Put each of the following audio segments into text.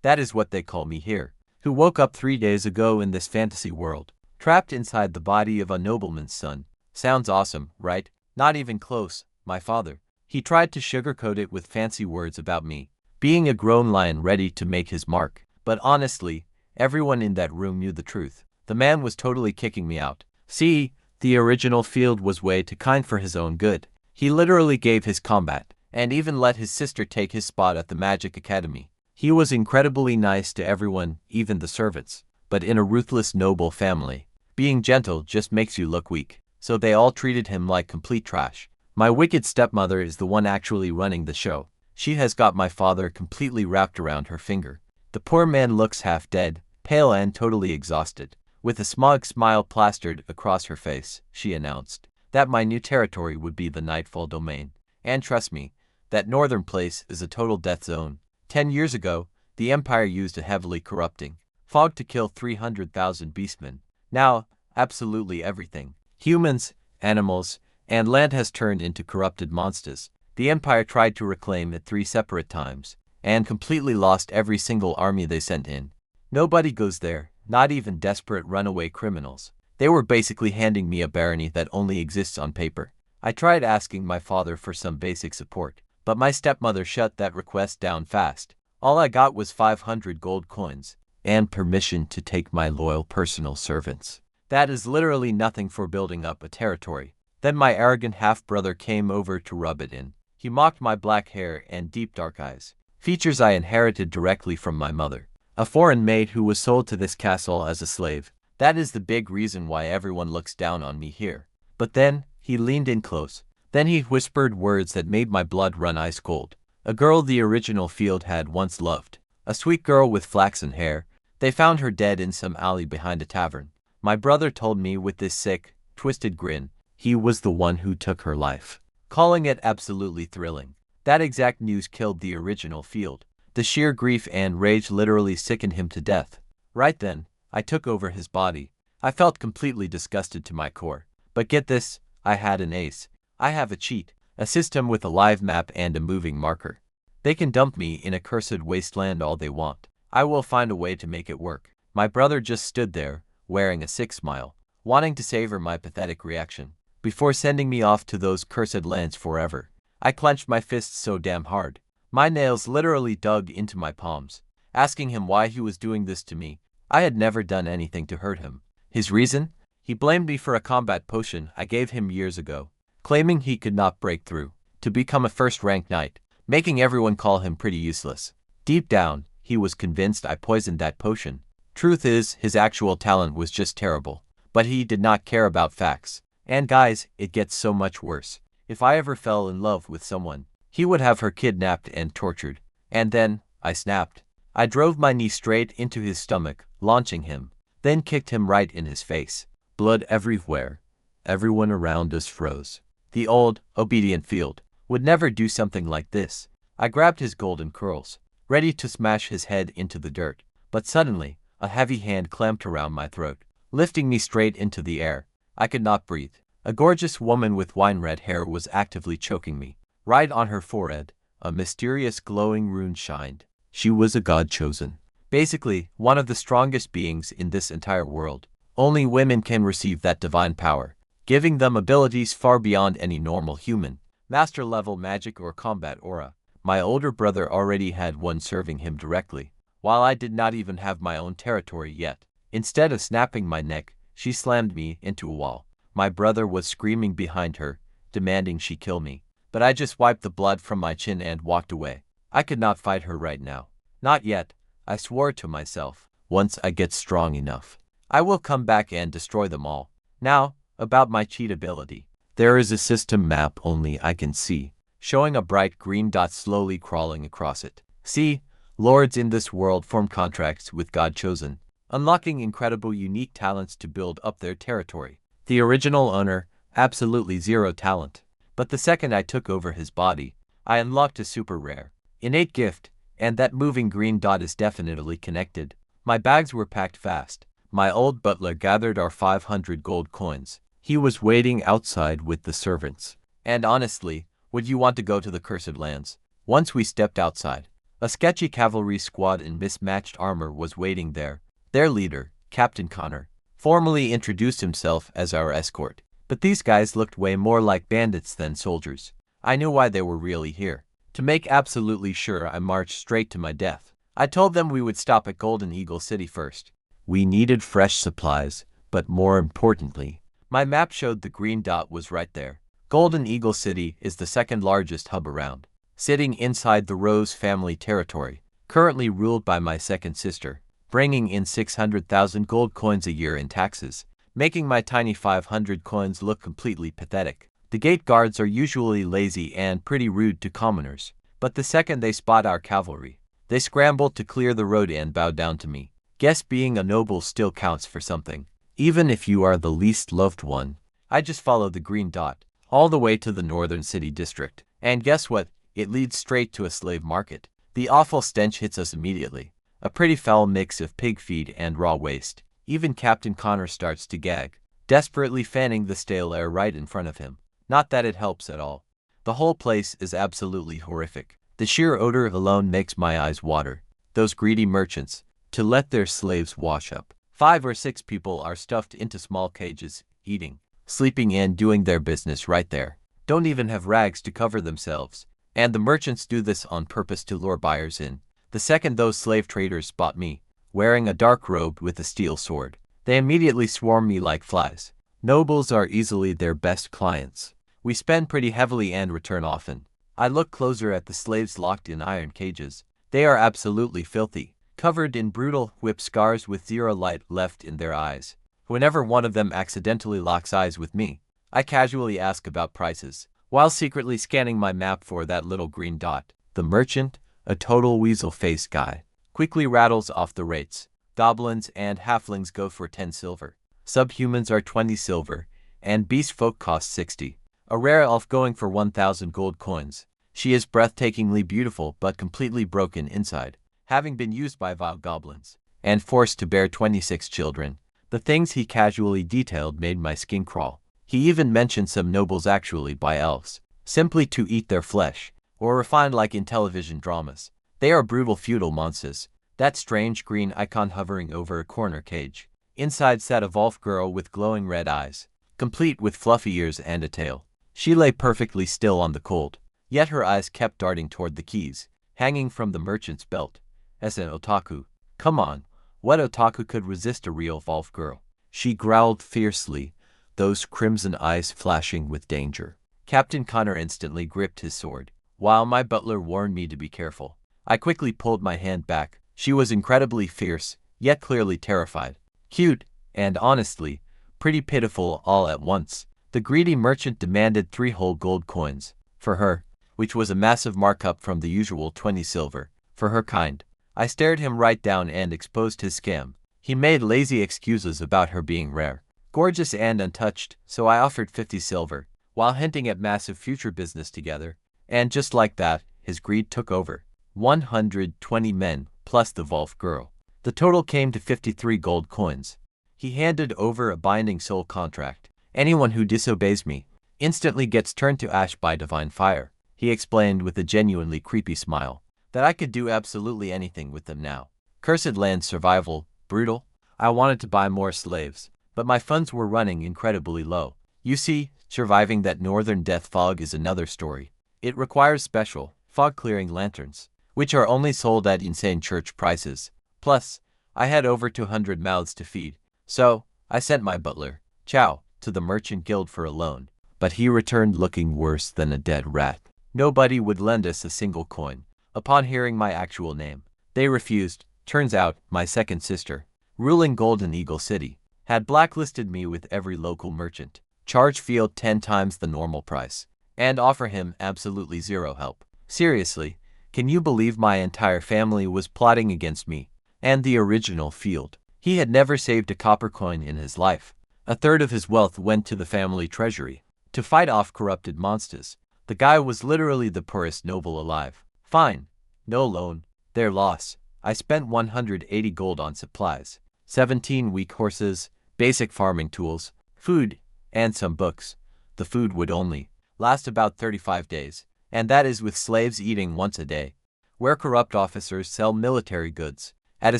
that is what they call me here, who woke up 3 days ago in this fantasy world, trapped inside the body of a nobleman's son. Sounds awesome, right? Not even close, my father. He tried to sugarcoat it with fancy words about me being a grown lion ready to make his mark. But honestly, everyone in that room knew the truth. The man was totally kicking me out. See, the original Field was way too kind for his own good. He literally gave his combat, and even let his sister take his spot at the Magic Academy. He was incredibly nice to everyone, even the servants. But in a ruthless noble family, being gentle just makes you look weak. So they all treated him like complete trash. My wicked stepmother is the one actually running the show. She has got my father completely wrapped around her finger. The poor man looks half dead, pale and totally exhausted. With a smug smile plastered across her face, she announced that my new territory would be the Nightfall domain. And trust me, that northern place is a total death zone. 10 years ago, the Empire used a heavily corrupting fog to kill 300,000 beastmen. Now, absolutely everything, humans, animals, and land has turned into corrupted monsters. The Empire tried to reclaim it 3 separate times, and completely lost every single army they sent in. Nobody goes there, not even desperate runaway criminals. They were basically handing me a barony that only exists on paper. I tried asking my father for some basic support, but my stepmother shut that request down fast. All I got was 500 gold coins, and permission to take my loyal personal servants. That is literally nothing for building up a territory. Then my arrogant half-brother came over to rub it in. He mocked my black hair and deep dark eyes, features I inherited directly from my mother, a foreign maid who was sold to this castle as a slave. That is the big reason why everyone looks down on me here. But then, he leaned in close. Then he whispered words that made my blood run ice cold. A girl the original Field had once loved. A sweet girl with flaxen hair. They found her dead in some alley behind a tavern. My brother told me with this sick, twisted grin, he was the one who took her life, calling it absolutely thrilling. That exact news killed the original Field. The sheer grief and rage literally sickened him to death. Right then, I took over his body. I felt completely disgusted to my core. But get this, I had an ace. I have a cheat, a system with a live map and a moving marker. They can dump me in a cursed wasteland all they want. I will find a way to make it work. My brother just stood there, wearing a sick smile, wanting to savor my pathetic reaction before sending me off to those cursed lands forever. I clenched my fists so damn hard. My nails literally dug into my palms, asking him why he was doing this to me. I had never done anything to hurt him. His reason? He blamed me for a combat potion I gave him years ago, claiming he could not break through to become a first-rank knight, making everyone call him pretty useless. Deep down, he was convinced I poisoned that potion. Truth is, his actual talent was just terrible, but he did not care about facts. And guys, it gets so much worse. If I ever fell in love with someone, he would have her kidnapped and tortured. And then, I snapped. I drove my knee straight into his stomach, launching him, then kicked him right in his face. Blood everywhere. Everyone around us froze. The old, obedient Field would never do something like this. I grabbed his golden curls, ready to smash his head into the dirt. But suddenly, a heavy hand clamped around my throat, lifting me straight into the air. I could not breathe. A gorgeous woman with wine-red hair was actively choking me. Right on her forehead, a mysterious glowing rune shined. She was a god chosen. Basically, one of the strongest beings in this entire world. Only women can receive that divine power, giving them abilities far beyond any normal human. Master-level magic or combat aura. My older brother already had one serving him directly, while I did not even have my own territory yet. Instead of snapping my neck, she slammed me into a wall. My brother was screaming behind her, demanding she kill me. But I just wiped the blood from my chin and walked away. I could not fight her right now. Not yet, I swore to myself. Once I get strong enough, I will come back and destroy them all. Now, about my cheat ability. There is a system map only I can see, showing a bright green dot slowly crawling across it. See, lords in this world form contracts with God Chosen, unlocking incredible unique talents to build up their territory. The original owner, absolutely zero talent. But the second I took over his body, I unlocked a super rare, innate gift, and that moving green dot is definitely connected. My bags were packed fast. My old butler gathered our 500 gold coins. He was waiting outside with the servants. And honestly, would you want to go to the cursed lands? Once we stepped outside, A sketchy cavalry squad in mismatched armor was waiting there. Their leader, Captain Connor, formally introduced himself as our escort. But these guys looked way more like bandits than soldiers. I knew why they were really here. To make absolutely sure, I marched straight to my death. I told them we would stop at Golden Eagle City first. We needed fresh supplies, but more importantly, my map showed the green dot was right there. Golden Eagle City is the second largest hub around, sitting inside the Rose family territory, currently ruled by my second sister, bringing in 600,000 gold coins a year in taxes, making my tiny 500 coins look completely pathetic. The gate guards are usually lazy and pretty rude to commoners, but the second they spot our cavalry, they scramble to clear the road and bow down to me. Guess being a noble still counts for something, even if you are the least loved one. I just follow the green dot all the way to the northern city district, and guess what? It leads straight to a slave market. The awful stench hits us immediately, a pretty foul mix of pig feed and raw waste. Even Captain Connor starts to gag, desperately fanning the stale air right in front of him. Not that it helps at all. The whole place is absolutely horrific. The sheer odor alone makes my eyes water. Those greedy merchants, to let their slaves wash up. 5 or 6 people are stuffed into small cages, eating, sleeping and doing their business right there. Don't even have rags to cover themselves. And the merchants do this on purpose to lure buyers in. The second those slave traders spot me, wearing a dark robe with a steel sword, they immediately swarm me like flies. Nobles are easily their best clients. We spend pretty heavily and return often. I look closer at the slaves locked in iron cages. They are absolutely filthy, covered in brutal whip scars with zero light left in their eyes. Whenever one of them accidentally locks eyes with me, I casually ask about prices, while secretly scanning my map for that little green dot. The merchant, a total weasel-faced guy, quickly rattles off the rates. Goblins and halflings go for 10 silver. Subhumans are 20 silver, and beast folk cost 60. A rare elf going for 1,000 gold coins. She is breathtakingly beautiful but completely broken inside, having been used by vile goblins, and forced to bear 26 children. The things he casually detailed made my skin crawl. He even mentioned some nobles actually buy elves, simply to eat their flesh, or refined like in television dramas. They are brutal feudal monsters. That strange green icon hovering over a corner cage. Inside sat a wolf girl with glowing red eyes, complete with fluffy ears and a tail. She lay perfectly still on the cold, yet her eyes kept darting toward the keys, hanging from the merchant's belt. As an otaku, come on, what otaku could resist a real wolf girl? She growled fiercely, those crimson eyes flashing with danger. Captain Connor instantly gripped his sword, while my butler warned me to be careful. I quickly pulled my hand back. She was incredibly fierce, yet clearly terrified. Cute, and honestly, pretty pitiful all at once. The greedy merchant demanded 3 whole gold coins for her, which was a massive markup from the usual 20 silver for her kind. I stared him right down and exposed his scam. He made lazy excuses about her being rare, gorgeous and untouched, so I offered 50 silver, while hinting at massive future business together. And just like that, his greed took over. 120 men, plus the wolf girl. The total came to 53 gold coins. He handed over a binding soul contract. Anyone who disobeys me instantly gets turned to ash by divine fire. He explained with a genuinely creepy smile that I could do absolutely anything with them now. Cursed land survival, brutal. I wanted to buy more slaves, but my funds were running incredibly low. You see, surviving that northern death fog is another story. It requires special, fog-clearing lanterns, which are only sold at insane church prices. Plus, I had over 200 mouths to feed, so I sent my butler, Chow, to the merchant guild for a loan. But he returned looking worse than a dead rat. Nobody would lend us a single coin. Upon hearing my actual name, they refused. Turns out, my second sister, ruling Golden Eagle City, had blacklisted me with every local merchant, charge Field 10 times the normal price, and offer him absolutely zero help. Seriously, can you believe my entire family was plotting against me and the original Field? He had never saved a copper coin in his life. A third of his wealth went to the family treasury to fight off corrupted monsters. The guy was literally the poorest noble alive. Fine, no loan, their loss. I spent 180 gold on supplies, 17 weak horses, basic farming tools, food, and some books. The food would only last about 35 days, and that is with slaves eating once a day. where corrupt officers sell military goods at a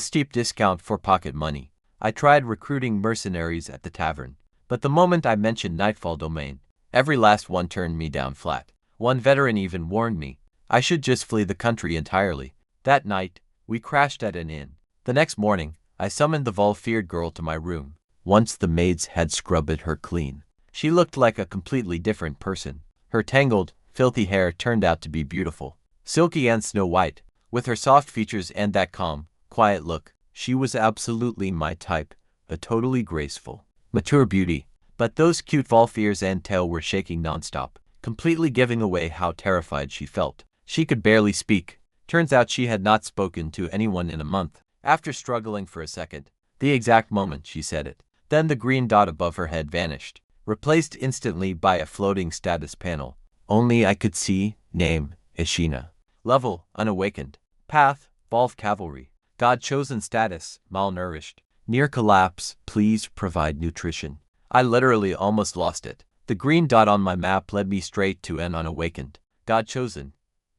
steep discount for pocket money. I tried recruiting mercenaries at the tavern, but the moment I mentioned Nightfall Domain, every last one turned me down flat. One veteran even warned me I should just flee the country entirely. That night, we crashed at an inn. The next morning, I summoned the Vol-feared girl to my room. Once the maids had scrubbed her clean, she looked like a completely different person. Her tangled, filthy hair turned out to be beautiful, silky and snow-white, with her soft features and that calm, quiet look. She was absolutely my type, a totally graceful, mature beauty. But those cute Vol-fears and tail were shaking nonstop, completely giving away how terrified she felt. She could barely speak. Turns out she had not spoken to anyone in a month. After struggling for a second, the exact moment she said it, then the green dot above her head vanished, replaced instantly by a floating status panel. Only I could see: name, Ishina. Level, unawakened. Path, Volv Cavalry. God-chosen status, malnourished. Near collapse, please provide nutrition. I literally almost lost it. The green dot on my map led me straight to an unawakened. God-chosen.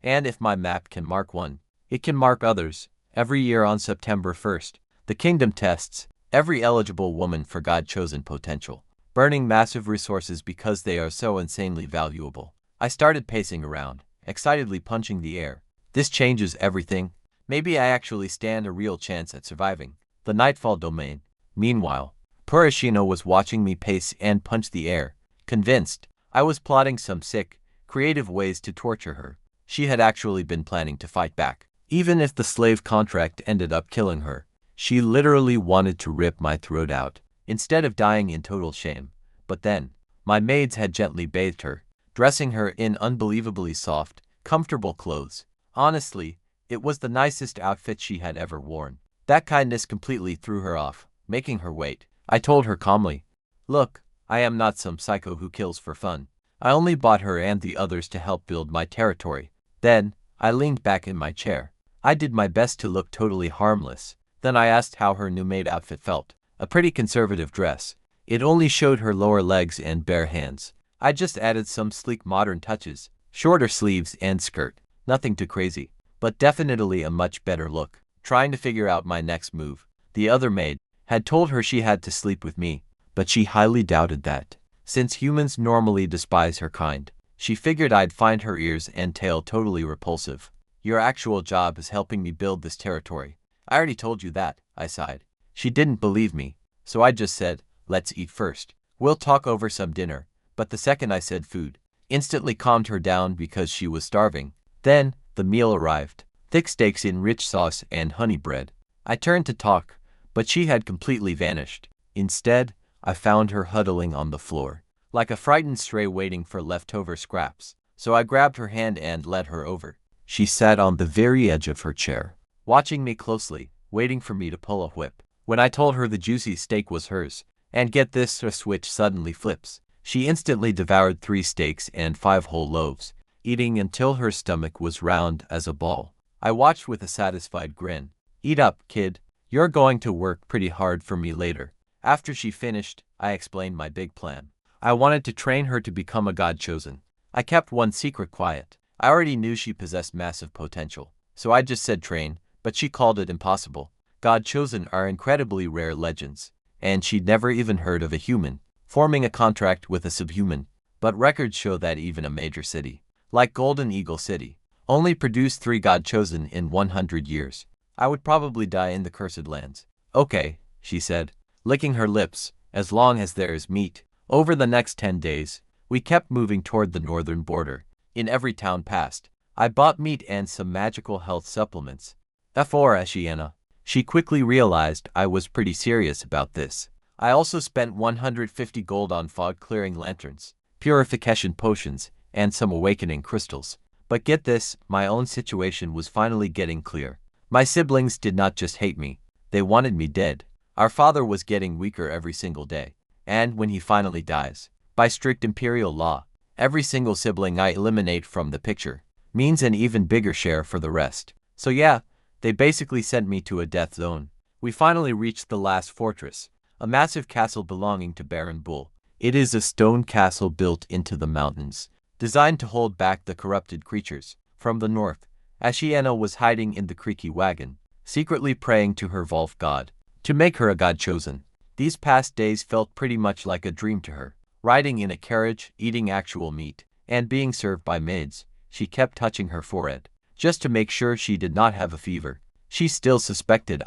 And if my map can mark one, it can mark others. Every year on September 1st, the kingdom tests every eligible woman for God-chosen potential, burning massive resources because they are so insanely valuable. I started pacing around, excitedly punching the air. This changes everything. Maybe I actually stand a real chance at surviving the Nightfall Domain. Meanwhile, poor Ishino was watching me pace and punch the air, convinced I was plotting some sick, creative ways to torture her. She had actually been planning to fight back. Even if the slave contract ended up killing her, she literally wanted to rip my throat out, instead of dying in total shame. But then, my maids had gently bathed her, dressing her in unbelievably soft, comfortable clothes. Honestly, it was the nicest outfit she had ever worn. That kindness completely threw her off, making her wait. I told her calmly, "Look, I am not some psycho who kills for fun. I only bought her and the others to help build my territory." Then, I leaned back in my chair. I did my best to look totally harmless. Then I asked how her new maid outfit felt. A pretty conservative dress. It only showed her lower legs and bare hands. I just added some sleek modern touches, shorter sleeves and skirt. Nothing too crazy, but definitely a much better look. Trying to figure out my next move, the other maid had told her she had to sleep with me, but she highly doubted that. Since humans normally despise her kind, she figured I'd find her ears and tail totally repulsive. "Your actual job is helping me build this territory." "I already told you that," I sighed. She didn't believe me, so I just said, "Let's eat first. We'll talk over some dinner." But the second I said food, instantly calmed her down because she was starving. Then, the meal arrived. Thick steaks in rich sauce and honey bread. I turned to talk, but she had completely vanished. Instead, I found her huddling on the floor, like a frightened stray waiting for leftover scraps. So I grabbed her hand and led her over. She sat on the very edge of her chair, watching me closely, waiting for me to pull a whip. When I told her the juicy steak was hers, and get this, her switch suddenly flips. She instantly devoured 3 steaks and 5 whole loaves, eating until her stomach was round as a ball. I watched with a satisfied grin. "Eat up, kid. You're going to work pretty hard for me later." After she finished, I explained my big plan. I wanted to train her to become a god-chosen. I kept one secret quiet. I already knew she possessed massive potential, so I just said train, but she called it impossible. God-chosen are incredibly rare legends, and she'd never even heard of a human forming a contract with a subhuman. But records show that even a major city, like Golden Eagle City, only produced 3 god-chosen in 100 years. I would probably die in the cursed lands. "Okay," she said, licking her lips, "as long as there is meat." Over the next 10 days, we kept moving toward the northern border. In every town passed, I bought meat and some magical health supplements. For Ashiana. She quickly realized I was pretty serious about this. I also spent 150 gold on fog-clearing lanterns, purification potions, and some awakening crystals. But get this, my own situation was finally getting clear. My siblings did not just hate me, they wanted me dead. Our father was getting weaker every single day, and when he finally dies, by strict imperial law, every single sibling I eliminate from the picture means an even bigger share for the rest. So yeah, they basically sent me to a death zone. We finally reached the last fortress, a massive castle belonging to Baron Bull. It is a stone castle built into the mountains, designed to hold back the corrupted creatures from the north. Ashiana was hiding in the creaky wagon, secretly praying to her Volf god, to make her a god chosen. These past days felt pretty much like a dream to her. Riding in a carriage, eating actual meat, and being served by maids, she kept touching her forehead, just to make sure she did not have a fever. She still suspected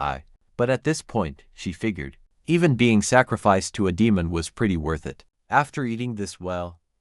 but at this point, she figured, even being sacrificed to a demon was pretty worth it. After eating this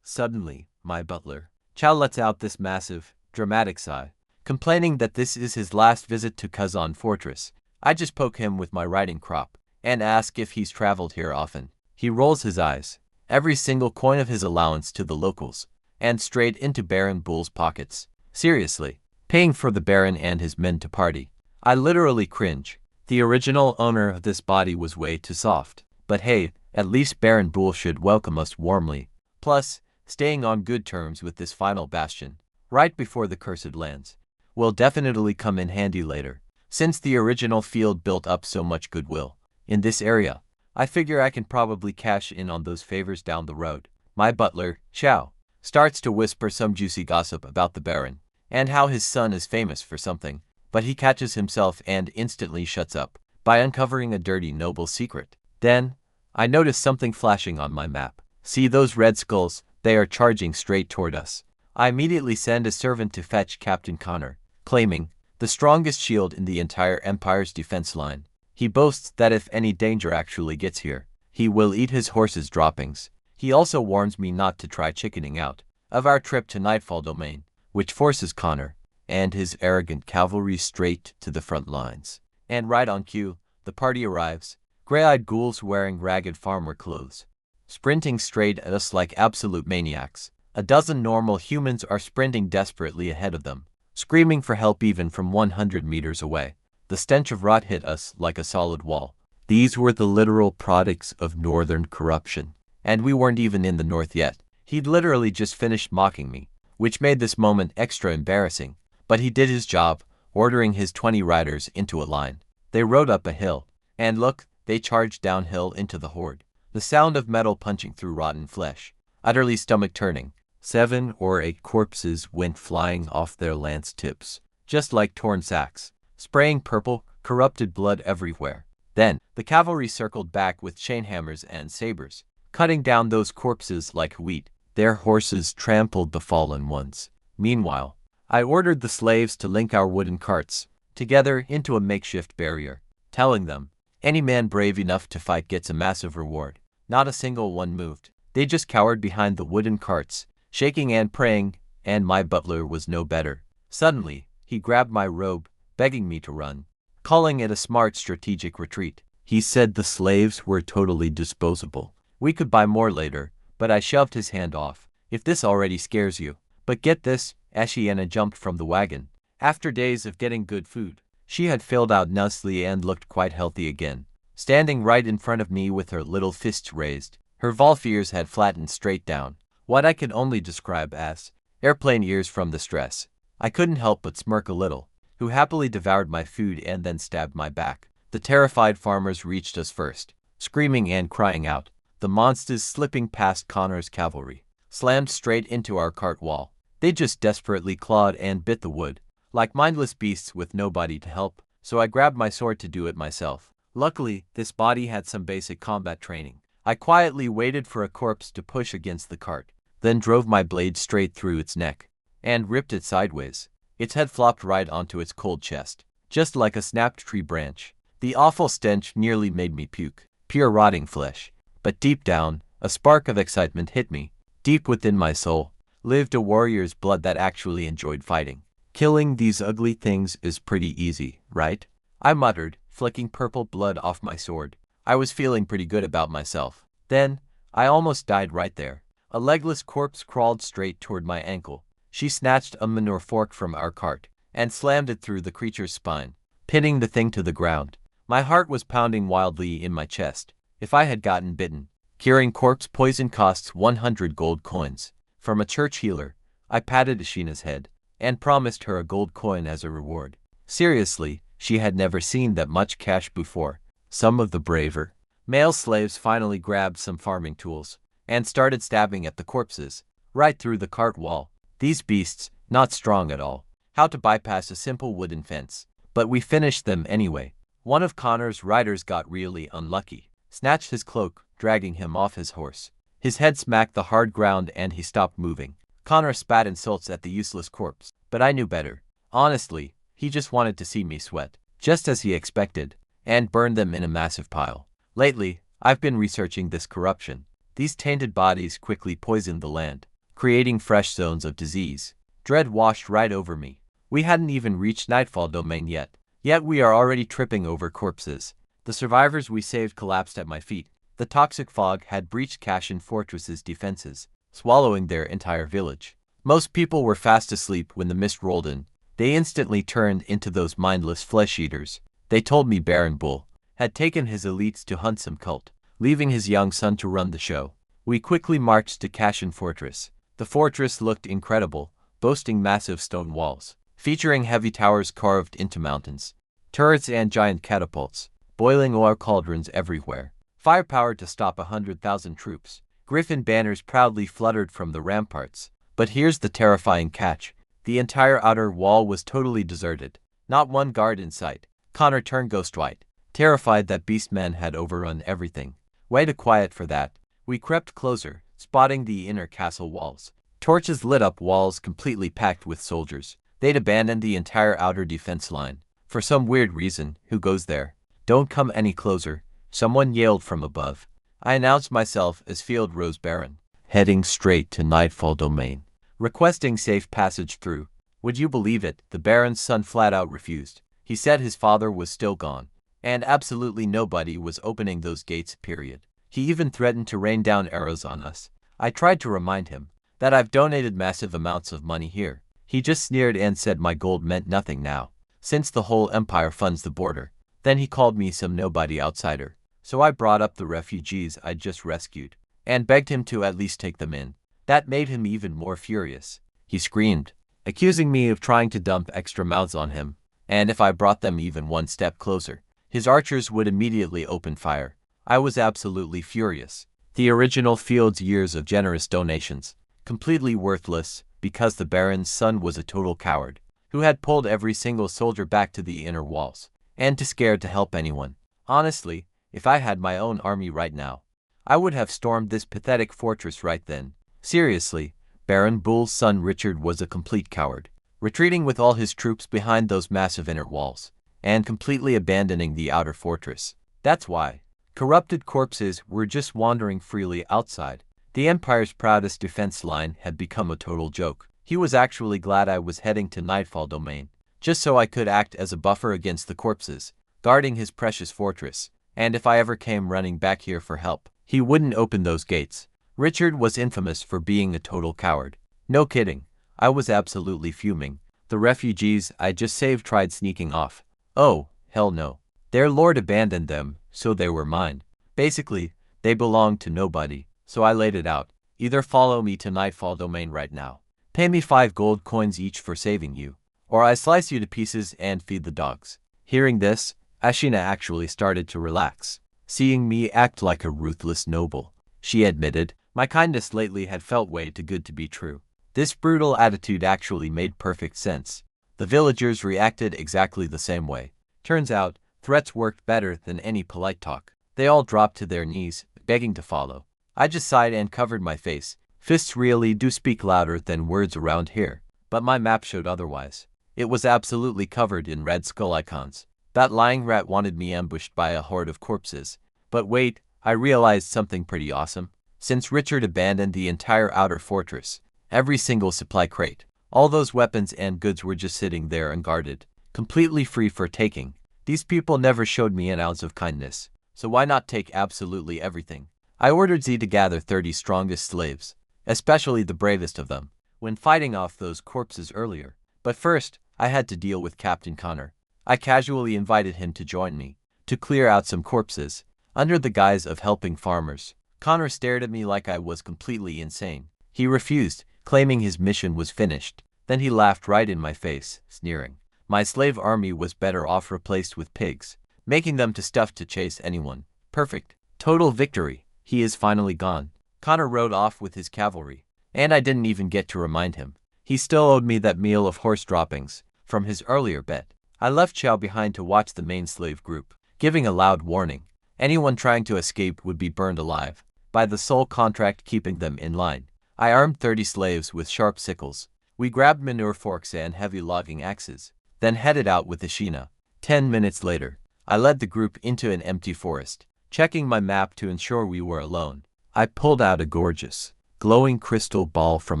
suddenly, my butler, Chow, lets out this massive, dramatic sigh, complaining that this is his last visit to Kazan Fortress. I just poke him with my riding crop, and ask if he's traveled here often. He rolls his eyes, every single coin of his allowance to the locals, and straight into Baron Bull's pockets. Seriously, paying for the Baron and his men to party. I literally cringe. The original owner of this body was way too soft. But hey, at least Baron Bull should welcome us warmly. Plus, staying on good terms with this final bastion, right before the cursed lands, will definitely come in handy later. Since the original field built up so much goodwill in this area, I figure I can probably cash in on those favors down the road. My butler, Chow, starts to whisper some juicy gossip about the Baron, and how his son is famous for something, but he catches himself and instantly shuts up, by uncovering a dirty noble secret. Then, I notice something flashing on my map. See those red skulls? They are charging straight toward us. I immediately send a servant to fetch Captain Connor, claiming the strongest shield in the entire Empire's defense line. He boasts that if any danger actually gets here, he will eat his horse's droppings. He also warns me not to try chickening out of our trip to Nightfall Domain, which forces Connor and his arrogant cavalry straight to the front lines. And right on cue, the party arrives, gray-eyed ghouls wearing ragged farmer clothes, sprinting straight at us like absolute maniacs. A dozen normal humans are sprinting desperately ahead of them, screaming for help even from 100 meters away. The stench of rot hit us like a solid wall. These were the literal products of northern corruption. And we weren't even in the north yet. He'd literally just finished mocking me, which made this moment extra embarrassing. But he did his job, ordering his 20 riders into a line. They rode up a hill, and look, they charged downhill into the horde. The sound of metal punching through rotten flesh, utterly stomach-turning. 7 or 8 corpses went flying off their lance tips, just like torn sacks, spraying purple, corrupted blood everywhere. Then, the cavalry circled back with chainhammers and sabers, cutting down those corpses like wheat. Their horses trampled the fallen ones. Meanwhile, I ordered the slaves to link our wooden carts together into a makeshift barrier, telling them, any man brave enough to fight gets a massive reward. Not a single one moved. They just cowered behind the wooden carts, shaking and praying, and my butler was no better. Suddenly, he grabbed my robe, begging me to run, calling it a smart strategic retreat. He said the slaves were totally disposable. We could buy more later, but I shoved his hand off. If this already scares you. But get this, Ashiana jumped from the wagon. After days of getting good food, she had filled out nicely and looked quite healthy again, standing right in front of me with her little fists raised. Her Volf ears had flattened straight down, what I could only describe as airplane ears from the stress. I couldn't help but smirk a little, who happily devoured my food and then stabbed my back. The terrified farmers reached us first, screaming and crying out. The monsters slipping past Connor's cavalry, slammed straight into our cart wall. They just desperately clawed and bit the wood, like mindless beasts with nobody to help, so I grabbed my sword to do it myself. Luckily, this body had some basic combat training. I quietly waited for a corpse to push against the cart, then drove my blade straight through its neck, and ripped it sideways. Its head flopped right onto its cold chest, just like a snapped tree branch. The awful stench nearly made me puke, pure rotting flesh. But deep down, a spark of excitement hit me. Deep within my soul, lived a warrior's blood that actually enjoyed fighting. Killing these ugly things is pretty easy, right? I muttered, flicking purple blood off my sword. I was feeling pretty good about myself. Then, I almost died right there. A legless corpse crawled straight toward my ankle. She snatched a manure fork from our cart, and slammed it through the creature's spine, pinning the thing to the ground. My heart was pounding wildly in my chest. If I had gotten bitten, curing corpse poison costs 100 gold coins. From a church healer, I patted Ashina's head, and promised her a gold coin as a reward. Seriously, she had never seen that much cash before. Some of the braver male slaves finally grabbed some farming tools, and started stabbing at the corpses, right through the cart wall. These beasts, not strong at all, how to bypass a simple wooden fence. But we finished them anyway. One of Connor's riders got really unlucky, snatched his cloak, dragging him off his horse. His head smacked the hard ground and he stopped moving. Connor spat insults at the useless corpse, but I knew better. Honestly, he just wanted to see me sweat, just as he expected, and burn them in a massive pile. Lately, I've been researching this corruption. These tainted bodies quickly poisoned the land, creating fresh zones of disease. Dread washed right over me. We hadn't even reached Nightfall Domain yet we are already tripping over corpses. The survivors we saved collapsed at my feet. The toxic fog had breached Kashin Fortress's defenses, swallowing their entire village. Most people were fast asleep when the mist rolled in. They instantly turned into those mindless flesh-eaters. They told me Baron Bull had taken his elites to hunt some cult, leaving his young son to run the show. We quickly marched to Kashin Fortress. The fortress looked incredible, boasting massive stone walls, featuring heavy towers carved into mountains, turrets and giant catapults, boiling oil cauldrons everywhere, firepower to stop 100,000 troops. Griffin banners proudly fluttered from the ramparts. But here's the terrifying catch. The entire outer wall was totally deserted. Not one guard in sight. Connor turned ghost white, terrified that beastmen had overrun everything. Way too quiet for that. We crept closer, spotting the inner castle walls. Torches lit up walls completely packed with soldiers. They'd abandoned the entire outer defense line. For some weird reason, who goes there? Don't come any closer, someone yelled from above. I announced myself as Field Rose Baron, heading straight to Nightfall Domain, requesting safe passage through. Would you believe it? The Baron's son flat out refused. He said his father was still gone, and absolutely nobody was opening those gates, period. He even threatened to rain down arrows on us. I tried to remind him that I've donated massive amounts of money here. He just sneered and said my gold meant nothing now, since the whole empire funds the border. Then he called me some nobody outsider. So I brought up the refugees I'd just rescued, and begged him to at least take them in. That made him even more furious. He screamed, accusing me of trying to dump extra mouths on him, and if I brought them even one step closer, his archers would immediately open fire. I was absolutely furious. The original Field's years of generous donations, completely worthless, because the Baron's son was a total coward, who had pulled every single soldier back to the inner walls, and too scared to help anyone. Honestly, if I had my own army right now, I would have stormed this pathetic fortress right then. Seriously, Baron Bull's son Richard was a complete coward, retreating with all his troops behind those massive inner walls, and completely abandoning the outer fortress. That's why corrupted corpses were just wandering freely outside. The Empire's proudest defense line had become a total joke. He was actually glad I was heading to Nightfall Domain, just so I could act as a buffer against the corpses, guarding his precious fortress. And if I ever came running back here for help, he wouldn't open those gates. Richard was infamous for being a total coward. No kidding. I was absolutely fuming. The refugees I just saved tried sneaking off. Oh, hell no. Their lord abandoned them, so they were mine. Basically, they belonged to nobody. So I laid it out. Either follow me to Nightfall Domain right now, pay me 5 gold coins each for saving you, or I slice you to pieces and feed the dogs. Hearing this, Ashina actually started to relax. Seeing me act like a ruthless noble, she admitted, my kindness lately had felt way too good to be true. This brutal attitude actually made perfect sense. The villagers reacted exactly the same way. Turns out, threats worked better than any polite talk. They all dropped to their knees, begging to follow. I just sighed and covered my face. Fists really do speak louder than words around here. But my map showed otherwise. It was absolutely covered in red skull icons. That lying rat wanted me ambushed by a horde of corpses. But wait, I realized something pretty awesome. Since Richard abandoned the entire outer fortress, every single supply crate, all those weapons and goods were just sitting there unguarded, completely free for taking. These people never showed me an ounce of kindness, so why not take absolutely everything? I ordered Z to gather 30 strongest slaves, especially the bravest of them, when fighting off those corpses earlier. But first, I had to deal with Captain Connor. I casually invited him to join me, to clear out some corpses, under the guise of helping farmers. Connor stared at me like I was completely insane. He refused, claiming his mission was finished. Then he laughed right in my face, sneering. My slave army was better off replaced with pigs, making them too stuffed to chase anyone. Perfect. Total victory. He is finally gone. Connor rode off with his cavalry, and I didn't even get to remind him. He still owed me that meal of horse droppings from his earlier bet. I left Xiao behind to watch the main slave group, giving a loud warning. Anyone trying to escape would be burned alive, by the sole contract keeping them in line. I armed 30 slaves with sharp sickles. We grabbed manure forks and heavy logging axes, then headed out with Ashina. 10 minutes later, I led the group into an empty forest, checking my map to ensure we were alone. I pulled out a gorgeous, glowing crystal ball from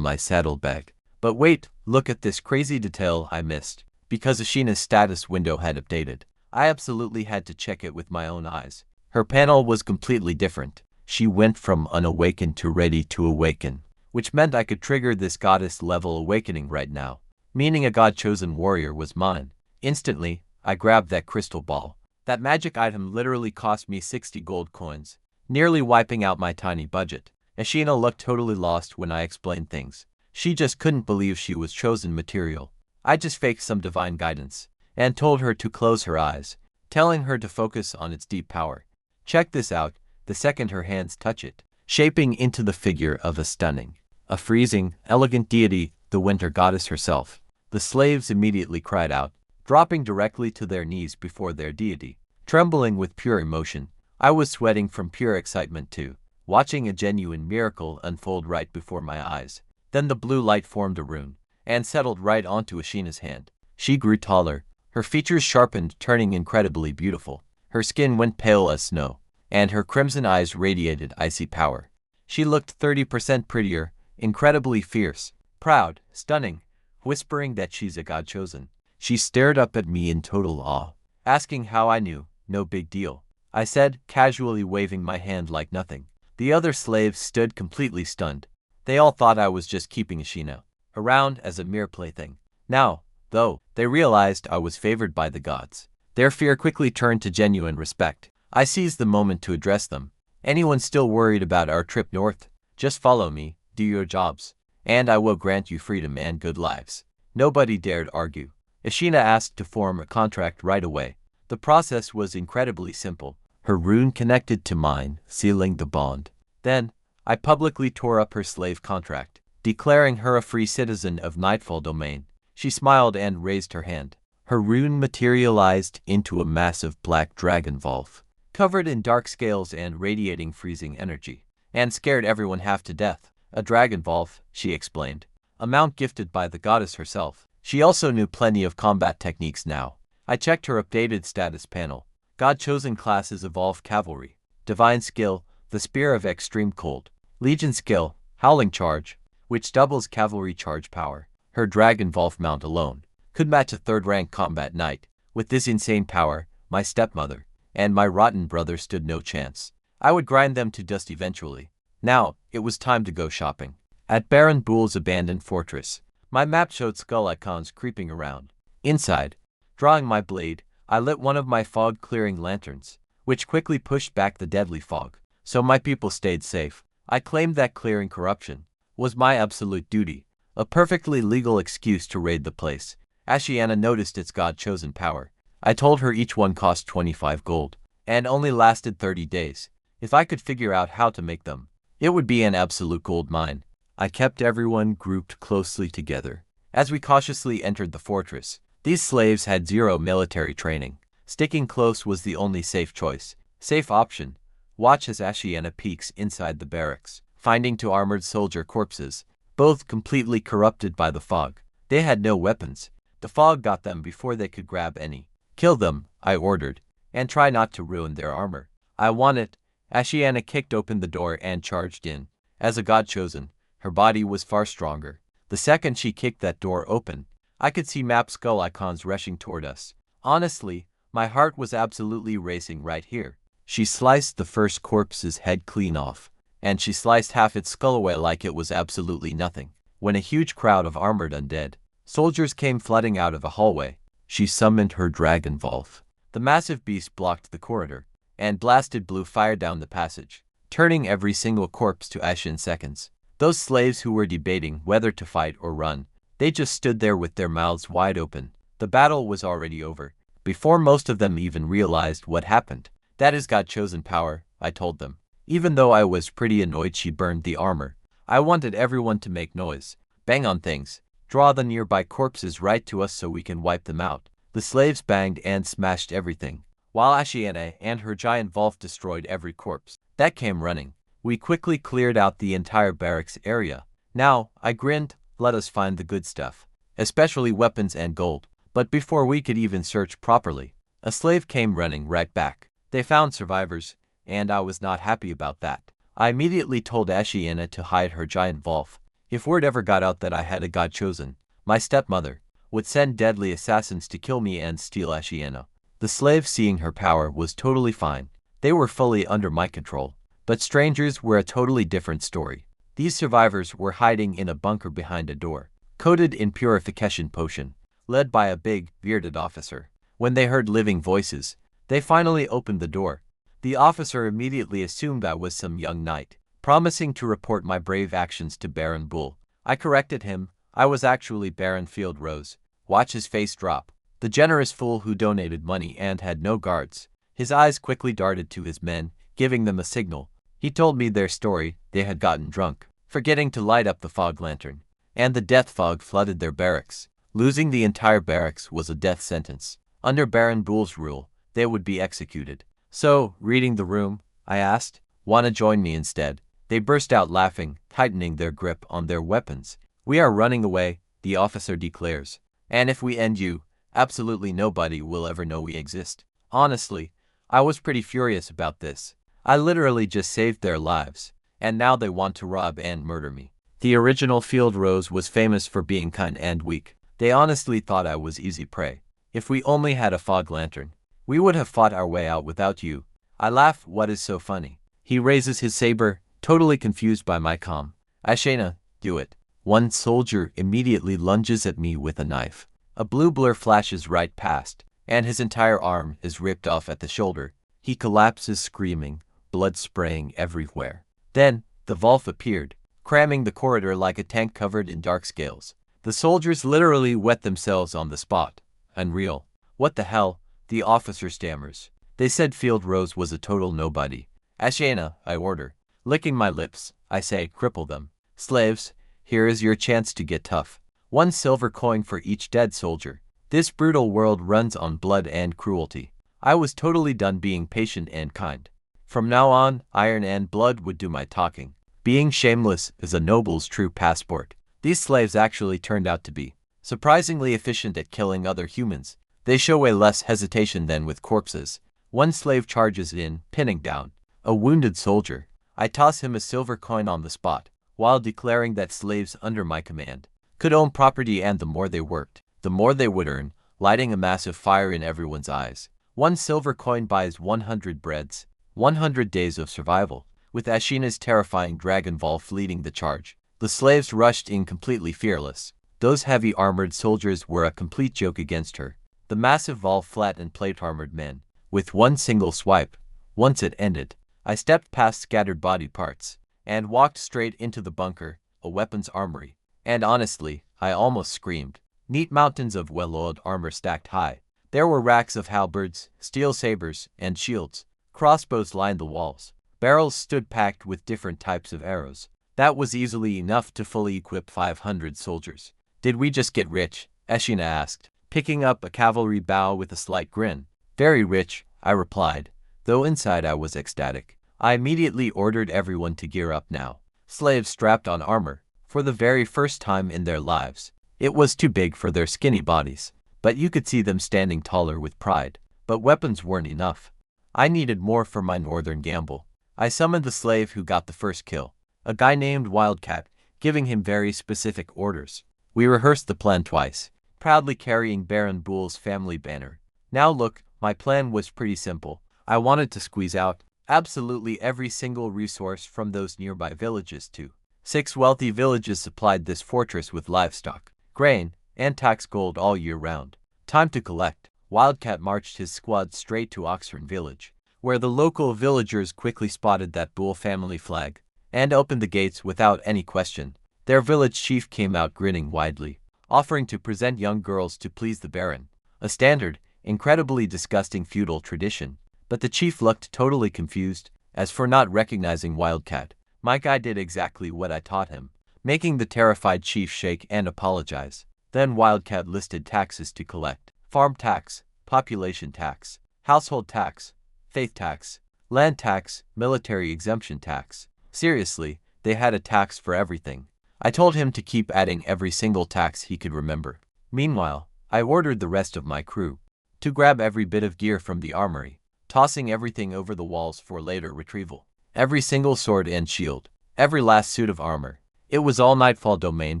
my saddlebag. But wait, look at this crazy detail I missed. Because Ashina's status window had updated, I absolutely had to check it with my own eyes. Her panel was completely different. She went from unawakened to ready to awaken, which meant I could trigger this goddess-level awakening right now, meaning a god-chosen warrior was mine. Instantly, I grabbed that crystal ball. That magic item literally cost me 60 gold coins, nearly wiping out my tiny budget. Ashina looked totally lost when I explained things. She just couldn't believe she was chosen material. I just faked some divine guidance, and told her to close her eyes, telling her to focus on its deep power. Check this out, the second her hands touch it, shaping into the figure of a stunning, a freezing, elegant deity, the winter goddess herself. The slaves immediately cried out, dropping directly to their knees before their deity. Trembling with pure emotion, I was sweating from pure excitement too, watching a genuine miracle unfold right before my eyes. Then the blue light formed a rune, and settled right onto Ashina's hand. She grew taller, her features sharpened, turning incredibly beautiful. Her skin went pale as snow, and her crimson eyes radiated icy power. She looked 30% prettier, incredibly fierce, proud, stunning, whispering that she's a god chosen. She stared up at me in total awe, asking how I knew. No big deal, I said, casually waving my hand like nothing. The other slaves stood completely stunned. They all thought I was just keeping Ashina around as a mere plaything. Now, though, they realized I was favored by the gods. Their fear quickly turned to genuine respect. I seized the moment to address them. Anyone still worried about our trip north? Just follow me, do your jobs, and I will grant you freedom and good lives. Nobody dared argue. Ashina asked to form a contract right away. The process was incredibly simple. Her rune connected to mine, sealing the bond. Then, I publicly tore up her slave contract, declaring her a free citizen of Nightfall Domain. She smiled and raised her hand. Her rune materialized into a massive black dragon valve, covered in dark scales and radiating freezing energy, and scared everyone half to death. A dragon valve, she explained, a mount gifted by the goddess herself. She also knew plenty of combat techniques now. I checked her updated status panel. God-chosen classes evolve cavalry, divine skill, the Spear of Extreme Cold, Legion skill, Howling Charge, which doubles cavalry charge power. Her Dragon Valve mount alone could match a third-rank combat knight. With this insane power, my stepmother and my rotten brother stood no chance. I would grind them to dust eventually. Now, it was time to go shopping. At Baron Bull's abandoned fortress, my map showed skull icons creeping around. Inside, drawing my blade, I lit one of my fog-clearing lanterns, which quickly pushed back the deadly fog, so my people stayed safe. I claimed that clearing corruption was my absolute duty, a perfectly legal excuse to raid the place. Ashiana noticed its god-chosen power. I told her each one cost 25 gold, and only lasted 30 days. If I could figure out how to make them, it would be an absolute gold mine. I kept everyone grouped closely together. As we cautiously entered the fortress, these slaves had zero military training. Sticking close was the only safe choice. Safe option. Watch as Ashiana peeks inside the barracks, finding two armored soldier corpses, both completely corrupted by the fog. They had no weapons. The fog got them before they could grab any. Kill them, I ordered, and try not to ruin their armor. I want it. Ashiana kicked open the door and charged in. As a god chosen, her body was far stronger. The second she kicked that door open, I could see map skull icons rushing toward us. Honestly, my heart was absolutely racing right here. She sliced the first corpse's head clean off, and she sliced half its skull away like it was absolutely nothing. When a huge crowd of armored undead soldiers came flooding out of a hallway, she summoned her dragon valve. The massive beast blocked the corridor, and blasted blue fire down the passage, turning every single corpse to ash in seconds. Those slaves who were debating whether to fight or run, they just stood there with their mouths wide open. The battle was already over, before most of them even realized what happened. That is God-chosen power, I told them. Even though I was pretty annoyed she burned the armor, I wanted everyone to make noise, bang on things, Draw the nearby corpses right to us so we can wipe them out. The slaves banged and smashed everything, while Ashiana and her giant Wolf destroyed every corpse that came running. We quickly cleared out the entire barracks area. Now, I grinned, let us find the good stuff, especially weapons and gold. But before we could even search properly, a slave came running right back. They found survivors, and I was not happy about that. I immediately told Ashiana to hide her giant Wolf. If word ever got out that I had a god chosen, my stepmother would send deadly assassins to kill me and steal Ashiana. The slave, seeing her power, was totally fine. They were fully under my control. But strangers were a totally different story. These survivors were hiding in a bunker behind a door, coated in purification potion, led by a big, bearded officer. When they heard living voices, they finally opened the door. The officer immediately assumed I was some young knight, promising to report my brave actions to Baron Bull. I corrected him. I was actually Baron Field Rose. Watch his face drop. The generous fool who donated money and had no guards. His eyes quickly darted to his men, giving them a signal. He told me their story. They had gotten drunk, forgetting to light up the fog lantern, and the death fog flooded their barracks. Losing the entire barracks was a death sentence. Under Baron Bull's rule, they would be executed. So, reading the room, I asked, "Wanna join me instead?" They burst out laughing, tightening their grip on their weapons. "We are running away," the officer declares. "And if we end you, absolutely nobody will ever know we exist." Honestly, I was pretty furious about this. I literally just saved their lives, and now they want to rob and murder me. The original Field Rose was famous for being kind and weak. They honestly thought I was easy prey. If we only had a fog lantern, we would have fought our way out without you. I laugh. What is so funny? He raises his saber, totally confused by my calm. Ashiana, do it. One soldier immediately lunges at me with a knife. A blue blur flashes right past, and his entire arm is ripped off at the shoulder. He collapses screaming, blood spraying everywhere. Then, the Wolf appeared, cramming the corridor like a tank covered in dark scales. The soldiers literally wet themselves on the spot. Unreal. What the hell? The officer stammers. They said Field Rose was a total nobody. Ashiana, I order. Licking my lips, I say, cripple them. Slaves, here is your chance to get tough. 1 silver coin for each dead soldier. This brutal world runs on blood and cruelty. I was totally done being patient and kind. From now on, iron and blood would do my talking. Being shameless is a noble's true passport. These slaves actually turned out to be surprisingly efficient at killing other humans. They show way less hesitation than with corpses. 1 slave charges in, pinning down a wounded soldier. I toss him a silver coin on the spot, while declaring that slaves under my command could own property, and the more they worked, the more they would earn, lighting a massive fire in everyone's eyes. 1 silver coin buys 100 breads, 100 days of survival. With Ashina's terrifying dragon Wolf leading the charge, the slaves rushed in completely fearless. Those heavy armored soldiers were a complete joke against her. The massive Wolf flattened plate-armored men with 1 single swipe. Once it ended, I stepped past scattered body parts and walked straight into the bunker, a weapons armory. And honestly, I almost screamed. Neat mountains of well-oiled armor stacked high. There were racks of halberds, steel sabers, and shields. Crossbows lined the walls. Barrels stood packed with different types of arrows. That was easily enough to fully equip 500 soldiers. Did we just get rich? Ashina asked, picking up a cavalry bow with a slight grin. Very rich, I replied, though inside I was ecstatic. I immediately ordered everyone to gear up now. Slaves strapped on armor, for the very first time in their lives. It was too big for their skinny bodies, but you could see them standing taller with pride. But weapons weren't enough. I needed more for my northern gamble. I summoned the slave who got the first kill, a guy named Wildcat, giving him very specific orders. We rehearsed the plan twice, proudly carrying Baron Bull's family banner. Now look, my plan was pretty simple. I wanted to squeeze out absolutely every single resource from those nearby villages too. 6 wealthy villages supplied this fortress with livestock, grain, and tax gold all year round. Time to collect. Wildcat marched his squad straight to Oxford village, where the local villagers quickly spotted that Bull family flag and opened the gates without any question. Their village chief came out grinning widely, offering to present young girls to please the Baron, a standard, incredibly disgusting feudal tradition. But the chief looked totally confused. As for not recognizing Wildcat, my guy did exactly what I taught him. making the terrified chief shake and apologize. Then Wildcat listed taxes to collect: farm tax, population tax, household tax, faith tax, land tax, military exemption tax. Seriously, they had a tax for everything. I told him to keep adding every single tax he could remember. Meanwhile, I ordered the rest of my crew to grab every bit of gear from the armory, tossing everything over the walls for later retrieval. Every single sword and shield, every last suit of armor. It was all Nightfall domain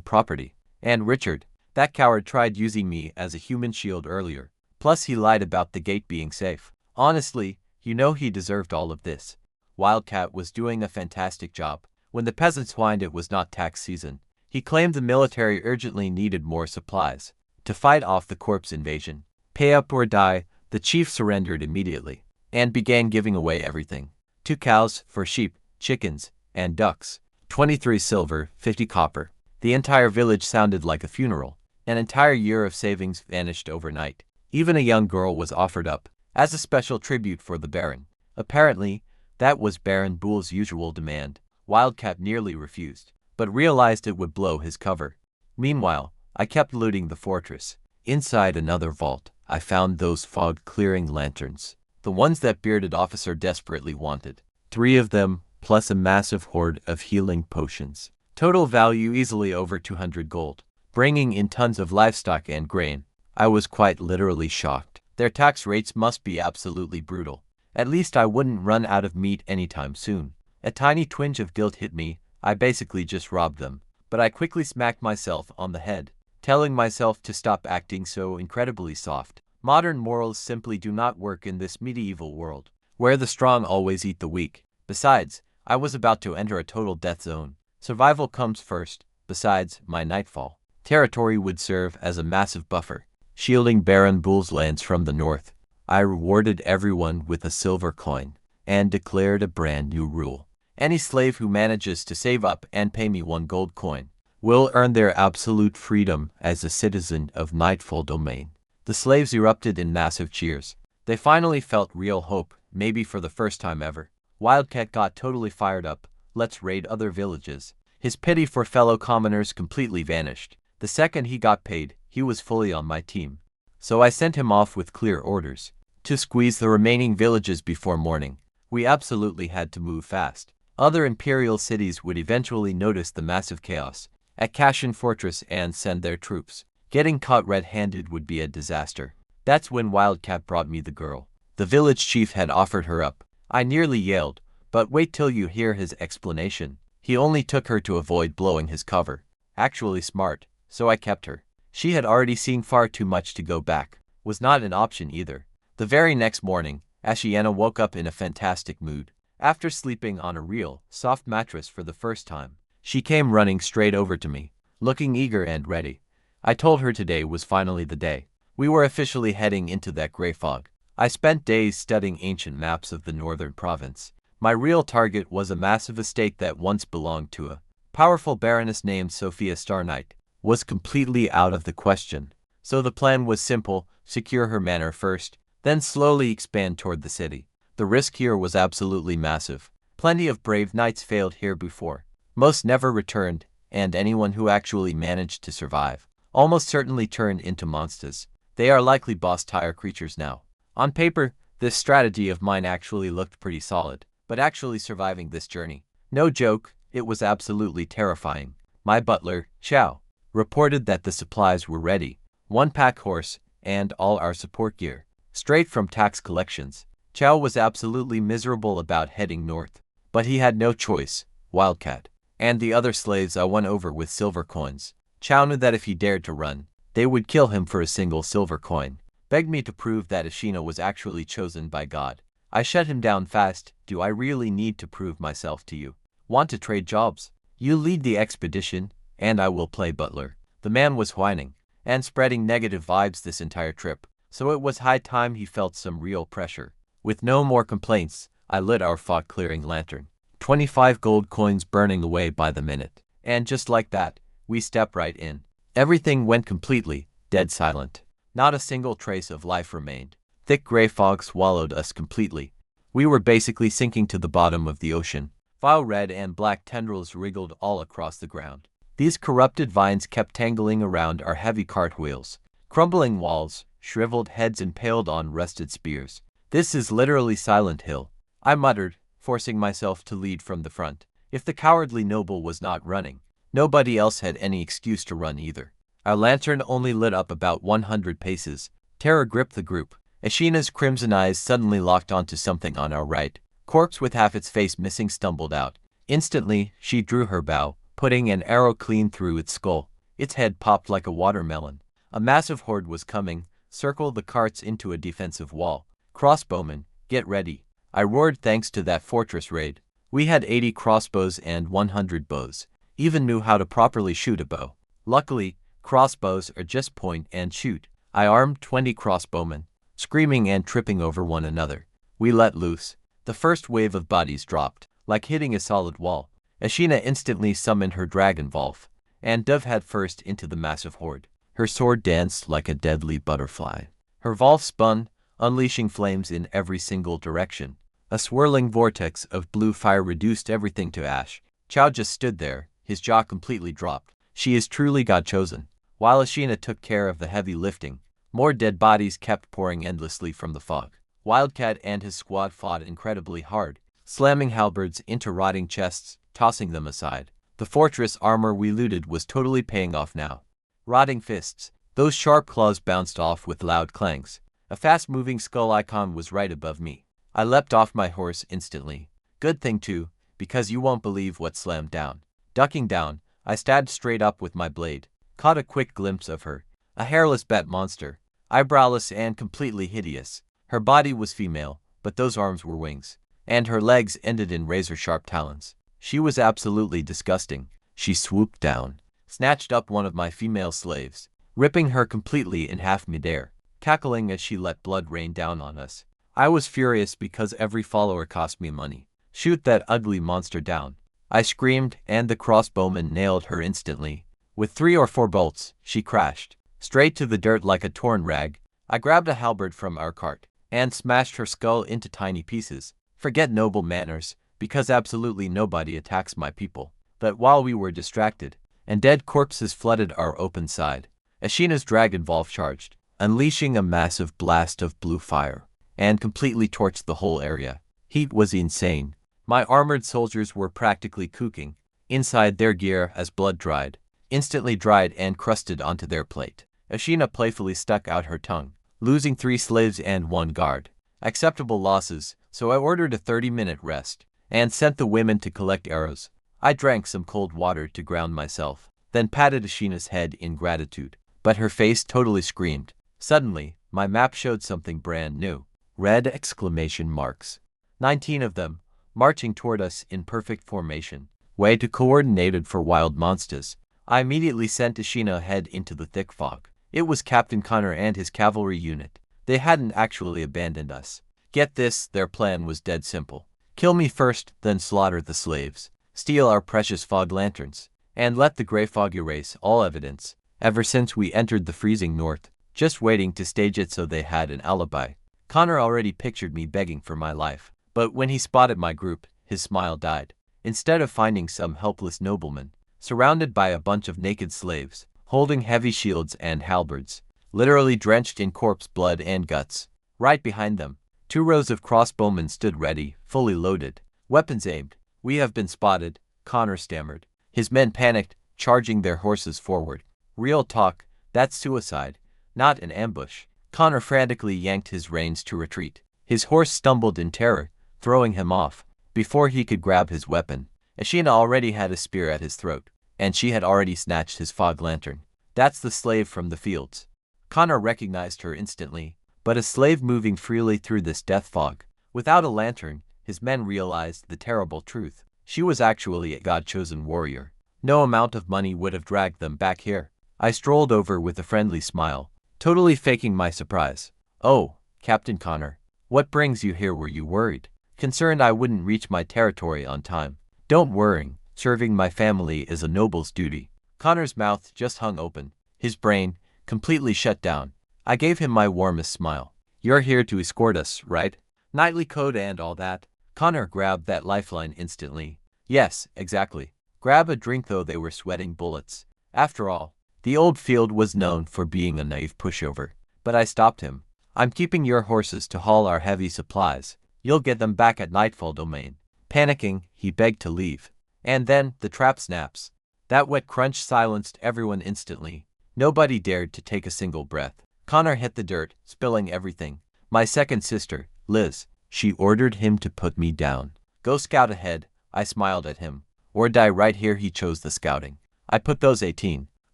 property. And Richard, that coward, tried using me as a human shield earlier. Plus he lied about the gate being safe. Honestly, you know he deserved all of this. Wildcat was doing a fantastic job. When the peasants whined it was not tax season, he claimed the military urgently needed more supplies to fight off the corpse invasion. Pay up or die, the chief surrendered immediately and began giving away everything. 2 cows for sheep, chickens, and ducks. 23 silver, 50 copper. The entire village sounded like a funeral. An entire year of savings vanished overnight. Even a young girl was offered up as a special tribute for the Baron. Apparently, that was Baron Bull's usual demand. Wildcat nearly refused, but realized it would blow his cover. Meanwhile, I kept looting the fortress. Inside another vault, I found those fog-clearing lanterns, the ones that bearded officer desperately wanted. 3 of them, plus a massive hoard of healing potions. Total value easily over 200 gold, bringing in tons of livestock and grain. I was quite literally shocked. Their tax rates must be absolutely brutal. At least I wouldn't run out of meat anytime soon. A tiny twinge of guilt hit me. I basically just robbed them. But I quickly smacked myself on the head, telling myself to stop acting so incredibly soft. Modern morals simply do not work in this medieval world, where the strong always eat the weak. Besides, I was about to enter a total death zone. Survival comes first. Besides, my Nightfall territory would serve as a massive buffer, shielding Baron Bull's lands from the north. I rewarded everyone with a silver coin and declared a brand new rule. Any slave who manages to save up and pay me 1 gold coin will earn their absolute freedom as a citizen of Nightfall domain. The slaves erupted in massive cheers. They finally felt real hope, maybe for the first time ever. Wildcat got totally fired up. Let's raid other villages. His pity for fellow commoners completely vanished. The second he got paid, he was fully on my team. So I sent him off with clear orders to squeeze the remaining villages before morning. We absolutely had to move fast. Other imperial cities would eventually notice the massive chaos at Kashin Fortress and send their troops. Getting caught red-handed would be a disaster. That's when Wildcat brought me the girl. The village chief had offered her up. I nearly yelled, but wait till you hear his explanation. He only took her to avoid blowing his cover. Actually smart, so I kept her. She had already seen far too much to go back. Was not an option either. The very next morning, Ashiana woke up in a fantastic mood. After sleeping on a real, soft mattress for the first time, she came running straight over to me, looking eager and ready. I told her today was finally the day. We were officially heading into that gray fog. I spent days studying ancient maps of the northern province. My real target was a massive estate that once belonged to a powerful baroness named Sophia Starknight. Was completely out of the question. So the plan was simple: secure her manor first, then slowly expand toward the city. The risk here was absolutely massive. Plenty of brave knights failed here before. Most never returned, and anyone who actually managed to survive almost certainly turned into monsters. They are likely boss-tier creatures now. On paper, this strategy of mine actually looked pretty solid, but actually surviving this journey, no joke, it was absolutely terrifying. My butler, Chow, reported that the supplies were ready, 1 pack horse, and all our support gear, straight from tax collections. Chow was absolutely miserable about heading north, but he had no choice. Wildcat and the other slaves I won over with silver coins. Chow knew that if he dared to run, they would kill him for a single silver coin. Begged me to prove that Ashina was actually chosen by God. I shut him down fast. Do I really need to prove myself to you? Want to trade jobs? You lead the expedition, and I will play butler. The man was whining and spreading negative vibes this entire trip, so it was high time he felt some real pressure. With no more complaints, I lit our fog-clearing lantern. 25 gold coins burning away by the minute. And just like that, we stepped right in. Everything went completely dead silent. Not a single trace of life remained. Thick gray fog swallowed us completely. We were basically sinking to the bottom of the ocean. Vile red and black tendrils wriggled all across the ground. These corrupted vines kept tangling around our heavy cart wheels, crumbling walls, shriveled heads impaled on rusted spears. This is literally Silent Hill, I muttered, forcing myself to lead from the front. If the cowardly noble was not running, nobody else had any excuse to run either. Our lantern only lit up about 100 paces. Terror gripped the group. Ashina's crimson eyes suddenly locked onto something on our right. Corpse with half its face missing stumbled out. Instantly, she drew her bow, putting an arrow clean through its skull. Its head popped like a watermelon. A massive horde was coming. Circle the carts into a defensive wall. Crossbowmen, get ready. I roared thanks to that fortress raid. We had 80 crossbows and 100 bows. Even knew how to properly shoot a bow. Luckily, crossbows are just point and shoot. I armed 20 crossbowmen, screaming and tripping over one another. We let loose. The first wave of bodies dropped, like hitting a solid wall. Ashina instantly summoned her dragon Volf, and dove head first into the massive horde. Her sword danced like a deadly butterfly. Her Volf spun, unleashing flames in every single direction. A swirling vortex of blue fire reduced everything to ash. Chao just stood there, his jaw completely dropped. She is truly God-chosen. While Ashina took care of the heavy lifting, more dead bodies kept pouring endlessly from the fog. Wildcat and his squad fought incredibly hard, slamming halberds into rotting chests, tossing them aside. The fortress armor we looted was totally paying off now. Rotting fists. Those sharp claws bounced off with loud clangs. A fast-moving skull icon was right above me. I leapt off my horse instantly. Good thing too, because you won't believe what slammed down. Ducking down, I stabbed straight up with my blade. Caught a quick glimpse of her. A hairless bat monster, eyebrowless and completely hideous. Her body was female, but those arms were wings, and her legs ended in razor-sharp talons. She was absolutely disgusting. She swooped down, snatched up one of my female slaves, ripping her completely in half midair, cackling as she let blood rain down on us. I was furious because every follower cost me money. Shoot that ugly monster down, I screamed, and the crossbowman nailed her instantly. With 3 or 4 bolts, she crashed straight to the dirt like a torn rag. I grabbed a halberd from our cart and smashed her skull into tiny pieces. Forget noble manners, because absolutely nobody attacks my people. But while we were distracted, and dead corpses flooded our open side, Ashina's dragon Volf charged, unleashing a massive blast of blue fire, and completely torched the whole area. Heat was insane. My armored soldiers were practically cooking inside their gear as blood dried, instantly dried and crusted onto their plate. Ashina playfully stuck out her tongue, losing 3 slaves and 1 guard. Acceptable losses, so I ordered a 30-minute rest, and sent the women to collect arrows. I drank some cold water to ground myself, then patted Ashina's head in gratitude, but her face totally screamed. Suddenly, my map showed something brand new. Red exclamation marks. 19 of them, marching toward us in perfect formation. Way too coordinated for wild monsters. I immediately sent Ashina ahead into the thick fog. It was Captain Connor and his cavalry unit. They hadn't actually abandoned us. Get this, their plan was dead simple. Kill me first, then slaughter the slaves. Steal our precious fog lanterns, and let the gray fog erase all evidence. Ever since we entered the freezing north, just waiting to stage it so they had an alibi. Connor already pictured me begging for my life, but when he spotted my group, his smile died. Instead of finding some helpless nobleman, surrounded by a bunch of naked slaves, holding heavy shields and halberds, literally drenched in corpse blood and guts. Right behind them, 2 rows of crossbowmen stood ready, fully loaded, weapons aimed. We have been spotted, Connor stammered. His men panicked, charging their horses forward. Real talk, that's suicide, not an ambush. Connor frantically yanked his reins to retreat. His horse stumbled in terror, throwing him off. Before he could grab his weapon, Ashina already had a spear at his throat, and she had already snatched his fog lantern. That's the slave from the fields. Connor recognized her instantly, but a slave moving freely through this death fog. Without a lantern, his men realized the terrible truth. She was actually a God-chosen warrior. No amount of money would have dragged them back here. I strolled over with a friendly smile, totally faking my surprise. Oh, Captain Connor, what brings you here? Were you worried? Concerned I wouldn't reach my territory on time? Don't worry, serving my family is a noble's duty. Connor's mouth just hung open, his brain completely shut down. I gave him my warmest smile. You're here to escort us, right? Knightly code and all that? Connor grabbed that lifeline instantly. Yes, exactly. Grab a drink though they were sweating bullets. After all, the old field was known for being a naive pushover. But I stopped him. I'm keeping your horses to haul our heavy supplies. You'll get them back at nightfall domain. Panicking, he begged to leave. And then, the trap snaps. That wet crunch silenced everyone instantly. Nobody dared to take a single breath. Connor hit the dirt, spilling everything. My second sister, Liz, she ordered him to put me down. Go scout ahead, I smiled at him. Or die right here. He chose the scouting. I put those 18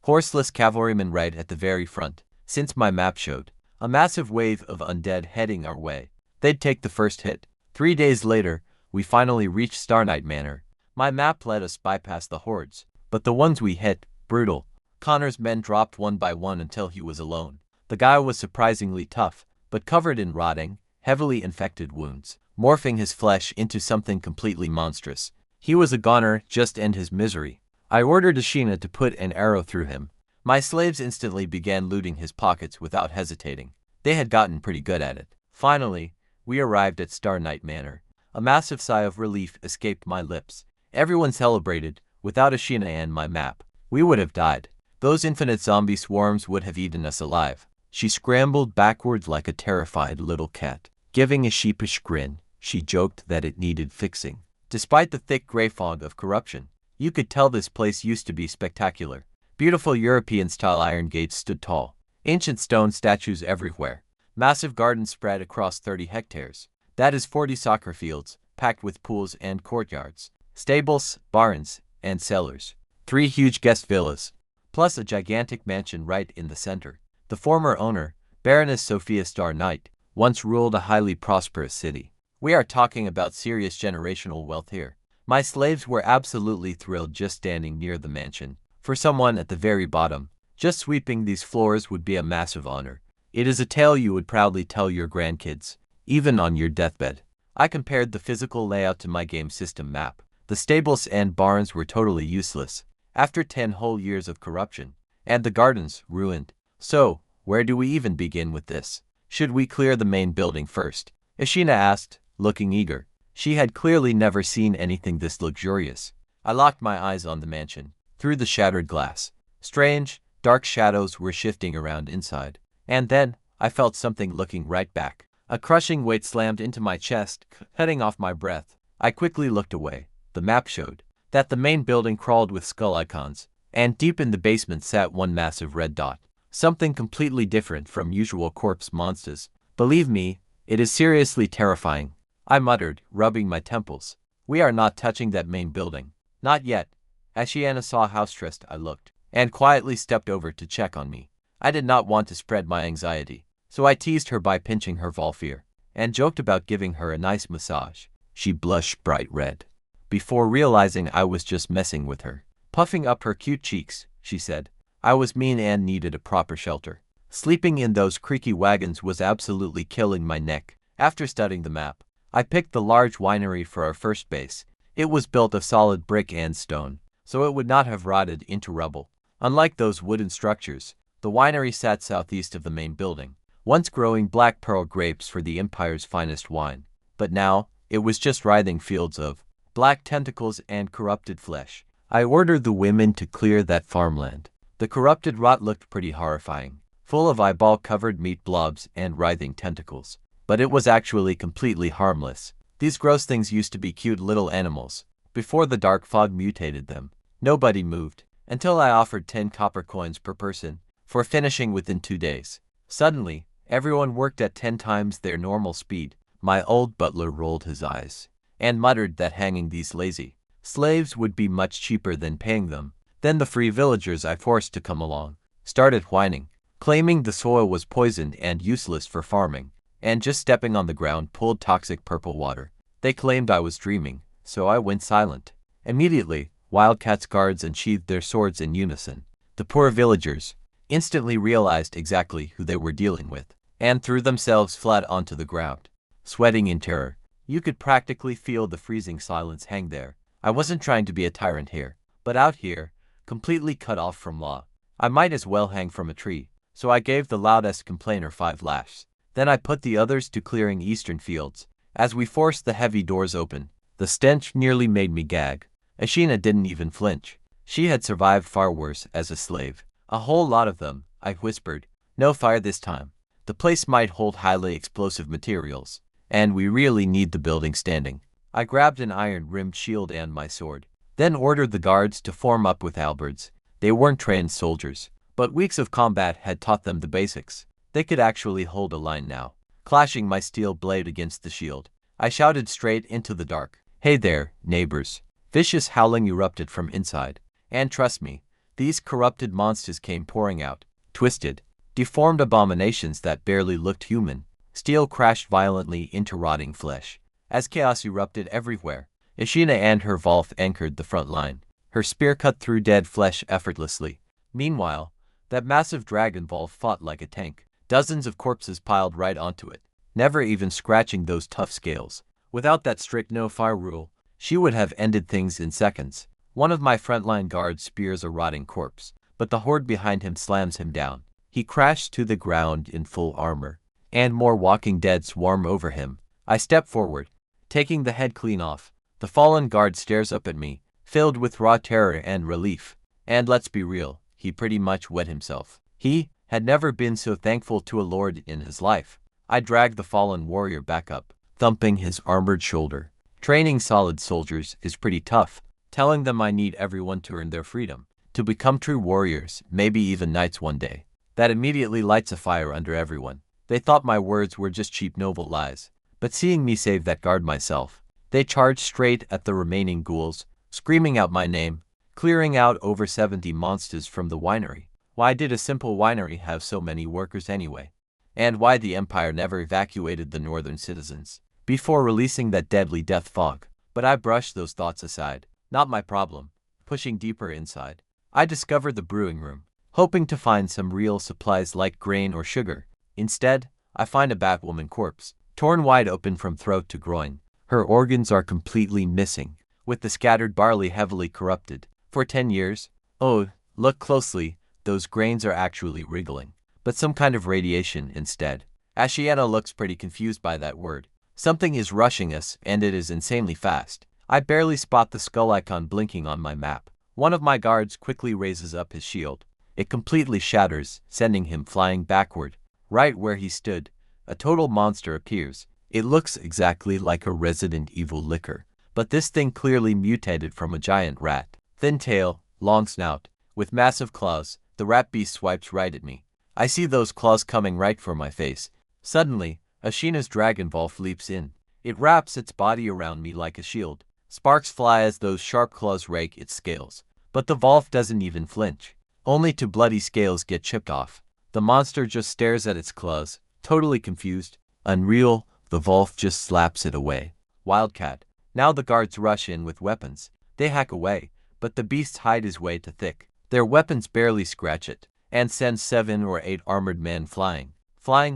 horseless cavalrymen right at the very front, since my map showed a massive wave of undead heading our way. They'd take the first hit. 3 days later, we finally reached Starnight Manor. My map let us bypass the hordes, but the ones we hit, brutal. Connor's men dropped one by one until he was alone. The guy was surprisingly tough, but covered in rotting, heavily infected wounds, morphing his flesh into something completely monstrous. He was a goner, just end his misery. I ordered Ashina to put an arrow through him. My slaves instantly began looting his pockets without hesitating. They had gotten pretty good at it. Finally, we arrived at Starnight Manor. A massive sigh of relief escaped my lips. Everyone celebrated. Without Ashina and my map, we would have died. Those infinite zombie swarms would have eaten us alive. She scrambled backwards like a terrified little cat. Giving a sheepish grin, she joked that it needed fixing. Despite the thick gray fog of corruption, you could tell this place used to be spectacular. Beautiful European-style iron gates stood tall. Ancient stone statues everywhere. Massive gardens spread across 30 hectares. That is 40 soccer fields, packed with pools and courtyards. Stables, barns, and cellars. 3 huge guest villas, plus a gigantic mansion right in the center. The former owner, Baroness Sophia Starnight, once ruled a highly prosperous city. We are talking about serious generational wealth here. My slaves were absolutely thrilled just standing near the mansion. For someone at the very bottom, just sweeping these floors would be a massive honor. It is a tale you would proudly tell your grandkids, even on your deathbed. I compared the physical layout to my game system map. The stables and barns were totally useless, after 10 whole years of corruption, and the gardens ruined. So, where do we even begin with this? Should we clear the main building first? Ashina asked, looking eager. She had clearly never seen anything this luxurious. I locked my eyes on the mansion, through the shattered glass. Strange, dark shadows were shifting around inside. And then, I felt something looking right back. A crushing weight slammed into my chest, cutting off my breath. I quickly looked away. The map showed that the main building crawled with skull icons, and deep in the basement sat one massive red dot. Something completely different from usual corpse monsters. Believe me, it is seriously terrifying, I muttered, rubbing my temples. We are not touching that main building. Not yet. Ashiana saw how stressed I looked, and quietly stepped over to check on me. I did not want to spread my anxiety, so I teased her by pinching her Valfir, and joked about giving her a nice massage. She blushed bright red, before realizing I was just messing with her. Puffing up her cute cheeks, she said, I was mean and needed a proper shelter. Sleeping in those creaky wagons was absolutely killing my neck. After studying the map, I picked the large winery for our first base. It was built of solid brick and stone, so it would not have rotted into rubble. Unlike those wooden structures, the winery sat southeast of the main building, once growing black pearl grapes for the Empire's finest wine. But now, it was just writhing fields of black tentacles and corrupted flesh. I ordered the women to clear that farmland. The corrupted rot looked pretty horrifying, full of eyeball-covered meat blobs and writhing tentacles. But it was actually completely harmless. These gross things used to be cute little animals, before the dark fog mutated them. Nobody moved, until I offered 10 copper coins per person, for finishing within 2 days. Suddenly, everyone worked at 10 times their normal speed. My old butler rolled his eyes, and muttered that hanging these lazy slaves would be much cheaper than paying them. Then the free villagers I forced to come along started whining, claiming the soil was poisoned and useless for farming, and just stepping on the ground pulled toxic purple water. They claimed I was dreaming, so I went silent. Immediately, Wildcat's guards unsheathed their swords in unison. The poor villagers instantly realized exactly who they were dealing with, and threw themselves flat onto the ground, sweating in terror. You could practically feel the freezing silence hang there. I wasn't trying to be a tyrant here, but out here, completely cut off from law, I might as well hang from a tree, so I gave the loudest complainer 5 lashes. Then I put the others to clearing eastern fields. As we forced the heavy doors open, the stench nearly made me gag. Ashina didn't even flinch. She had survived far worse as a slave. A whole lot of them, I whispered. No fire this time. The place might hold highly explosive materials, and we really need the building standing. I grabbed an iron-rimmed shield and my sword, then ordered the guards to form up with halberds. They weren't trained soldiers, but weeks of combat had taught them the basics. They could actually hold a line now. Clashing my steel blade against the shield, I shouted straight into the dark. Hey there, neighbors. Vicious howling erupted from inside. And trust me, these corrupted monsters came pouring out. Twisted, deformed abominations that barely looked human. Steel crashed violently into rotting flesh. As chaos erupted everywhere, Ashina and her Volf anchored the front line. Her spear cut through dead flesh effortlessly. Meanwhile, that massive dragon Volf fought like a tank. Dozens of corpses piled right onto it, never even scratching those tough scales. Without that strict no-fire rule, she would have ended things in seconds. One of my frontline guards spears a rotting corpse, but the horde behind him slams him down. He crashed to the ground in full armor, and more walking dead swarm over him. I step forward, taking the head clean off. The fallen guard stares up at me, filled with raw terror and relief. And let's be real, he pretty much wet himself. He had never been so thankful to a lord in his life. I dragged the fallen warrior back up, thumping his armored shoulder. Training solid soldiers is pretty tough. Telling them I need everyone to earn their freedom, to become true warriors, maybe even knights one day. That immediately lights a fire under everyone. They thought my words were just cheap noble lies. But seeing me save that guard myself, they charged straight at the remaining ghouls, screaming out my name, clearing out over 70 monsters from the winery. Why did a simple winery have so many workers anyway? And why the Empire never evacuated the northern citizens before releasing that deadly death fog? But I brushed those thoughts aside. Not my problem. Pushing deeper inside, I discovered the brewing room, hoping to find some real supplies like grain or sugar. Instead, I find a Batwoman corpse, torn wide open from throat to groin. Her organs are completely missing, with the scattered barley heavily corrupted. For 10 years? Oh, look closely, those grains are actually wriggling, but some kind of radiation instead. Ashiana looks pretty confused by that word. Something is rushing us, and it is insanely fast. I barely spot the skull icon blinking on my map. One of my guards quickly raises up his shield. It completely shatters, sending him flying backward. Right where he stood, a total monster appears. It looks exactly like a Resident Evil liquor, but this thing clearly mutated from a giant rat. Thin tail, long snout, with massive claws, the rat beast swipes right at me. I see those claws coming right for my face. Suddenly, Ashina's dragon Volf leaps in. It wraps its body around me like a shield. Sparks fly as those sharp claws rake its scales. But the Volf doesn't even flinch, only to bloody scales get chipped off. The monster just stares at its claws, totally confused. Unreal, the Volf just slaps it away. Wildcat. Now the guards rush in with weapons. They hack away, but the beasts hide his way too thick. Their weapons barely scratch it, and send 7 or 8 armored men flying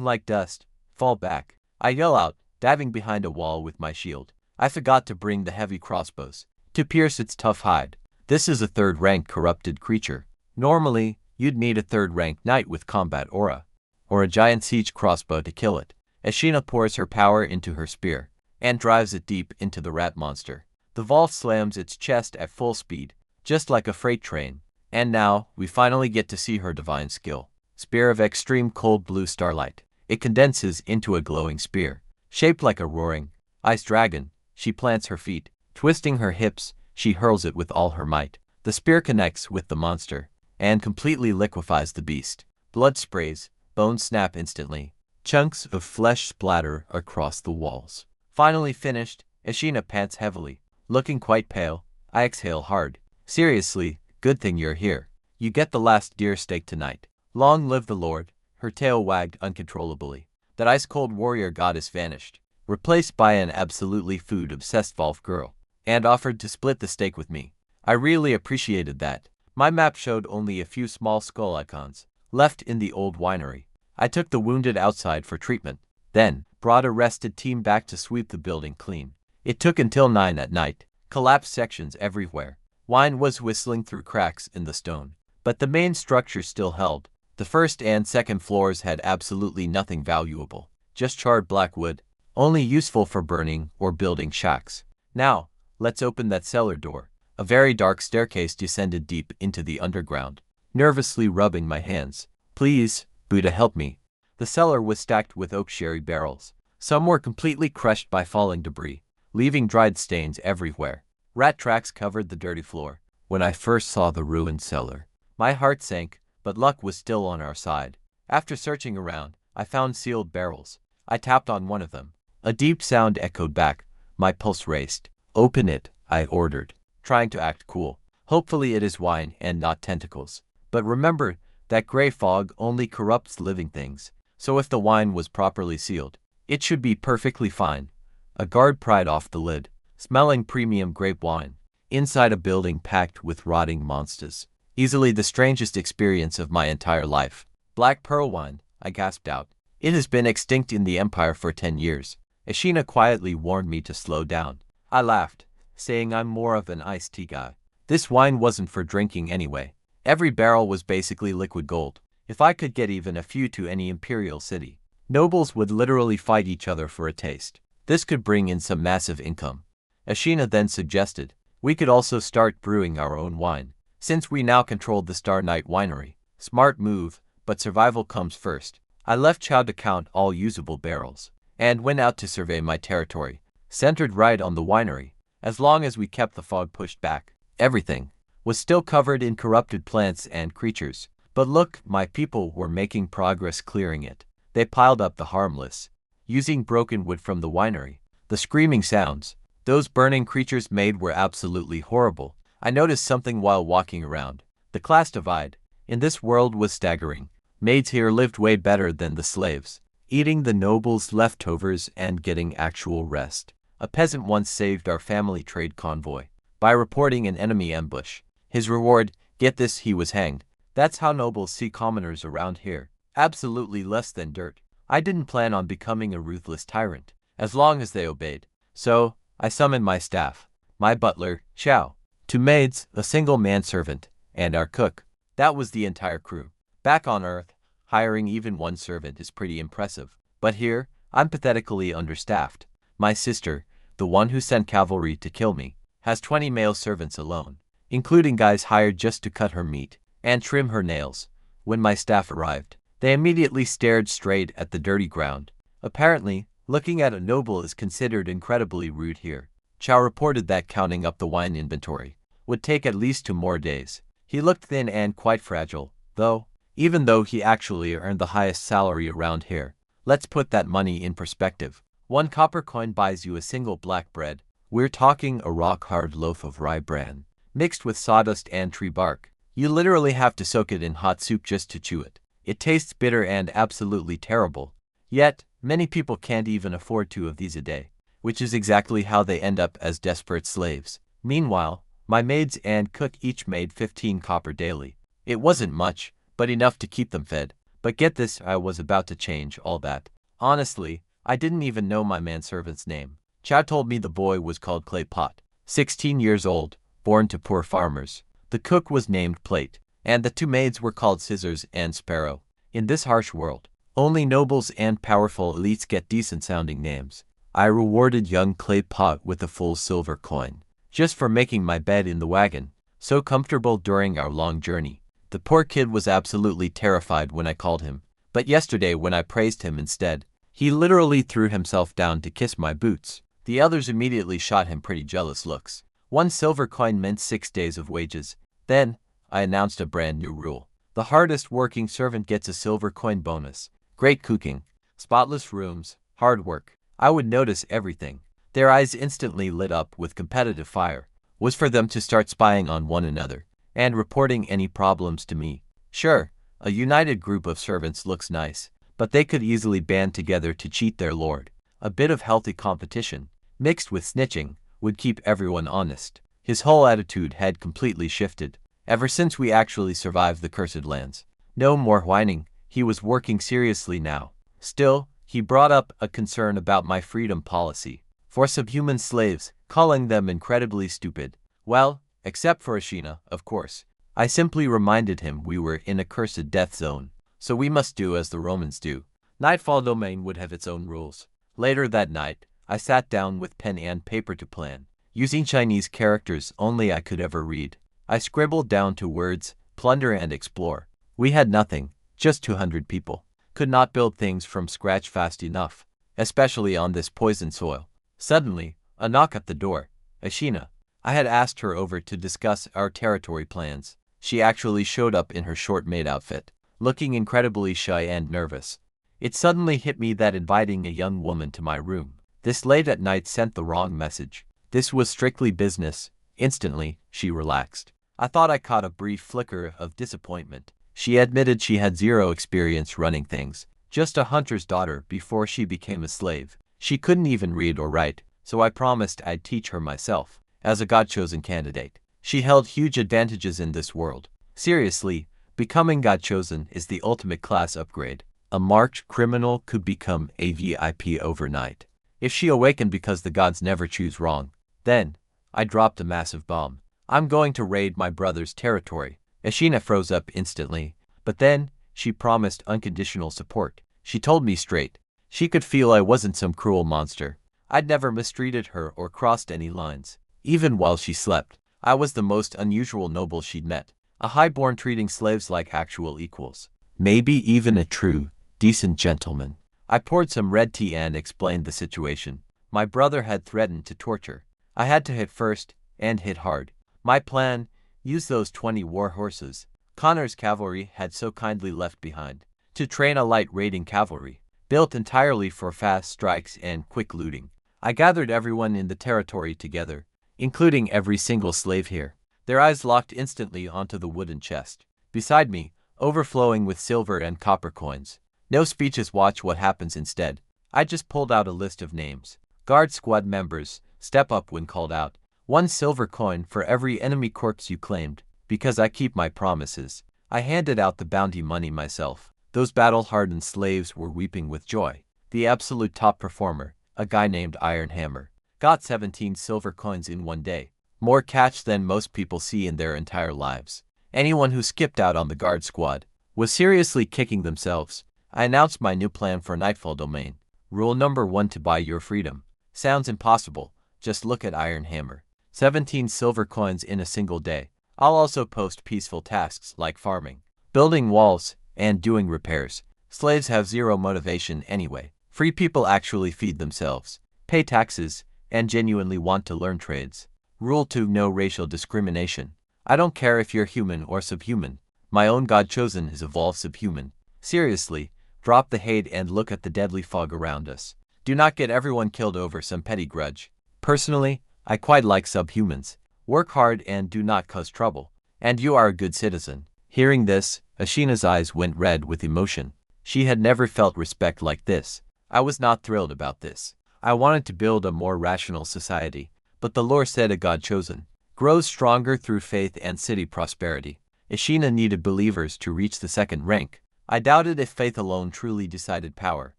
like dust. Fall back. I yell out, diving behind a wall with my shield. I forgot to bring the heavy crossbows to pierce its tough hide. This is a 3rd-rank corrupted creature. Normally, you'd need a 3rd-rank knight with combat aura, or a giant siege crossbow to kill it. Ashina pours her power into her spear, and drives it deep into the rat monster. The Volf slams its chest at full speed, just like a freight train. And now, we finally get to see her divine skill. Spear of extreme cold blue starlight. It condenses into a glowing spear, shaped like a roaring ice dragon. She plants her feet. Twisting her hips, she hurls it with all her might. The spear connects with the monster, and completely liquefies the beast. Blood sprays, bones snap instantly. Chunks of flesh splatter across the walls. Finally finished, Ashina pants heavily. Looking quite pale, I exhale hard. Seriously, good thing you're here. You get the last deer steak tonight. Long live the Lord. Her tail wagged uncontrollably. That ice-cold warrior goddess vanished, replaced by an absolutely food-obsessed Volf girl, and offered to split the steak with me. I really appreciated that. My map showed only a few small skull icons left in the old winery. I took the wounded outside for treatment, then brought a rested team back to sweep the building clean. It took until 9 at night. Collapsed sections everywhere. Wine was whistling through cracks in the stone, but the main structure still held. The 1st and 2nd floors had absolutely nothing valuable, just charred black wood, only useful for burning or building shacks. Now, let's open that cellar door. A very dark staircase descended deep into the underground. Nervously rubbing my hands. Please, Buddha, help me. The cellar was stacked with oak sherry barrels. Some were completely crushed by falling debris, leaving dried stains everywhere. Rat tracks covered the dirty floor. When I first saw the ruined cellar, my heart sank, but luck was still on our side. After searching around, I found sealed barrels. I tapped on one of them. A deep sound echoed back. My pulse raced. Open it, I ordered, trying to act cool. Hopefully it is wine and not tentacles. But remember that gray fog only corrupts living things, so if the wine was properly sealed, it should be perfectly fine. A guard pried off the lid, smelling premium grape wine. Inside a building packed with rotting monsters. Easily the strangest experience of my entire life. Black pearl wine, I gasped out. It has been extinct in the Empire for 10 years. Ashina quietly warned me to slow down. I laughed, saying I'm more of an iced tea guy. This wine wasn't for drinking anyway. Every barrel was basically liquid gold. If I could get even a few to any imperial city, nobles would literally fight each other for a taste. This could bring in some massive income. Ashina then suggested we could also start brewing our own wine, since we now controlled the Star Night winery. Smart move, but survival comes first. I left Chow to count all usable barrels, and went out to survey my territory, centered right on the winery. As long as we kept the fog pushed back, everything was still covered in corrupted plants and creatures. But look, my people were making progress clearing it. They piled up the harmless, using broken wood from the winery. The screaming sounds those burning creatures made were absolutely horrible. I noticed something while walking around. The class divide in this world was staggering. Maids here lived way better than the slaves, eating the nobles' leftovers and getting actual rest. A peasant once saved our family trade convoy by reporting an enemy ambush. His reward, get this, he was hanged. That's how nobles see commoners around here. Absolutely less than dirt. I didn't plan on becoming a ruthless tyrant, as long as they obeyed. So, I summoned my staff, my butler, Chow, 2 maids, a single manservant, and our cook. That was the entire crew. Back on Earth, hiring even one servant is pretty impressive. But here, I'm pathetically understaffed. My sister, the one who sent cavalry to kill me, has 20 male servants alone, including guys hired just to cut her meat and trim her nails. When my staff arrived, they immediately stared straight at the dirty ground. Apparently, looking at a noble is considered incredibly rude here. Chow reported that counting up the wine inventory would take at least 2 more days. He looked thin and quite fragile, though, even though he actually earned the highest salary around here. Let's put that money in perspective. 1 copper coin buys you a single black bread. We're talking a rock-hard loaf of rye bran, mixed with sawdust and tree bark. You literally have to soak it in hot soup just to chew it. It tastes bitter and absolutely terrible. Yet, many people can't even afford 2 of these a day, which is exactly how they end up as desperate slaves. Meanwhile, my maids and cook each made 15 copper daily. It wasn't much, but enough to keep them fed. But get this, I was about to change all that. Honestly, I didn't even know my manservant's name. Chow told me the boy was called Clay Pot, 16 years old, born to poor farmers. The cook was named Plate, and the 2 maids were called Scissors and Sparrow. In this harsh world, only nobles and powerful elites get decent-sounding names. I rewarded young Clay Pot with a full silver coin, just for making my bed in the wagon, so comfortable during our long journey. The poor kid was absolutely terrified when I called him, but yesterday when I praised him instead, he literally threw himself down to kiss my boots. The others immediately shot him pretty jealous looks. 1 silver coin meant 6 days of wages. Then, I announced a brand new rule. The hardest working servant gets a silver coin bonus. Great cooking, spotless rooms, hard work. I would notice everything. Their eyes instantly lit up with competitive fire. Was for them to start spying on one another and reporting any problems to me. Sure, a united group of servants looks nice, but they could easily band together to cheat their lord. A bit of healthy competition, mixed with snitching, would keep everyone honest. His whole attitude had completely shifted, ever since we actually survived the cursed lands. No more whining, he was working seriously now. Still, he brought up a concern about my freedom policy for subhuman slaves, calling them incredibly stupid. Well, except for Ashina, of course. I simply reminded him we were in a cursed death zone, so we must do as the Romans do. Nightfall domain would have its own rules. Later that night, I sat down with pen and paper to plan. using Chinese characters only I could ever read. I scribbled down 2 words, plunder and explore. We had nothing, just 200 people. Could not build things from scratch fast enough, especially on this poisoned soil. Suddenly, a knock at the door. Ashina. I had asked her over to discuss our territory plans. She actually showed up in her short maid outfit, looking incredibly shy and nervous. It suddenly hit me that inviting a young woman to my room this late at night sent the wrong message. This was strictly business. Instantly, she relaxed. I thought I caught a brief flicker of disappointment. She admitted she had zero experience running things, just a hunter's daughter before she became a slave. She couldn't even read or write, so I promised I'd teach her myself. As a God-chosen candidate, she held huge advantages in this world. Seriously, becoming God-chosen is the ultimate class upgrade. A marked criminal could become a VIP overnight. If she awakened because the gods never choose wrong, then I dropped a massive bomb. I'm going to raid my brother's territory. Ashina froze up instantly, but then she promised unconditional support. She told me straight. She could feel I wasn't some cruel monster. I'd never mistreated her or crossed any lines. Even while she slept, I was the most unusual noble she'd met. A highborn treating slaves like actual equals. Maybe even a true, decent gentleman. I poured some red tea and explained the situation. My brother had threatened to torture. I had to hit first, and hit hard. My plan: use those 20 war horses Connor's cavalry had so kindly left behind, to train a light raiding cavalry, built entirely for fast strikes and quick looting. I gathered everyone in the territory together, including every single slave here. Their eyes locked instantly onto the wooden chest beside me, overflowing with silver and copper coins. No speeches, watch what happens instead. I just pulled out a list of names. Guard squad members, step up when called out. 1 silver coin for every enemy corpse you claimed, because I keep my promises. I handed out the bounty money myself. Those battle-hardened slaves were weeping with joy. The absolute top performer, a guy named Iron Hammer, got 17 silver coins in one day. More cash than most people see in their entire lives. Anyone who skipped out on the guard squad was seriously kicking themselves. I announced my new plan for Nightfall Domain. Rule number 1: to buy your freedom. Sounds impossible. Just look at Iron Hammer. 17 silver coins in a single day. I'll also post peaceful tasks like farming, building walls, and doing repairs. Slaves have zero motivation anyway. Free people actually feed themselves, pay taxes, and genuinely want to learn trades. Rule 2: no racial discrimination. I don't care if you're human or subhuman. My own God-chosen is evolved subhuman. Seriously, drop the hate and look at the deadly fog around us. Do not get everyone killed over some petty grudge. Personally, I quite like subhumans. Work hard and do not cause trouble. And you are a good citizen. Hearing this, Ashina's eyes went red with emotion. She had never felt respect like this. I was not thrilled about this. I wanted to build a more rational society, but the lore said a God-chosen grows stronger through faith and city prosperity. Ashina needed believers to reach the 2nd rank. I doubted if faith alone truly decided power.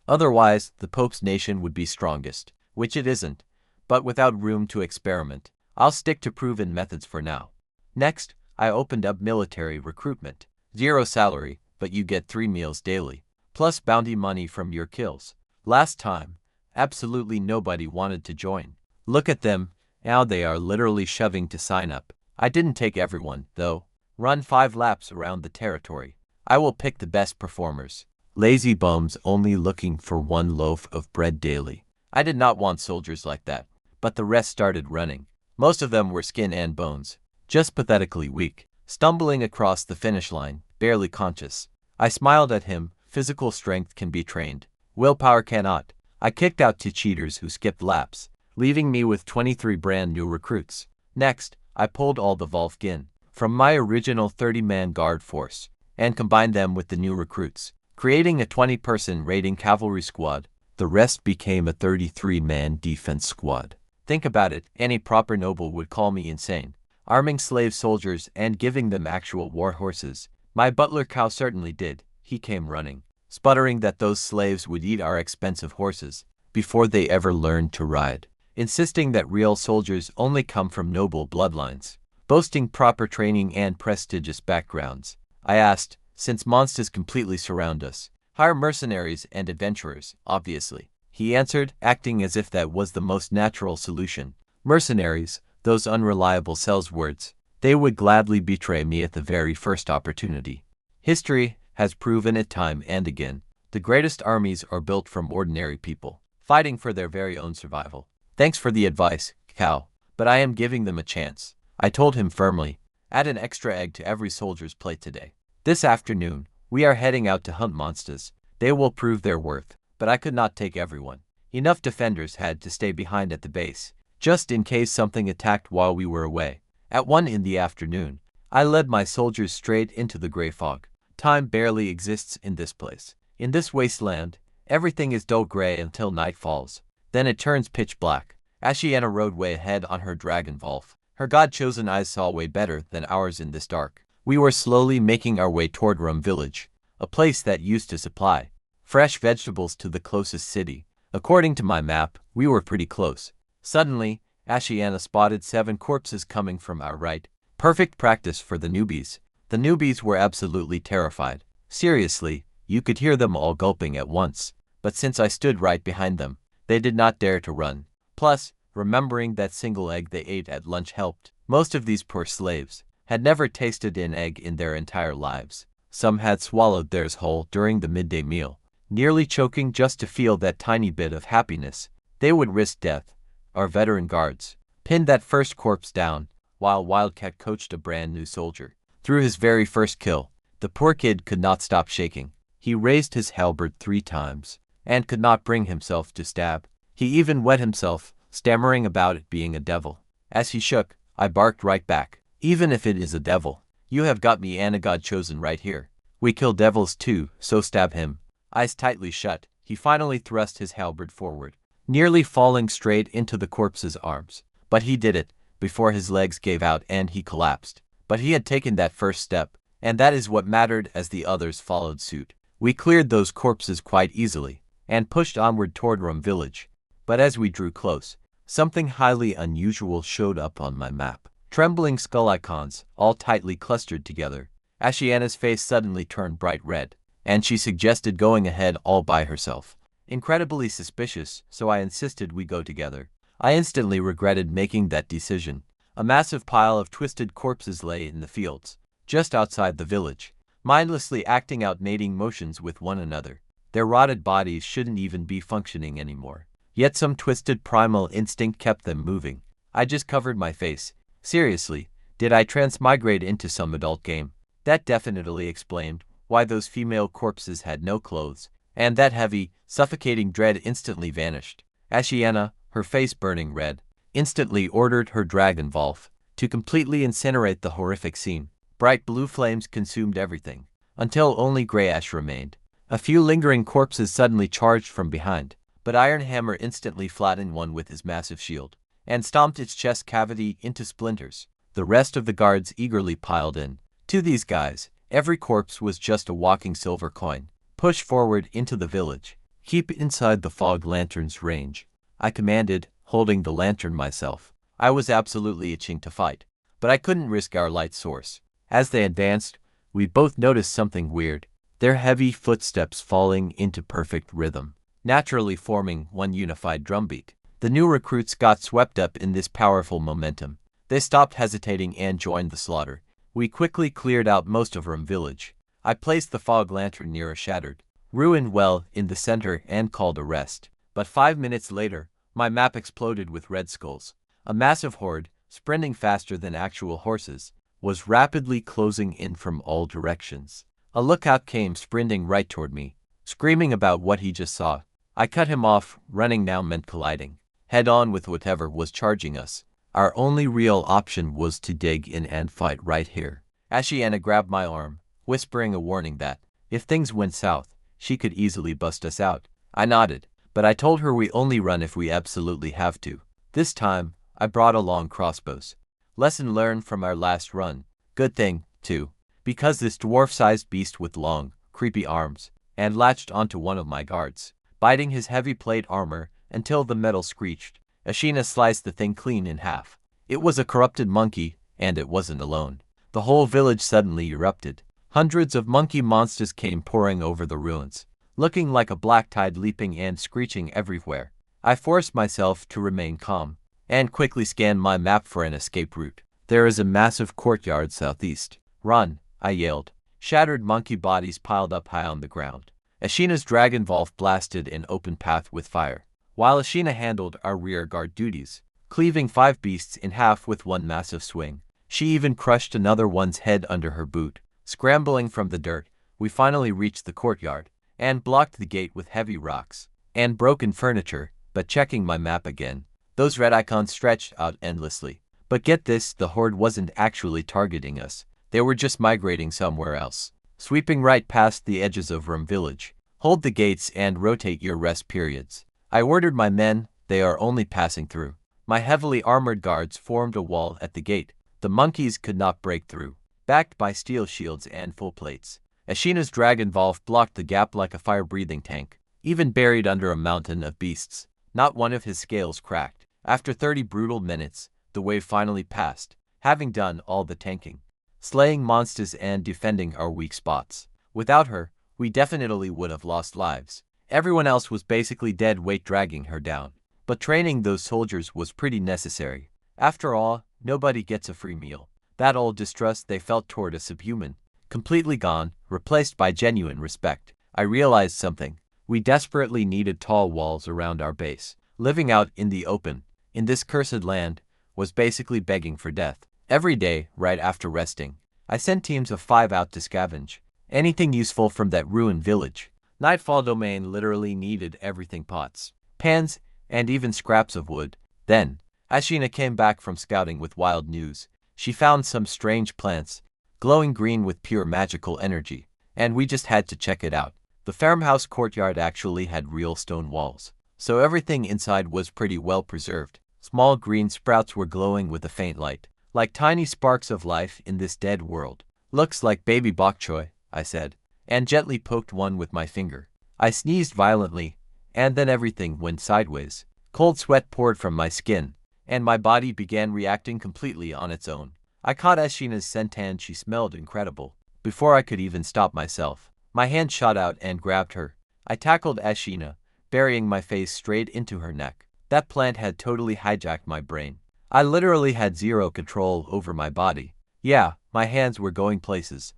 Otherwise, the Pope's nation would be strongest, which it isn't. But without room to experiment, I'll stick to proven methods for now. Next, I opened up military recruitment. 0 salary, but you get 3 meals daily, plus bounty money from your kills. Last time, absolutely nobody wanted to join. Look at them, now they are literally shoving to sign up. I didn't take everyone, though. Run 5 laps around the territory. I will pick the best performers. Lazy bums only looking for 1 loaf of bread daily. I did not want soldiers like that, but the rest started running. Most of them were skin and bones, just pathetically weak, stumbling across the finish line, barely conscious. I smiled at him. Physical strength can be trained. Willpower cannot. I kicked out 2 cheaters who skipped laps, leaving me with 23 brand new recruits. Next, I pulled all the Volfgin from my original 30-man guard force and combined them with the new recruits, creating a 20-person raiding cavalry squad. The rest became a 33-man defense squad. Think about it, any proper noble would call me insane. Arming slave soldiers and giving them actual war horses. My butler cow certainly did. He came running, sputtering that those slaves would eat our expensive horses before they ever learned to ride, insisting that real soldiers only come from noble bloodlines, boasting proper training and prestigious backgrounds. I asked, since monsters completely surround us, hire mercenaries and adventurers, obviously. He answered, acting as if that was the most natural solution. Mercenaries, those unreliable sales words. They would gladly betray me at the very first opportunity. History has proven it time and again. The greatest armies are built from ordinary people, fighting for their very own survival. Thanks for the advice, Cow, but I am giving them a chance, I told him firmly. Add an extra egg to every soldier's plate today. This afternoon, we are heading out to hunt monsters. They will prove their worth, but I could not take everyone. Enough defenders had to stay behind at the base, just in case something attacked while we were away. At 1 in the afternoon, I led my soldiers straight into the gray fog. Time barely exists in this place. In this wasteland, everything is dull gray until night falls. Then it turns pitch black. Ashiana rode way ahead on her dragon Volf. Her god-chosen eyes saw way better than ours in this dark. We were slowly making our way toward Rum Village, a place that used to supply fresh vegetables to the closest city. According to my map, we were pretty close. Suddenly, Ashiana spotted 7 corpses coming from our right. Perfect practice for the newbies. The newbies were absolutely terrified. Seriously, you could hear them all gulping at once. But since I stood right behind them, they did not dare to run. Plus, remembering that single egg they ate at lunch helped. Most of these poor slaves had never tasted an egg in their entire lives. Some had swallowed theirs whole during the midday meal, nearly choking just to feel that tiny bit of happiness. They would risk death. Our veteran guards pinned that first corpse down, while Wildcat coached a brand new soldier. Through his very first kill, the poor kid could not stop shaking. He raised his halberd 3 times, and could not bring himself to stab. He even wet himself, stammering about it being a devil. As he shook, I barked right back. Even if it is a devil, you have got me and a god chosen right here. We kill devils too, so stab him. Eyes tightly shut, he finally thrust his halberd forward, nearly falling straight into the corpse's arms. But he did it before his legs gave out and he collapsed. But he had taken that first step, and that is what mattered as the others followed suit. We cleared those corpses quite easily, and pushed onward toward Rum Village. But as we drew close, something highly unusual showed up on my map. Trembling skull icons, all tightly clustered together. Ashiana's face suddenly turned bright red, and she suggested going ahead all by herself. Incredibly suspicious, so I insisted we go together. I instantly regretted making that decision. A massive pile of twisted corpses lay in the fields, just outside the village, mindlessly acting out mating motions with one another. Their rotted bodies shouldn't even be functioning anymore. Yet some twisted primal instinct kept them moving. I just covered my face. Seriously, did I transmigrate into some adult game? That definitely explained why those female corpses had no clothes, and that heavy, suffocating dread instantly vanished. Ashiana, her face burning red, instantly ordered her dragon Volf to completely incinerate the horrific scene. Bright blue flames consumed everything, until only gray ash remained. A few lingering corpses suddenly charged from behind, but Iron Hammer instantly flattened one with his massive shield, and stomped its chest cavity into splinters. The rest of the guards eagerly piled in. To these guys, every corpse was just a walking silver coin. Push forward into the village. Keep inside the fog lantern's range, I commanded, holding the lantern myself. I was absolutely itching to fight, but I couldn't risk our light source. As they advanced, we both noticed something weird. Their heavy footsteps falling into perfect rhythm, naturally forming one unified drumbeat. The new recruits got swept up in this powerful momentum. They stopped hesitating and joined the slaughter. We quickly cleared out most of Rum Village. I placed the fog lantern near a shattered, ruined well in the center and called a rest. But 5 minutes later, my map exploded with red skulls. A massive horde, sprinting faster than actual horses, was rapidly closing in from all directions. A lookout came sprinting right toward me, screaming about what he just saw. I cut him off. Running now meant colliding head on with whatever was charging us. Our only real option was to dig in and fight right here. Ashiana grabbed my arm, whispering a warning that, if things went south, she could easily bust us out. I nodded, but I told her we only run if we absolutely have to. This time, I brought along crossbows. Lesson learned from our last run. Good thing, too, because this dwarf-sized beast with long, creepy arms, and latched onto one of my guards, biting his heavy plate armor until the metal screeched. Ashina sliced the thing clean in half. It was a corrupted monkey, and it wasn't alone. The whole village suddenly erupted. Hundreds of monkey monsters came pouring over the ruins, looking like a black tide leaping and screeching everywhere. I forced myself to remain calm, and quickly scanned my map for an escape route. There is a massive courtyard southeast. Run, I yelled. Shattered monkey bodies piled up high on the ground. Ashina's Dragon Valve blasted an open path with fire, while Ashina handled our rear guard duties, cleaving 5 beasts in half with one massive swing. She even crushed another one's head under her boot. Scrambling from the dirt, we finally reached the courtyard, and blocked the gate with heavy rocks and broken furniture. But checking my map again, those red icons stretched out endlessly. But get this, the horde wasn't actually targeting us. They were just migrating somewhere else, sweeping right past the edges of Rum Village. Hold the gates and rotate your rest periods, I ordered my men. They are only passing through. My heavily armored guards formed a wall at the gate. The monkeys could not break through, backed by steel shields and full plates. Ashina's Dragon Valve blocked the gap like a fire-breathing tank. Even buried under a mountain of beasts, not one of his scales cracked. After 30 brutal minutes, the wave finally passed, having done all the tanking, slaying monsters and defending our weak spots. Without her, we definitely would have lost lives. Everyone else was basically dead weight dragging her down. But training those soldiers was pretty necessary. After all, nobody gets a free meal. That old distrust they felt toward a subhuman, completely gone, replaced by genuine respect. I realized something. We desperately needed tall walls around our base. Living out in the open, in this cursed land, was basically begging for death. Every day, right after resting, I sent teams of 5 out to scavenge anything useful from that ruined village. Nightfall Domain literally needed everything: pots, pans, and even scraps of wood. Then, Ashina came back from scouting with wild news. She found some strange plants, glowing green with pure magical energy, and we just had to check it out. The farmhouse courtyard actually had real stone walls, so everything inside was pretty well preserved. Small green sprouts were glowing with a faint light, like tiny sparks of life in this dead world. "Looks like baby bok choy," I said, and gently poked one with my finger. I sneezed violently, and then everything went sideways. Cold sweat poured from my skin, and my body began reacting completely on its own. I caught Ashina's scent and she smelled incredible. Before I could even stop myself, my hand shot out and grabbed her. I tackled Ashina, burying my face straight into her neck. That plant had totally hijacked my brain. I literally had zero control over my body. Yeah, my hands were going places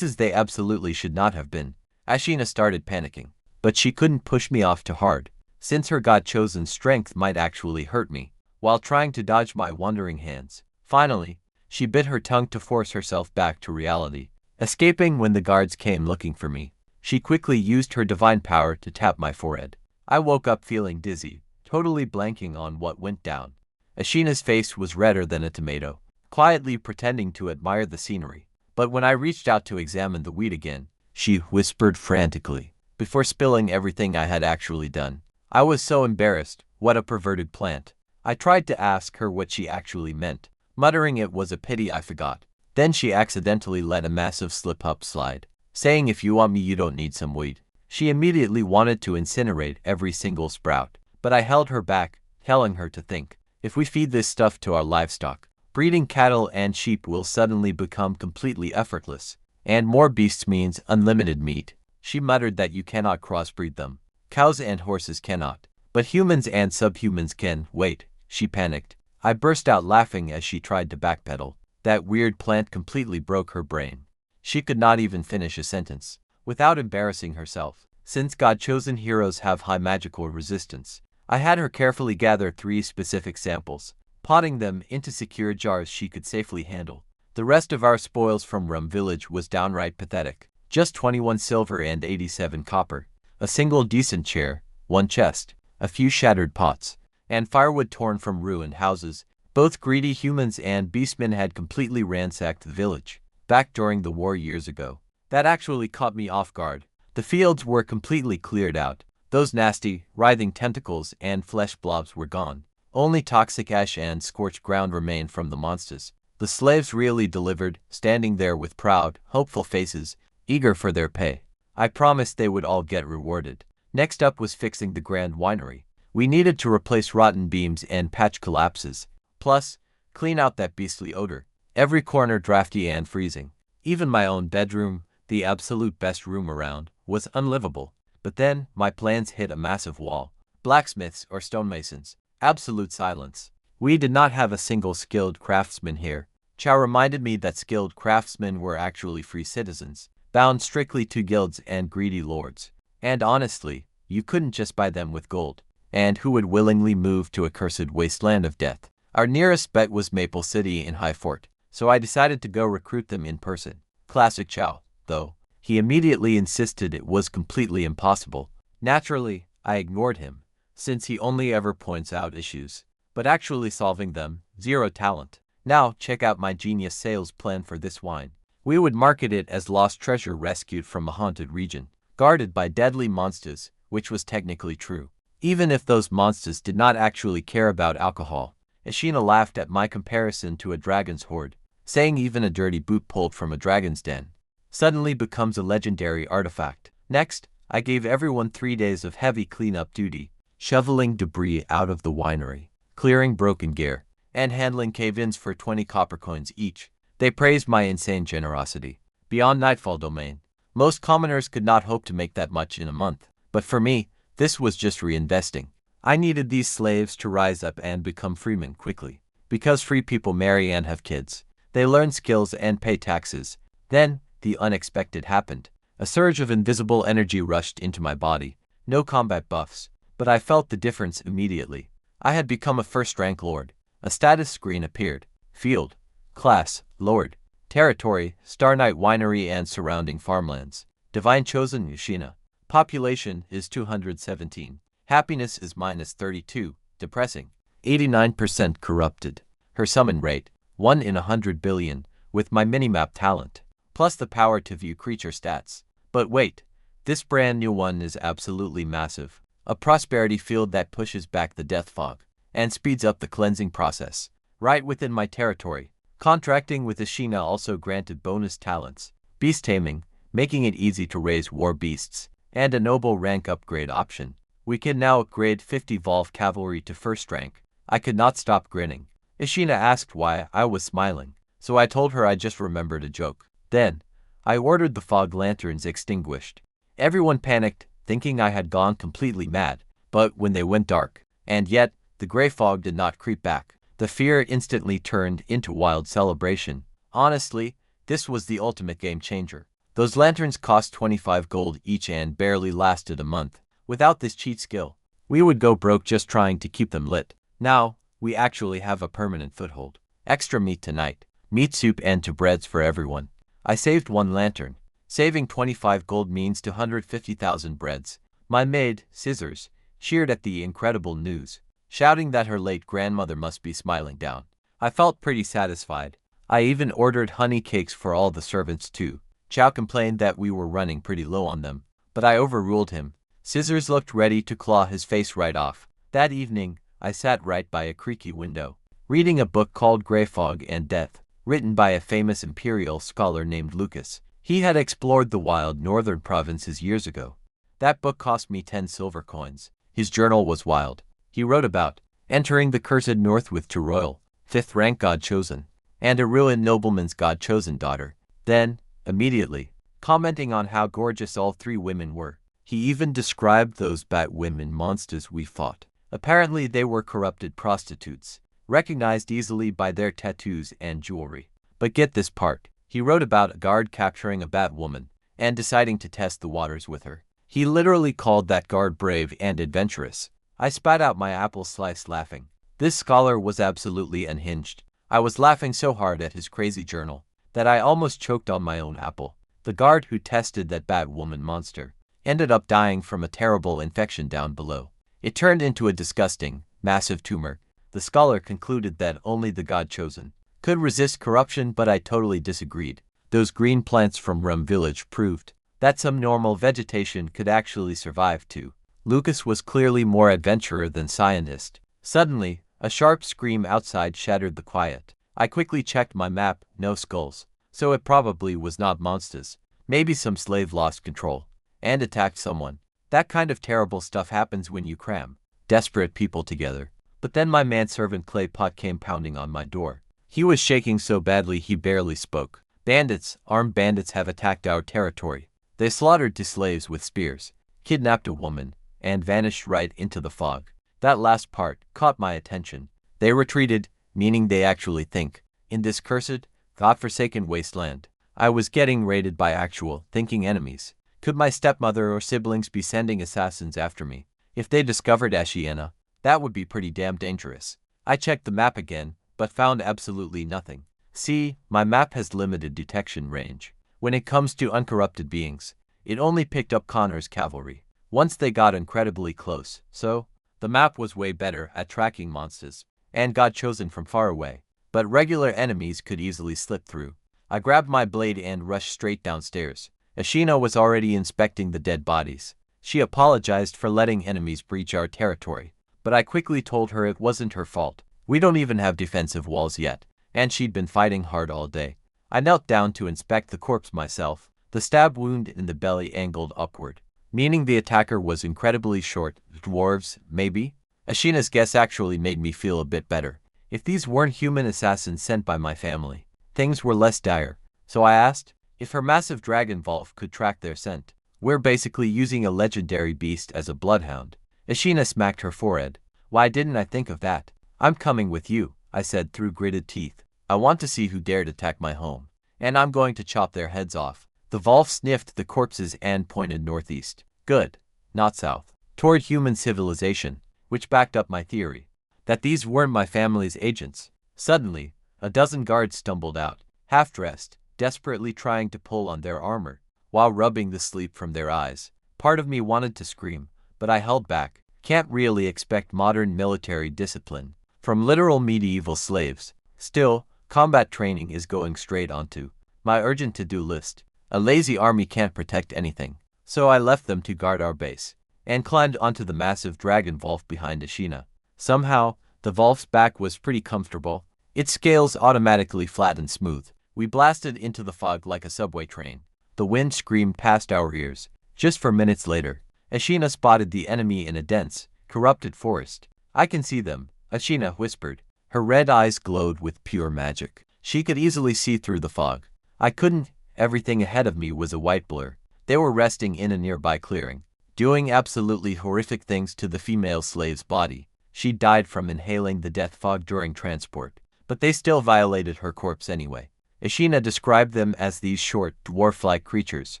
they absolutely should not have been. Ashina started panicking, but she couldn't push me off too hard, since her God-chosen strength might actually hurt me, while trying to dodge my wandering hands. Finally, she bit her tongue to force herself back to reality, escaping when the guards came looking for me. She quickly used her divine power to tap my forehead. I woke up feeling dizzy, totally blanking on what went down. Ashina's face was redder than a tomato, quietly pretending to admire the scenery. But when I reached out to examine the weed again, she whispered frantically, before spilling everything I had actually done. I was so embarrassed. What a perverted plant. I tried to ask her what she actually meant, muttering it was a pity I forgot. Then she accidentally let a massive slip-up slide, saying, "If you want me, you don't need some weed." She immediately wanted to incinerate every single sprout, but I held her back, telling her to think. If we feed this stuff to our livestock, breeding cattle and sheep will suddenly become completely effortless, and more beasts means unlimited meat. She muttered that you cannot crossbreed them. Cows and horses cannot, but humans and subhumans can. Wait, she panicked. I burst out laughing as she tried to backpedal. That weird plant completely broke her brain. She could not even finish a sentence without embarrassing herself. Since God-chosen heroes have high magical resistance, I had her carefully gather 3 specific samples, potting them into secure jars she could safely handle. The rest of our spoils from Rum Village was downright pathetic. Just 21 silver and 87 copper, a single decent chair, 1 chest, a few shattered pots, and firewood torn from ruined houses. Both greedy humans and beastmen had completely ransacked the village, back during the war years ago. That actually caught me off guard. The fields were completely cleared out. Those nasty, writhing tentacles and flesh blobs were gone. Only toxic ash and scorched ground remained from the monsters. The slaves really delivered, standing there with proud, hopeful faces, eager for their pay. I promised they would all get rewarded. Next up was fixing the grand winery. We needed to replace rotten beams and patch collapses. Plus, clean out that beastly odor. Every corner drafty and freezing. Even my own bedroom, the absolute best room around, was unlivable. But then, my plans hit a massive wall. Blacksmiths or stonemasons. Absolute silence. We did not have a single skilled craftsman here. Chow reminded me that skilled craftsmen were actually free citizens, bound strictly to guilds and greedy lords. And honestly, you couldn't just buy them with gold. And who would willingly move to a cursed wasteland of death? Our nearest bet was Maple City in High Fort, so I decided to go recruit them in person. Classic Chow, though. He immediately insisted it was completely impossible. Naturally, I ignored him, since he only ever points out issues, but actually solving them, zero talent. Now, check out my genius sales plan for this wine. We would market it as lost treasure rescued from a haunted region, guarded by deadly monsters, which was technically true. Even if those monsters did not actually care about alcohol. Ishina laughed at my comparison to a dragon's hoard, saying even a dirty boot pulled from a dragon's den suddenly becomes a legendary artifact. Next, I gave everyone 3 days of heavy cleanup duty, shoveling debris out of the winery, clearing broken gear, and handling cave-ins for 20 copper coins each. They praised my insane generosity. Beyond Nightfall Domain, most commoners could not hope to make that much in a month, but for me, this was just reinvesting. I needed these slaves to rise up and become freemen quickly, because free people marry and have kids. They learn skills and pay taxes. Then, the unexpected happened. A surge of invisible energy rushed into my body. No combat buffs, but I felt the difference immediately. I had become a first-rank lord. A status screen appeared. Field, class, lord, territory, Star Knight Winery and surrounding farmlands. Divine Chosen Yushina. Population is 217. Happiness is -32. Depressing. 89% corrupted. Her summon rate, 1 in 100 billion, with my minimap talent, plus the power to view creature stats. But wait, this brand new one is absolutely massive. A prosperity field that pushes back the death fog and speeds up the cleansing process. Right within my territory. Contracting with Ishina also granted bonus talents, beast taming, making it easy to raise war beasts, and a noble rank upgrade option. We can now upgrade 50 Volv Cavalry to first rank. I could not stop grinning. Ishina asked why I was smiling, so I told her I just remembered a joke. Then, I ordered the fog lanterns extinguished. Everyone panicked, thinking I had gone completely mad, but when they went dark, and yet, the gray fog did not creep back, the fear instantly turned into wild celebration. Honestly, this was the ultimate game changer. Those lanterns cost 25 gold each and barely lasted a month. Without this cheat skill, we would go broke just trying to keep them lit. Now, we actually have a permanent foothold. Extra meat tonight, meat soup and 2 breads for everyone. I saved 1 lantern. Saving 25 gold means 250,000 breads. My maid, Scissors, cheered at the incredible news, shouting that her late grandmother must be smiling down. I felt pretty satisfied. I even ordered honey cakes for all the servants too. Chow complained that we were running pretty low on them, but I overruled him. Scissors looked ready to claw his face right off. That evening, I sat right by a creaky window, reading a book called Grey Fog and Death, written by a famous imperial scholar named Lucas. He had explored the wild northern provinces years ago. That book cost me 10 silver coins. His journal was wild. He wrote about entering the cursed north with 2 royal, 5th rank god chosen, and a ruined nobleman's god chosen daughter. Then, immediately, commenting on how gorgeous all 3 women were, he even described those bat women monsters we fought. Apparently they were corrupted prostitutes, recognized easily by their tattoos and jewelry. But get this part, he wrote about a guard capturing a bat woman and deciding to test the waters with her. He literally called that guard brave and adventurous. I spat out my apple slice laughing. This scholar was absolutely unhinged. I was laughing so hard at his crazy journal that I almost choked on my own apple. The guard who tested that bat woman monster ended up dying from a terrible infection down below. It turned into a disgusting, massive tumor. The scholar concluded that only the god chosen could resist corruption, but I totally disagreed. Those green plants from Rum Village proved that some normal vegetation could actually survive too. Lucas was clearly more adventurer than scientist. Suddenly, a sharp scream outside shattered the quiet. I quickly checked my map, no skulls, so it probably was not monsters. Maybe some slave lost control and attacked someone. That kind of terrible stuff happens when you cram desperate people together. But then my manservant Claypot came pounding on my door. He was shaking so badly he barely spoke. Bandits, armed bandits have attacked our territory. They slaughtered 2 slaves with spears, kidnapped a woman, and vanished right into the fog. That last part caught my attention. They retreated, meaning they actually think. In this cursed, godforsaken wasteland, I was getting raided by actual, thinking enemies. Could my stepmother or siblings be sending assassins after me? If they discovered Ashiana, that would be pretty damn dangerous. I checked the map again, but found absolutely nothing. See, my map has limited detection range. When it comes to uncorrupted beings, it only picked up Connor's cavalry once they got incredibly close, so the map was way better at tracking monsters and got chosen from far away. But regular enemies could easily slip through. I grabbed my blade and rushed straight downstairs. Ashina was already inspecting the dead bodies. She apologized for letting enemies breach our territory, but I quickly told her it wasn't her fault. We don't even have defensive walls yet, and she'd been fighting hard all day. I knelt down to inspect the corpse myself. The stab wound in the belly angled upward, meaning the attacker was incredibly short. Dwarves, maybe? Ashina's guess actually made me feel a bit better. If these weren't human assassins sent by my family, things were less dire. So I asked if her massive dragon Volf could track their scent. We're basically using a legendary beast as a bloodhound. Ashina smacked her forehead. Why didn't I think of that? I'm coming with you, I said through gritted teeth. I want to see who dared attack my home, and I'm going to chop their heads off. The Volf sniffed the corpses and pointed northeast. Good, not south, toward human civilization, which backed up my theory that these weren't my family's agents. Suddenly, a dozen guards stumbled out, half-dressed, desperately trying to pull on their armor, while rubbing the sleep from their eyes. Part of me wanted to scream, but I held back. Can't really expect modern military discipline from literal medieval slaves. Still, combat training is going straight onto my urgent to-do list. A lazy army can't protect anything, so I left them to guard our base, and climbed onto the massive dragon Volf behind Ashina. Somehow, the Volf's back was pretty comfortable, its scales automatically flat and smooth. We blasted into the fog like a subway train. The wind screamed past our ears. Just 4 minutes later, Ashina spotted the enemy in a dense, corrupted forest. I can see them, Ashina whispered. Her red eyes glowed with pure magic. She could easily see through the fog. I couldn't. Everything ahead of me was a white blur. They were resting in a nearby clearing, doing absolutely horrific things to the female slave's body. She died from inhaling the death fog during transport, but they still violated her corpse anyway. Ashina described them as these short, dwarf-like creatures,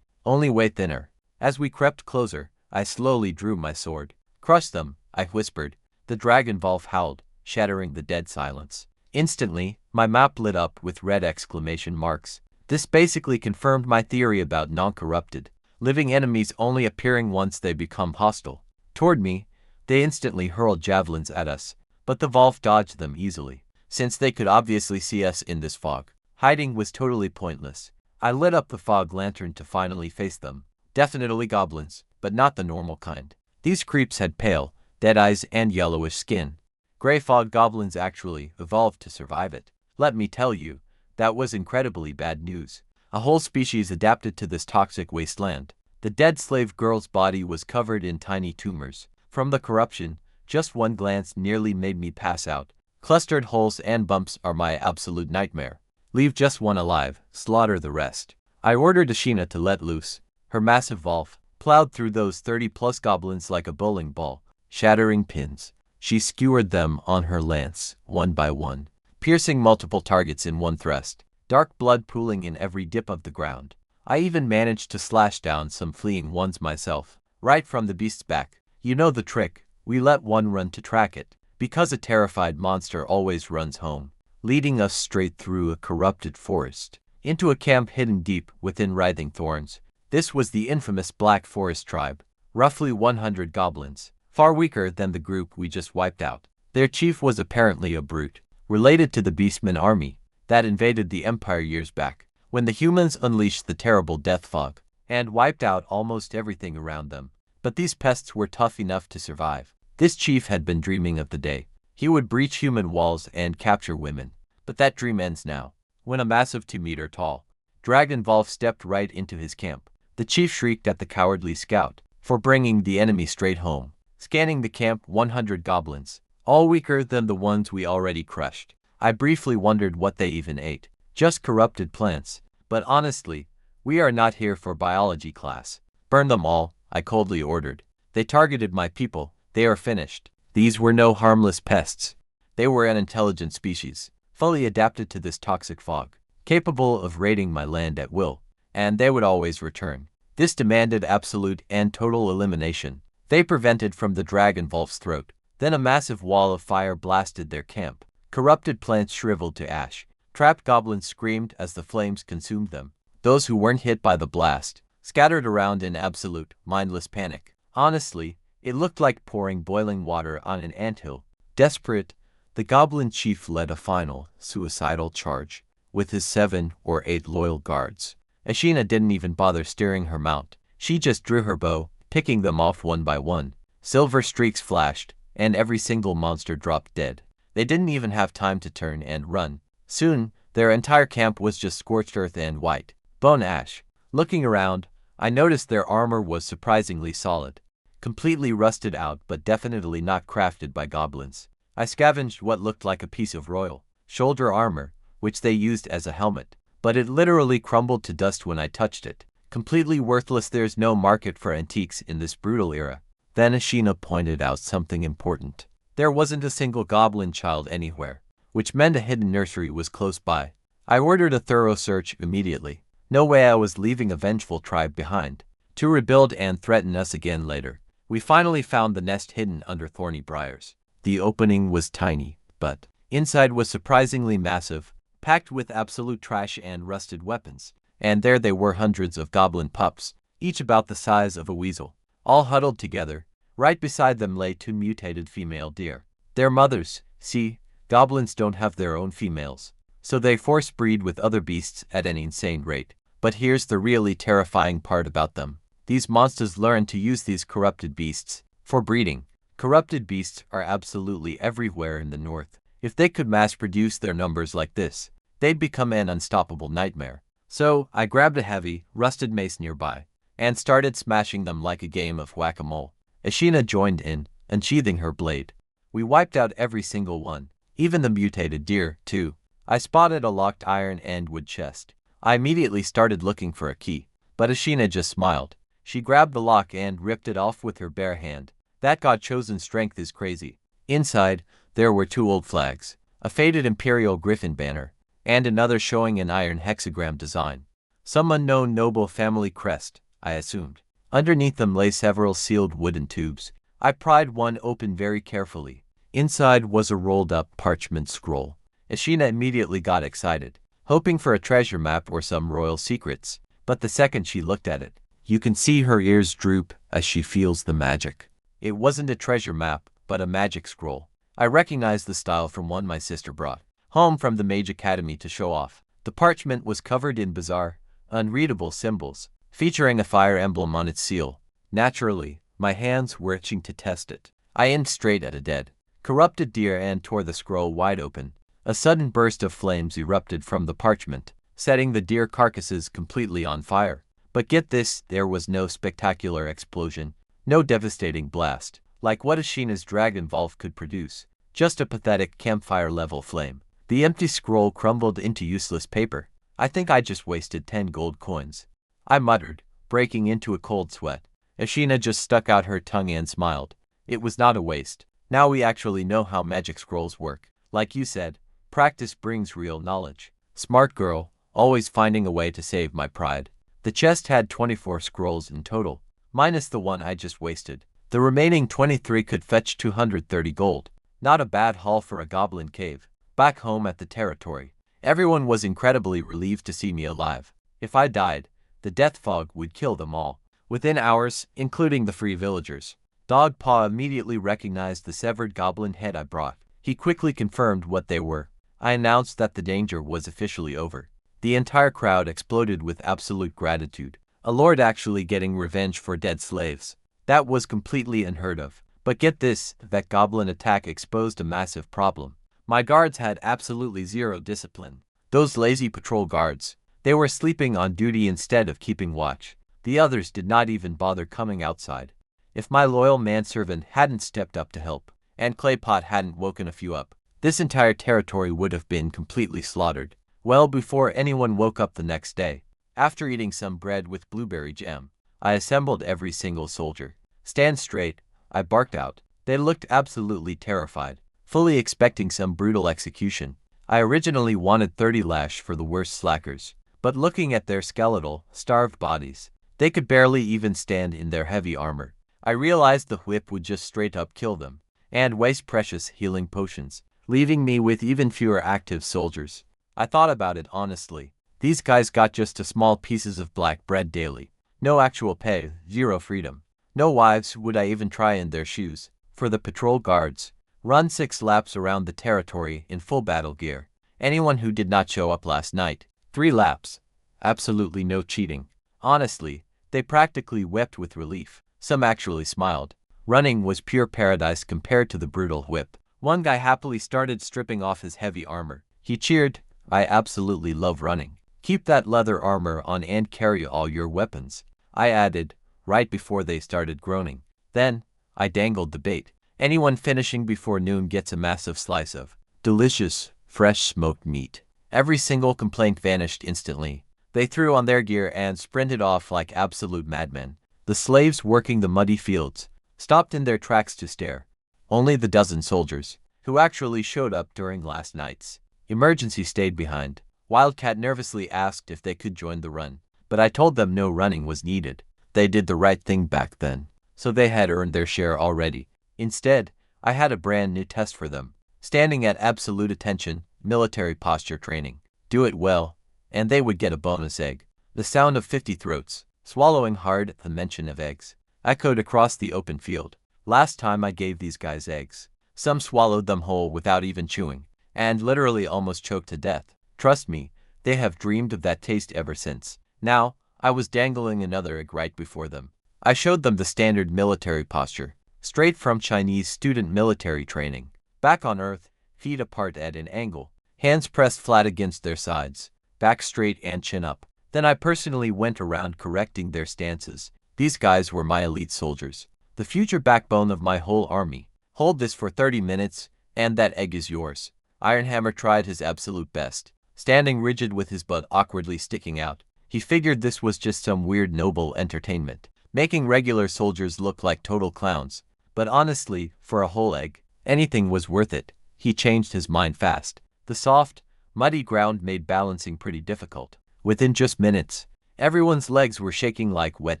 only way thinner. As we crept closer, I slowly drew my sword. Crush them, I whispered. The dragon Volf howled, shattering the dead silence. Instantly, my map lit up with red exclamation marks. This basically confirmed my theory about non-corrupted, living enemies only appearing once they become hostile. Toward me, they instantly hurled javelins at us, but the Volf dodged them easily, since they could obviously see us in this fog. Hiding was totally pointless. I lit up the fog lantern to finally face them. Definitely goblins, but not the normal kind. These creeps had pale, dead eyes and yellowish skin. Gray fog goblins actually evolved to survive it. Let me tell you, that was incredibly bad news. A whole species adapted to this toxic wasteland. The dead slave girl's body was covered in tiny tumors. From the corruption, just one glance nearly made me pass out. Clustered holes and bumps are my absolute nightmare. Leave just one alive, slaughter the rest. I ordered Ashina to let loose. Her massive Volf plowed through those 30-plus goblins like a bowling ball, shattering pins. She skewered them on her lance, one by one, piercing multiple targets in one thrust, dark blood pooling in every dip of the ground. I even managed to slash down some fleeing ones myself, right from the beast's back. You know the trick, we let one run to track it, because a terrified monster always runs home, leading us straight through a corrupted forest, into a camp hidden deep within writhing thorns. This was the infamous Black Forest tribe, roughly 100 goblins, far weaker than the group we just wiped out. Their chief was apparently a brute, related to the Beastman army that invaded the Empire years back, when the humans unleashed the terrible death fog and wiped out almost everything around them. But these pests were tough enough to survive. This chief had been dreaming of the day he would breach human walls and capture women. But that dream ends now, when a massive 2-meter-tall dragon Volf stepped right into his camp. The chief shrieked at the cowardly scout for bringing the enemy straight home. Scanning the camp, 100 goblins, all weaker than the ones we already crushed. I briefly wondered what they even ate. Just corrupted plants. But honestly, we are not here for biology class. Burn them all, I coldly ordered. They targeted my people. They are finished. These were no harmless pests. They were an intelligent species, fully adapted to this toxic fog, capable of raiding my land at will, and they would always return. This demanded absolute and total elimination. They prevented from the dragon wolf's throat. Then a massive wall of fire blasted their camp. Corrupted plants shriveled to ash. Trapped goblins screamed as the flames consumed them. Those who weren't hit by the blast scattered around in absolute, mindless panic. Honestly, it looked like pouring boiling water on an anthill. Desperate, the goblin chief led a final, suicidal charge with his 7 or 8 loyal guards. Ashina didn't even bother steering her mount. She just drew her bow, picking them off one by one. Silver streaks flashed, and every single monster dropped dead. They didn't even have time to turn and run. Soon, their entire camp was just scorched earth and white bone ash. Looking around, I noticed their armor was surprisingly solid. Completely rusted out but definitely not crafted by goblins. I scavenged what looked like a piece of royal shoulder armor, which they used as a helmet, but it literally crumbled to dust when I touched it. Completely worthless. There's no market for antiques in this brutal era. Then Ashina pointed out something important. There wasn't a single goblin child anywhere, which meant a hidden nursery was close by. I ordered a thorough search immediately. No way I was leaving a vengeful tribe behind to rebuild and threaten us again later. We finally found the nest hidden under thorny briars. The opening was tiny, but inside was surprisingly massive, packed with absolute trash and rusted weapons. And there they were, hundreds of goblin pups, each about the size of a weasel, all huddled together. Right beside them lay 2 mutated female deer. Their mothers. See, goblins don't have their own females, so they force breed with other beasts at an insane rate. But here's the really terrifying part about them. These monsters learn to use these corrupted beasts for breeding. Corrupted beasts are absolutely everywhere in the north. If they could mass produce their numbers like this, they'd become an unstoppable nightmare. So, I grabbed a heavy, rusted mace nearby, and started smashing them like a game of whack-a-mole. Ashina joined in, unsheathing her blade. We wiped out every single one, even the mutated deer, too. I spotted a locked iron and wood chest. I immediately started looking for a key, but Ashina just smiled. She grabbed the lock and ripped it off with her bare hand. That god-chosen strength is crazy. Inside, there were 2 old flags, a faded imperial griffin banner, and another showing an iron hexagram design. Some unknown noble family crest, I assumed. Underneath them lay several sealed wooden tubes. I pried one open very carefully. Inside was a rolled-up parchment scroll. Ashina immediately got excited, hoping for a treasure map or some royal secrets. But the second she looked at it, you can see her ears droop as she feels the magic. It wasn't a treasure map, but a magic scroll. I recognized the style from one my sister brought home from the Mage Academy to show off. The parchment was covered in bizarre, unreadable symbols, featuring a fire emblem on its seal. Naturally, my hands were itching to test it. I aimed straight at a dead, corrupted deer and tore the scroll wide open. A sudden burst of flames erupted from the parchment, setting the deer carcasses completely on fire. But get this, there was no spectacular explosion, no devastating blast, like what Ashina's dragon wolf could produce. Just a pathetic campfire-level flame. The empty scroll crumbled into useless paper. I think I just wasted 10 gold coins, I muttered, breaking into a cold sweat. Ashina just stuck out her tongue and smiled. It was not a waste. Now we actually know how magic scrolls work. Like you said, practice brings real knowledge. Smart girl, always finding a way to save my pride. The chest had 24 scrolls in total, minus the one I just wasted. The remaining 23 could fetch 230 gold. Not a bad haul for a goblin cave. Back home at the territory, everyone was incredibly relieved to see me alive. If I died, the death fog would kill them all within hours, including the free villagers. Dogpaw immediately recognized the severed goblin head I brought. He quickly confirmed what they were. I announced that the danger was officially over. The entire crowd exploded with absolute gratitude. A lord actually getting revenge for dead slaves. That was completely unheard of. But get this, that goblin attack exposed a massive problem. My guards had absolutely zero discipline. Those lazy patrol guards, they were sleeping on duty instead of keeping watch. The others did not even bother coming outside. If my loyal manservant hadn't stepped up to help, and Claypot hadn't woken a few up, this entire territory would have been completely slaughtered. Well before anyone woke up the next day, after eating some bread with blueberry jam, I assembled every single soldier. Stand straight, I barked out. They looked absolutely terrified. fully expecting some brutal execution. I originally wanted 30 lash for the worst slackers, but looking at their skeletal, starved bodies, they could barely even stand in their heavy armor. I realized the whip would just straight up kill them, and waste precious healing potions, leaving me with even fewer active soldiers. I thought about it honestly. These guys got just a small pieces of black bread daily. No actual pay, zero freedom. No wives would I even try in their shoes. For the patrol guards, run 6 laps around the territory in full battle gear. Anyone who did not show up last night, 3 laps. Absolutely no cheating. Honestly, they practically wept with relief. Some actually smiled. Running was pure paradise compared to the brutal whip. One guy happily started stripping off his heavy armor. He cheered, "I absolutely love running. Keep that leather armor on and carry all your weapons," I added, right before they started groaning. Then, I dangled the bait. Anyone finishing before noon gets a massive slice of delicious, fresh smoked meat. Every single complaint vanished instantly. They threw on their gear and sprinted off like absolute madmen. The slaves working the muddy fields stopped in their tracks to stare. Only the dozen soldiers, who actually showed up during last night's emergency, stayed behind. Wildcat nervously asked if they could join the run, but I told them no running was needed. They did the right thing back then, so they had earned their share already. Instead, I had a brand new test for them. Standing at absolute attention, military posture training. Do it well, and they would get a bonus egg. The sound of 50 throats, swallowing hard at the mention of eggs, echoed across the open field. Last time I gave these guys eggs, some swallowed them whole without even chewing, and literally almost choked to death. Trust me, they have dreamed of that taste ever since. Now, I was dangling another egg right before them. I showed them the standard military posture, straight from Chinese student military training. Back on Earth, feet apart at an angle, hands pressed flat against their sides, back straight and chin up. Then I personally went around correcting their stances. These guys were my elite soldiers, the future backbone of my whole army. Hold this for 30 minutes, and that egg is yours. Ironhammer tried his absolute best, standing rigid with his butt awkwardly sticking out. He figured this was just some weird noble entertainment, making regular soldiers look like total clowns. But honestly, for a whole egg, anything was worth it. He changed his mind fast. The soft, muddy ground made balancing pretty difficult. Within just minutes, everyone's legs were shaking like wet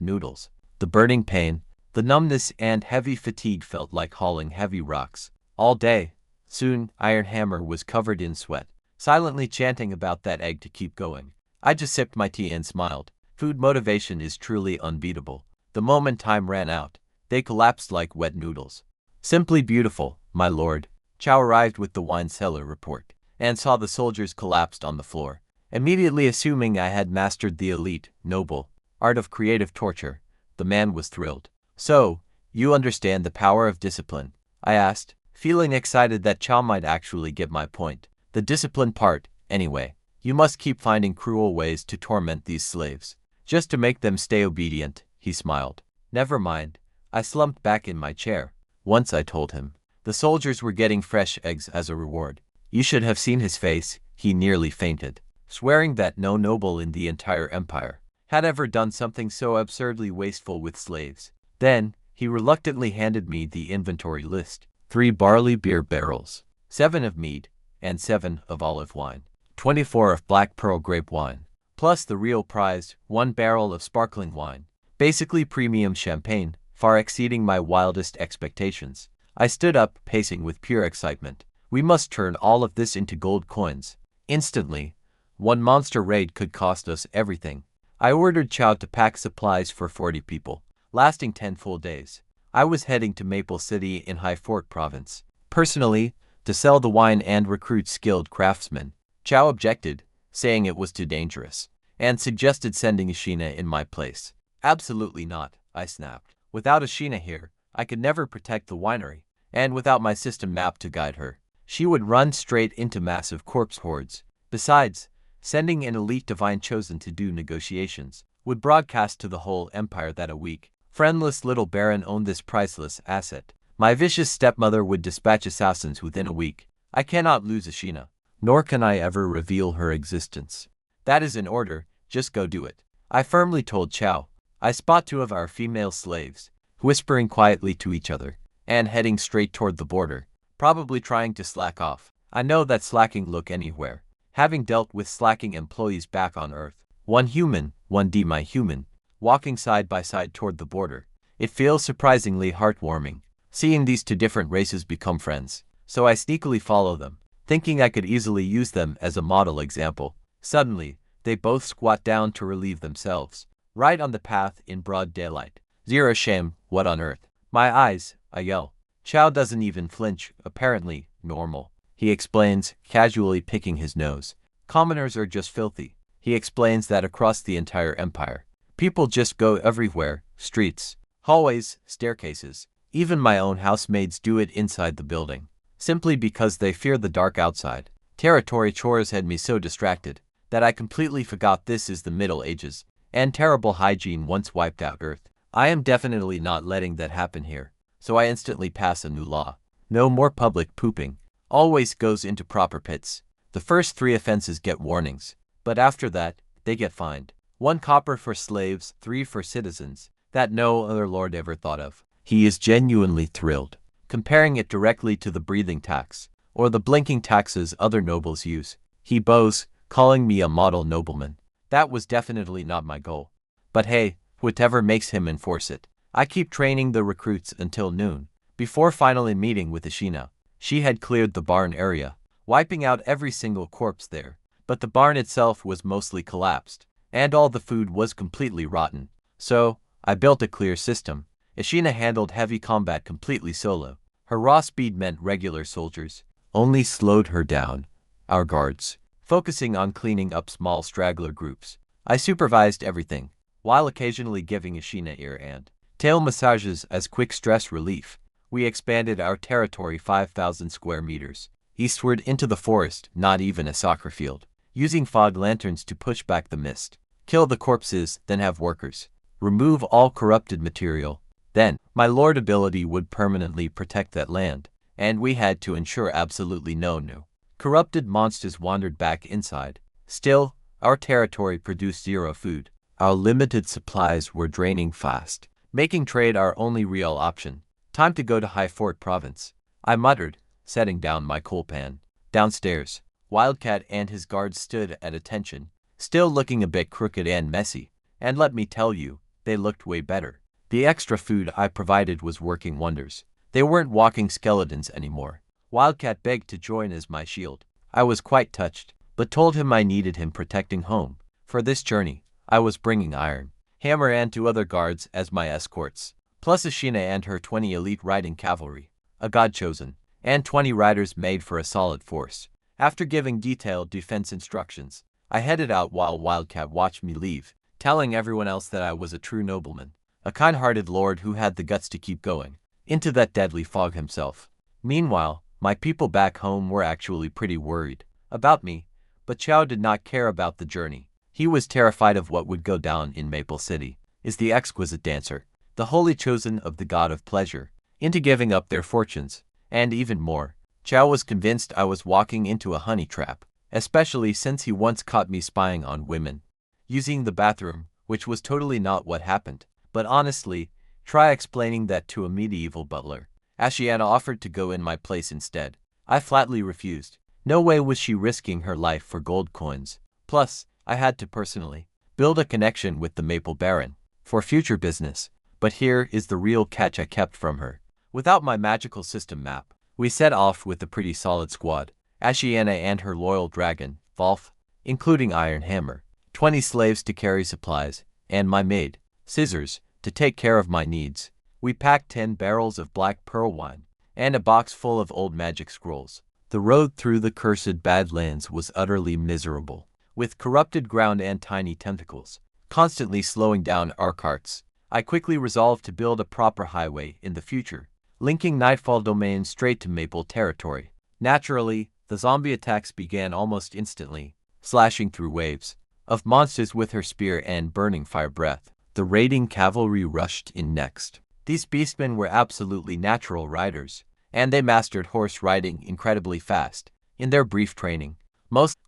noodles. The burning pain, the numbness and heavy fatigue felt like hauling heavy rocks all day. Soon, Ironhammer was covered in sweat, silently chanting about that egg to keep going. I just sipped my tea and smiled. Food motivation is truly unbeatable. The moment time ran out, they collapsed like wet noodles. Simply beautiful, my lord. Chow arrived with the wine cellar report, and saw the soldiers collapsed on the floor. Immediately assuming I had mastered the elite, noble, art of creative torture, the man was thrilled. "So, you understand the power of discipline?" I asked, feeling excited that Chow might actually get my point. "The discipline part, anyway. You must keep finding cruel ways to torment these slaves, just to make them stay obedient," he smiled. "Never mind." I slumped back in my chair. Once I told him, the soldiers were getting fresh eggs as a reward. You should have seen his face. He nearly fainted, swearing that no noble in the entire empire had ever done something so absurdly wasteful with slaves. Then, he reluctantly handed me the inventory list. 3 barley beer barrels, 7 of mead, and 7 of olive wine, 24 of black pearl grape wine, plus the real prize, 1 barrel of sparkling wine. Basically premium champagne, far exceeding my wildest expectations. I stood up, pacing with pure excitement. We must turn all of this into gold coins. Instantly. One monster raid could cost us everything. I ordered Chow to pack supplies for 40 people, lasting 10 full days. I was heading to Maple City in High Fort Province, personally, to sell the wine and recruit skilled craftsmen. Chow objected, saying it was too dangerous, and suggested sending Ashina in my place. "Absolutely not," I snapped. "Without Ashina here, I could never protect the winery, and without my system map to guide her, she would run straight into massive corpse hordes. Besides, sending an elite divine chosen to do negotiations would broadcast to the whole empire that a weak, friendless little baron owned this priceless asset. My vicious stepmother would dispatch assassins within a week. I cannot lose Ashina, nor can I ever reveal her existence." "That is in order, just go do it," I firmly told Chow. I spot 2 of our female slaves, whispering quietly to each other, and heading straight toward the border. probably trying to slack off. I know that slacking look anywhere. Having dealt with slacking employees back on Earth, one human, one demi-human, walking side by side toward the border, it feels surprisingly heartwarming, seeing these two different races become friends. So I sneakily follow them, thinking I could easily use them as a model example. Suddenly, they both squat down to relieve themselves, right on the path in broad daylight. Zero shame, what on earth? My eyes, I yell. Chow doesn't even flinch, apparently normal. He explains, casually picking his nose. Commoners are just filthy. He explains that across the entire empire, people just go everywhere, streets, hallways, staircases. Even my own housemaids do it inside the building, simply because they fear the dark outside. Territory chores had me so distracted that I completely forgot this is the Middle Ages, and terrible hygiene once wiped out Earth. I am definitely not letting that happen here, so I instantly pass a new law. No more public pooping. Always goes into proper pits. The first 3 offenses get warnings, but after that, they get fined. 1 copper for slaves, 3 for citizens, that no other lord ever thought of. He is genuinely thrilled, comparing it directly to the breathing tax, or the blinking taxes other nobles use. He bows, calling me a model nobleman. That was definitely not my goal. But hey, whatever makes him enforce it. I keep training the recruits until noon, before finally meeting with Ashina. She had cleared the barn area, wiping out every single corpse there, but the barn itself was mostly collapsed, and all the food was completely rotten. So, I built a clear system. Ashina handled heavy combat completely solo. Her raw speed meant regular soldiers only slowed her down. Our guards, focusing on cleaning up small straggler groups. I supervised everything, while occasionally giving Ashina ear and tail massages as quick stress relief. We expanded our territory 5,000 square meters, eastward into the forest, not even a soccer field, using fog lanterns to push back the mist. Kill the corpses, then have workers remove all corrupted material. Then, my lord ability would permanently protect that land, and we had to ensure absolutely no new corrupted monsters wandered back inside. Still, our territory produced 0 food. Our limited supplies were draining fast, making trade our only real option. Time to go to High Fort Province, I muttered, setting down my coal pan. Downstairs, Wildcat and his guards stood at attention, still looking a bit crooked and messy, and let me tell you, they looked way better. The extra food I provided was working wonders. They weren't walking skeletons anymore. Wildcat begged to join as my shield. I was quite touched, but told him I needed him protecting home. For this journey, I was bringing Iron Hammer and 2 other guards as my escorts, plus Ashina and her 20 elite riding cavalry, a god-chosen, and 20 riders made for a solid force. After giving detailed defense instructions, I headed out while Wildcat watched me leave, telling everyone else that I was a true nobleman, a kind-hearted lord who had the guts to keep going into that deadly fog himself. Meanwhile, my people back home were actually pretty worried about me, but Chow did not care about the journey. He was terrified of what would go down in Maple City. Is the exquisite dancer, the holy chosen of the god of pleasure, into giving up their fortunes, and even more. Chow was convinced I was walking into a honey trap, especially since he once caught me spying on women, using the bathroom, which was totally not what happened. But honestly, try explaining that to a medieval butler. Ashiana offered to go in my place instead. I flatly refused. No way was she risking her life for gold coins. Plus, I had to personally build a connection with the Maple Baron for future business. But here is the real catch I kept from her. Without my magical system map, we set off with a pretty solid squad. Ashiana and her loyal dragon, Volf, including Iron Hammer, 20 slaves to carry supplies, and my maid, Scissors, to take care of my needs. We packed 10 barrels of black pearl wine, and a box full of old magic scrolls. The road through the cursed Badlands was utterly miserable, with corrupted ground and tiny tentacles, constantly slowing down our carts. I quickly resolved to build a proper highway in the future, linking Nightfall Domain straight to Maple territory. Naturally, the zombie attacks began almost instantly, slashing through waves of monsters with her spear and burning fire breath. The raiding cavalry rushed in next. These beastmen were absolutely natural riders, and they mastered horse riding incredibly fast in their brief training.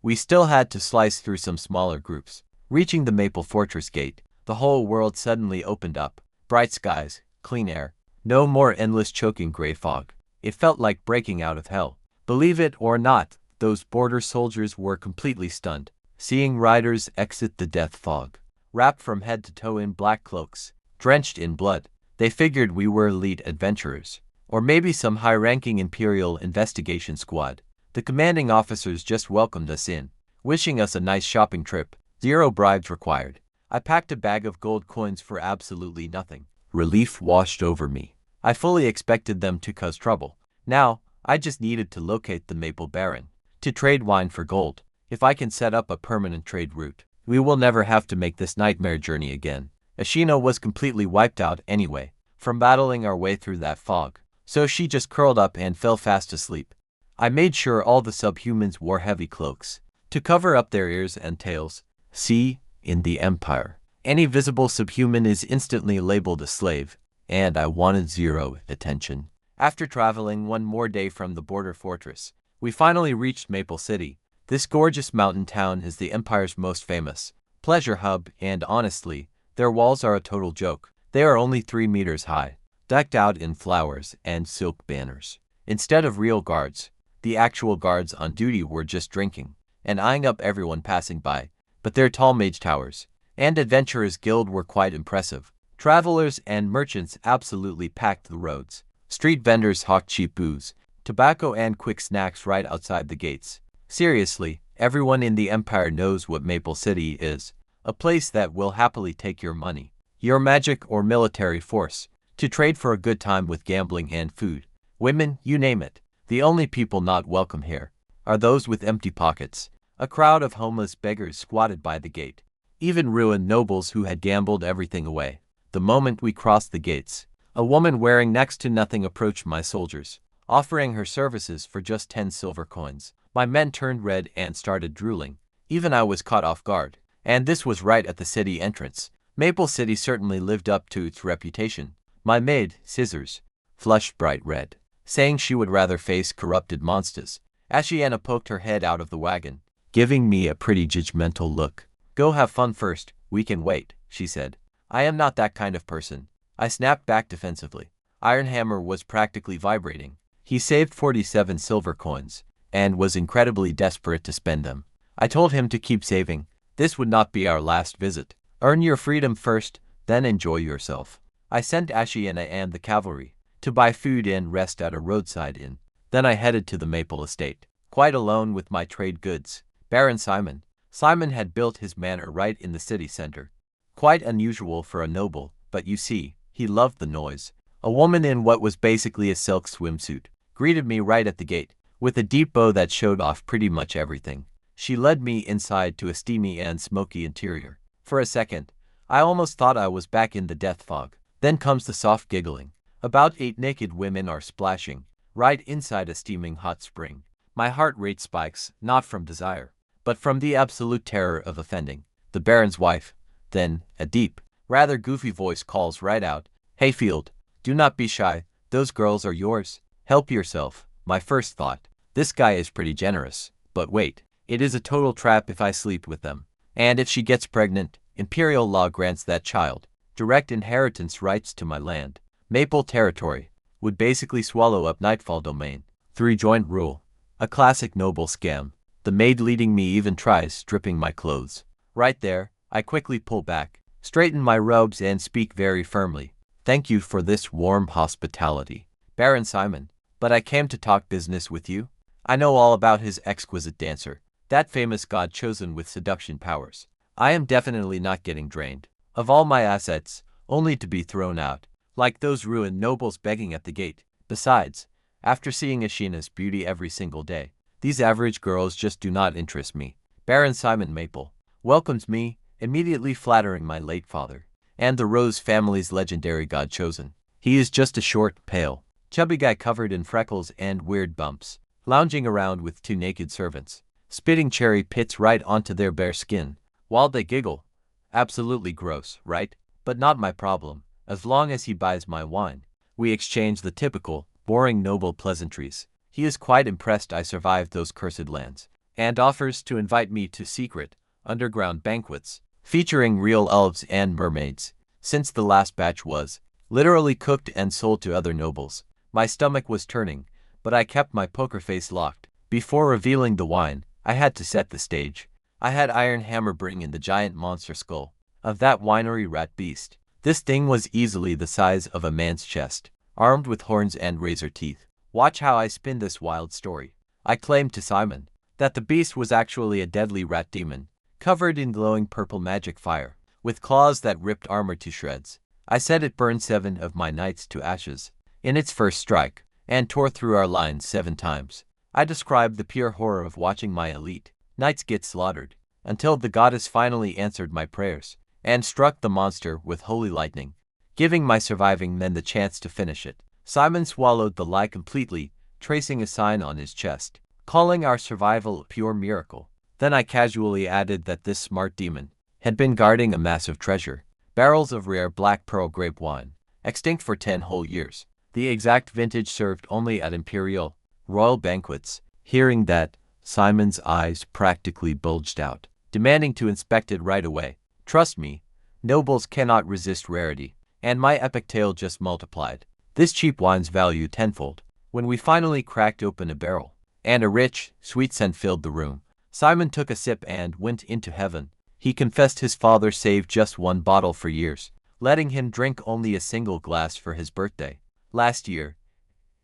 We still had to slice through some smaller groups. Reaching the Maple Fortress gate, the whole world suddenly opened up. Bright skies, clean air, no more endless choking gray fog. It felt like breaking out of hell. Believe it or not, those border soldiers were completely stunned, seeing riders exit the death fog, wrapped from head to toe in black cloaks, drenched in blood. They figured we were elite adventurers, or maybe some high-ranking Imperial investigation squad. The commanding officers just welcomed us in, wishing us a nice shopping trip. 0 bribes required. I packed a bag of gold coins for absolutely nothing. Relief washed over me. I fully expected them to cause trouble. Now, I just needed to locate the Maple Baron, to trade wine for gold. If I can set up a permanent trade route, we will never have to make this nightmare journey again. Ashina was completely wiped out anyway, from battling our way through that fog, so she just curled up and fell fast asleep. I made sure all the subhumans wore heavy cloaks, to cover up their ears and tails. See, in the Empire, any visible subhuman is instantly labeled a slave, and I wanted 0 attention. After traveling one more day from the border fortress, we finally reached Maple City. This gorgeous mountain town is the Empire's most famous pleasure hub, and honestly, their walls are a total joke. They are only 3 meters high, decked out in flowers and silk banners. Instead of real guards, the actual guards on duty were just drinking and eyeing up everyone passing by. But their tall mage towers and adventurers guild were quite impressive. Travelers and merchants absolutely packed the roads. Street vendors hawked cheap booze, tobacco and quick snacks right outside the gates. Seriously, everyone in the Empire knows what Maple City is. A place that will happily take your money, your magic or military force, to trade for a good time with gambling and food. Women, you name it. The only people not welcome here are those with empty pockets. A crowd of homeless beggars squatted by the gate. Even ruined nobles who had gambled everything away. The moment we crossed the gates, a woman wearing next to nothing approached my soldiers, offering her services for just 10 silver coins. My men turned red and started drooling. Even I was caught off guard. And this was right at the city entrance. Maple City certainly lived up to its reputation. My maid, Scissors, flushed bright red, saying she would rather face corrupted monsters. Ashiana poked her head out of the wagon, giving me a pretty judgmental look. Go have fun first, we can wait, she said. I am not that kind of person. I snapped back defensively. Ironhammer was practically vibrating. He saved 47 silver coins, and was incredibly desperate to spend them. I told him to keep saving. This would not be our last visit. Earn your freedom first, then enjoy yourself. I sent Ashiana and the cavalry to buy food and rest at a roadside inn. Then I headed to the Maple Estate, quite alone with my trade goods. Baron Simon. Simon had built his manor right in the city center. Quite unusual for a noble, but you see, he loved the noise. A woman in what was basically a silk swimsuit greeted me right at the gate, with a deep bow that showed off pretty much everything. She led me inside to a steamy and smoky interior. For a second, I almost thought I was back in the death fog. Then comes the soft giggling. About 8 naked women are splashing, right inside a steaming hot spring. My heart rate spikes, not from desire, but from the absolute terror of offending the Baron's wife. Then, a deep, rather goofy voice calls right out, "Hayfield, do not be shy, those girls are yours. Help yourself." My first thought, this guy is pretty generous. But wait, it is a total trap if I sleep with them. And if she gets pregnant, Imperial law grants that child direct inheritance rights to my land. Maple territory would basically swallow up Nightfall domain. 3 joint rule. A classic noble scam. The maid leading me even tries stripping my clothes. Right there, I quickly pull back, straighten my robes and speak very firmly. Thank you for this warm hospitality, Baron Simon, but I came to talk business with you. I know all about his exquisite dancer, that famous god chosen with seduction powers. I am definitely not getting drained of all my assets, only to be thrown out, like those ruined nobles begging at the gate. Besides, after seeing Ashina's beauty every single day, these average girls just do not interest me. Baron Simon Maple welcomes me, immediately flattering my late father, and the Rose family's legendary god chosen. He is just a short, pale, chubby guy covered in freckles and weird bumps, lounging around with 2 naked servants, spitting cherry pits right onto their bare skin, while they giggle. Absolutely gross, right? But not my problem, as long as he buys my wine. We exchange the typical, boring noble pleasantries. He is quite impressed I survived those cursed lands, and offers to invite me to secret, underground banquets, featuring real elves and mermaids, since the last batch was literally cooked and sold to other nobles. My stomach was turning, but I kept my poker face locked. Before revealing the wine, I had to set the stage. I had Iron Hammer bring in the giant monster skull of that winery rat beast. This thing was easily the size of a man's chest, armed with horns and razor teeth. Watch how I spin this wild story. I claimed to Simon that the beast was actually a deadly rat demon, covered in glowing purple magic fire, with claws that ripped armor to shreds. I said it burned 7 of my knights to ashes in its first strike, and tore through our lines 7 times. I described the pure horror of watching my elite knights get slaughtered, until the goddess finally answered my prayers, and struck the monster with holy lightning, giving my surviving men the chance to finish it. Simon swallowed the lie completely, tracing a sign on his chest, calling our survival a pure miracle. Then I casually added that this smart demon had been guarding a massive treasure, barrels of rare black pearl grape wine, extinct for 10 whole years, the exact vintage served only at imperial, royal banquets. Hearing that, Simon's eyes practically bulged out, demanding to inspect it right away. Trust me, nobles cannot resist rarity, and my epic tale just multiplied this cheap wine's value tenfold. When we finally cracked open a barrel, and a rich, sweet scent filled the room, Simon took a sip and went into heaven. He confessed his father saved just 1 bottle for years, letting him drink only a single glass for his birthday last year,